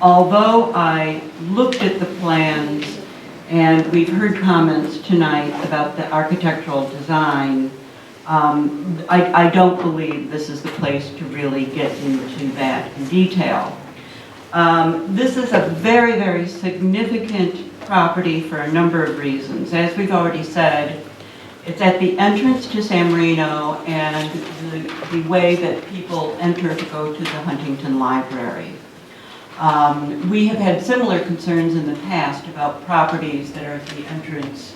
[SPEAKER 14] although I looked at the plans and we've heard comments tonight about the architectural design, I don't believe this is the place to really get into that in detail. This is a very, very significant property for a number of reasons. As we've already said, it's at the entrance to San Marino and the way that people enter to go to the Huntington Library. We have had similar concerns in the past about properties that are at the entrance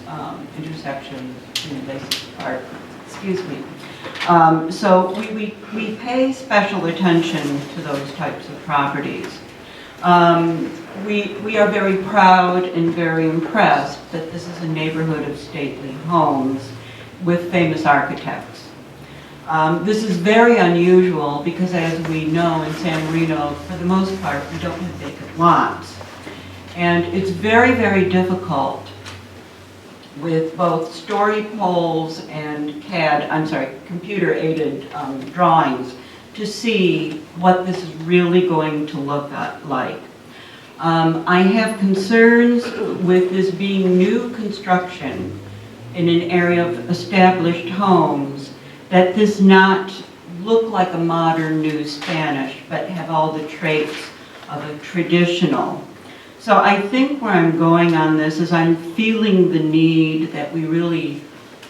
[SPEAKER 14] intersection in the basic part. Excuse me. So we pay special attention to those types of properties. We are very proud and very impressed that this is a neighborhood of stately homes with famous architects. This is very unusual because, as we know, in San Marino, for the most part, we don't have vacant lots. And it's very, very difficult with both story poles and computer-aided drawings to see what this is really going to look like. I have concerns with this being new construction in an area of established homes, that this not look like a modern new Spanish, but have all the traits of a traditional. So I think where I'm going on this is I'm feeling the need that we really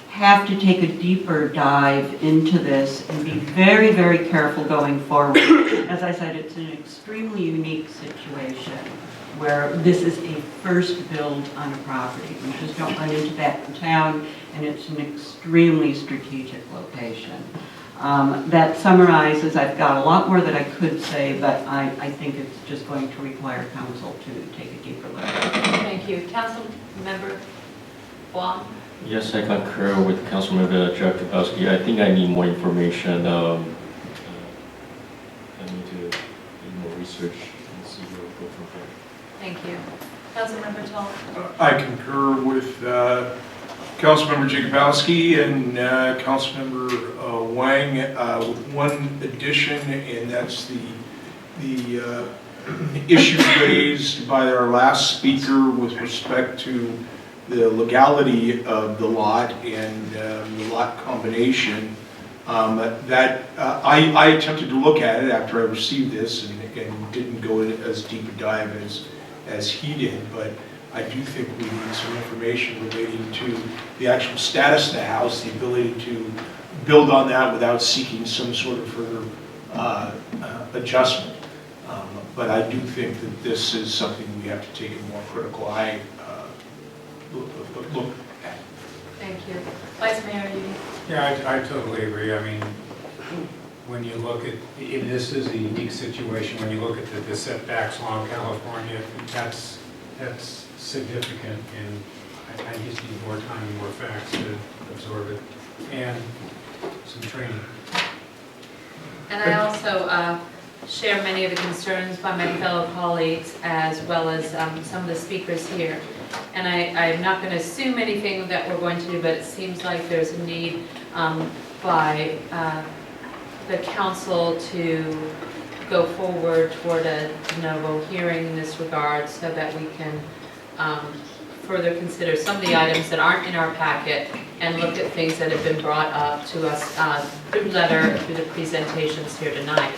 [SPEAKER 14] have to take a deeper dive into this and be very, very careful going forward. As I said, it's an extremely unique situation where this is a first build on a property. We just don't run into that in town, and it's an extremely strategic location. That summarizes, I've got a lot more that I could say, but I think it's just going to require council to take a deeper look.
[SPEAKER 10] Thank you. Council Member Wong?
[SPEAKER 4] Yes, I concur with Councilmember Jakubowski. I think I need more information. I need to do more research and see where we go from there.
[SPEAKER 10] Thank you. Councilmember Tall?
[SPEAKER 1] I concur with Councilmember Jakubowski and Councilmember Wang with one addition, and that's the issue raised by our last speaker with respect to the legality of the lot and the lot combination. I attempted to look at it after I received this and didn't go in as deep a dive as he did, but I do think we need some information relating to the actual status of the house, the ability to build on that without seeking some sort of further adjustment. But I do think that this is something we have to take a more critical eye look at.
[SPEAKER 10] Thank you. Vice Mayor, you?
[SPEAKER 8] Yeah, I totally agree. I mean, when you look at, this is a unique situation, when you look at the setbacks along California, that's significant, and I just need more time and more facts to absorb it, and some training.
[SPEAKER 10] And I also share many of the concerns by my fellow colleagues, as well as some of the speakers here. And I'm not going to assume anything that we're going to do, but it seems like there's a need by the council to go forward toward a de novo hearing in this regard, so that we can further consider some of the items that aren't in our packet and look at things that have been brought up to us through letter, through the presentations here tonight.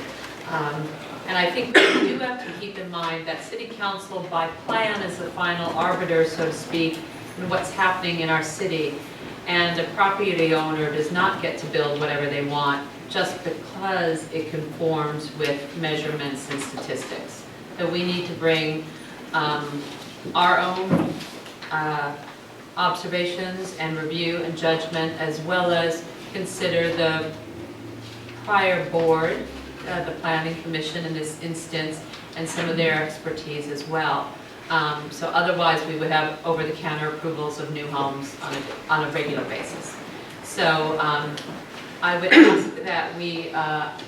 [SPEAKER 10] And I think we do have to keep in mind that City Council by plan is the final arbiter, so to speak, in what's happening in our city. And a property owner does not get to build whatever they want just because it conforms with measurements and statistics. So we need to bring our own observations and review and judgment, as well as consider the prior board, the Planning Commission in this instance, and some of their expertise as well. So otherwise we would have over-the-counter approvals of new homes on a regular basis. So I would ask that we,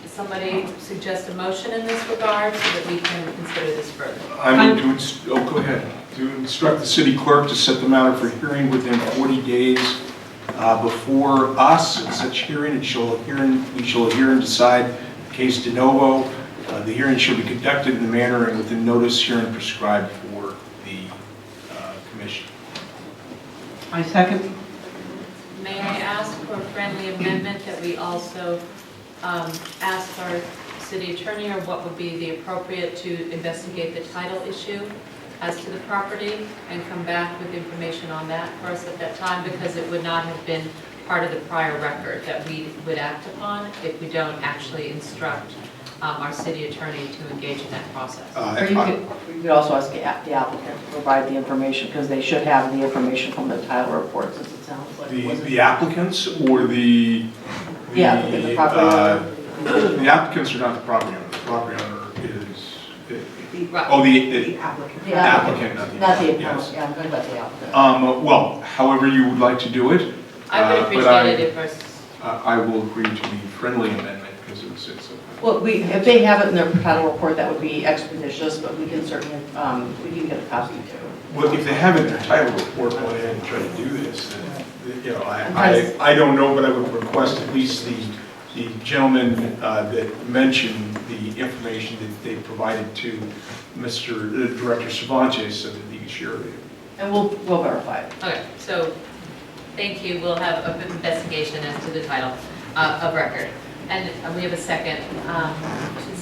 [SPEAKER 10] somebody suggest a motion in this regard so that we can consider this further.
[SPEAKER 1] I move to, go ahead, to instruct the city clerk to set the matter for hearing within 40 days before us. At such hearing, we shall hear and decide the case de novo. The hearing shall be conducted in the manner and within notice herein prescribed for the commission.
[SPEAKER 14] I second.
[SPEAKER 10] May I ask for a friendly amendment that we also ask our city attorney, or what would be the appropriate to investigate the title issue as to the property, and come back with information on that for us at that time, because it would not have been part of the prior record that we would act upon if we don't actually instruct our city attorney to engage in that process.
[SPEAKER 13] Or you could also ask the applicant to provide the information, because they should have the information from the title reports, as it sounds like.
[SPEAKER 1] The applicants or the
[SPEAKER 13] Yeah, the property owner.
[SPEAKER 1] The applicants are not the property owner. The property owner is the applicant.
[SPEAKER 13] The applicant,
[SPEAKER 1] not the
[SPEAKER 13] not the
[SPEAKER 1] applicant. Yes.
[SPEAKER 13] Yeah, I'm talking about the applicant.
[SPEAKER 1] Well, however you would like to do it.
[SPEAKER 10] I would appreciate it if
[SPEAKER 1] I will agree to the friendly amendment because it's
[SPEAKER 13] Well, if they have it in their title report, that would be expeditious, but we can certainly, we can get a copy too.
[SPEAKER 1] well, if they have it in their title report, why didn't they try to do this? Then, you know, I don't know, but I would request at least the gentleman that mentioned the information that they provided to Mr. Director Cervantes so that he could share it.
[SPEAKER 13] And we'll verify it.
[SPEAKER 10] Okay, so, thank you, we'll have an investigation as to the title of record. And we have a second.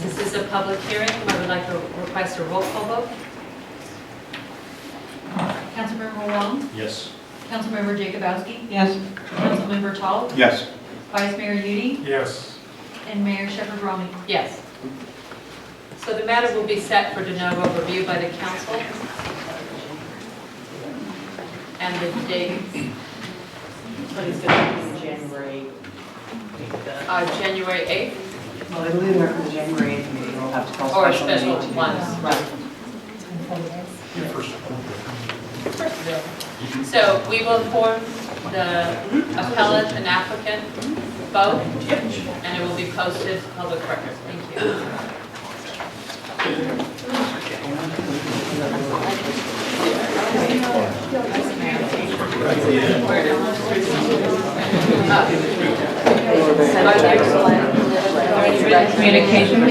[SPEAKER 10] Since this is a public hearing, I would like to request a roll call vote.
[SPEAKER 3] Councilmember Wong,
[SPEAKER 4] Yes.
[SPEAKER 3] Councilmember Jacobowski,
[SPEAKER 14] Yes.
[SPEAKER 3] Councilmember Tall,
[SPEAKER 1] Yes.
[SPEAKER 3] Vice Mayor Udi,
[SPEAKER 8] Yes.
[SPEAKER 3] and Mayor Shepherd Romney.
[SPEAKER 10] Yes. So the matter will be set for de novo review by the council. And the date,
[SPEAKER 13] But it's going to be January.
[SPEAKER 10] January 8th,
[SPEAKER 7] Well, I believe for the January 8th meeting, we'll have to call
[SPEAKER 10] or a
[SPEAKER 7] special
[SPEAKER 10] special
[SPEAKER 7] meeting.
[SPEAKER 10] one.
[SPEAKER 13] Right.
[SPEAKER 10] So we will inform the appellant and applicant both, and it will be posted public record. Thank you.
[SPEAKER 3] Communication.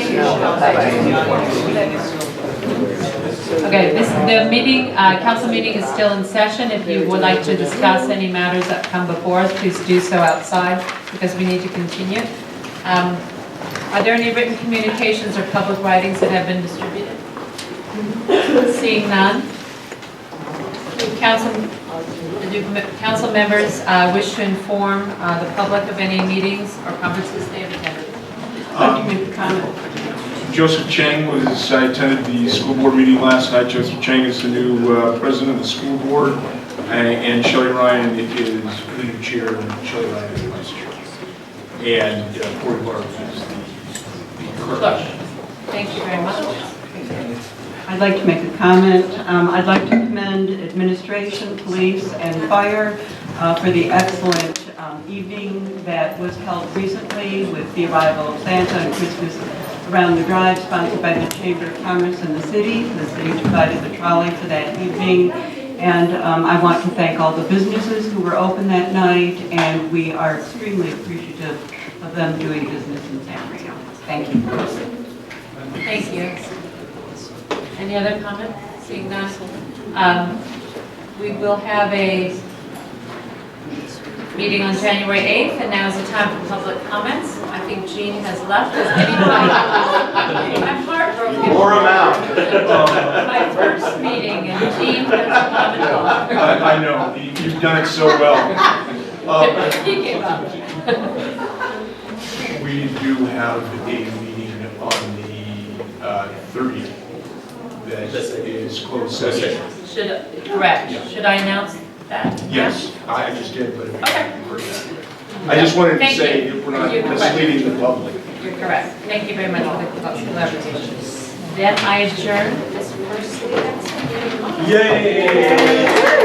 [SPEAKER 3] Okay, the meeting, council meeting is still in session. If you would like to discuss any matters that come before us, please do so outside because we need to continue. Are there any written communications or public writings that have been distributed? Seeing none. Do council members wish to inform the public of any meetings or conferences they have attended?
[SPEAKER 1] Joseph Chang I attended the school board meeting last night. Joseph Chang is the new president of the school board, and Shelley Ryan is the new chair, and Shelley Ryan is the vice chair. And Cory Barb is the clerk.
[SPEAKER 3] Thank you very much.
[SPEAKER 14] I'd like to make a comment. I'd like to commend administration, police, and fire for the excellent evening that was held recently with the arrival of Santa and Christmas Around the Drive, sponsored by the Chamber of Commerce and the city. The city provided the trolley for that evening. And I want to thank all the businesses who were open that night, and we are extremely appreciative of them doing business in San Marino. Thank you.
[SPEAKER 3] Thank you. Any other comment? Seeing none. We will have a meeting on January 8th, and now is the time for public comments. I think Jean has left. Does anybody? I'm heartbroken.
[SPEAKER 11] Pour 'em out.
[SPEAKER 3] My first meeting, and Jean has commented.
[SPEAKER 1] I know, you've done it so well.
[SPEAKER 3] He gave up.
[SPEAKER 1] We do have a meeting on the 30th that is closed session.
[SPEAKER 3] Correct. Should I announce that?
[SPEAKER 1] Yes, I just did, but if you prefer that. I just wanted to
[SPEAKER 3] Thank
[SPEAKER 1] say
[SPEAKER 3] you.
[SPEAKER 1] that we're not
[SPEAKER 3] You're correct.
[SPEAKER 1] misleading the public.
[SPEAKER 3] You're correct. Thank you very much for the clarification. Then I adjourn this first city council meeting.
[SPEAKER 1] Yay!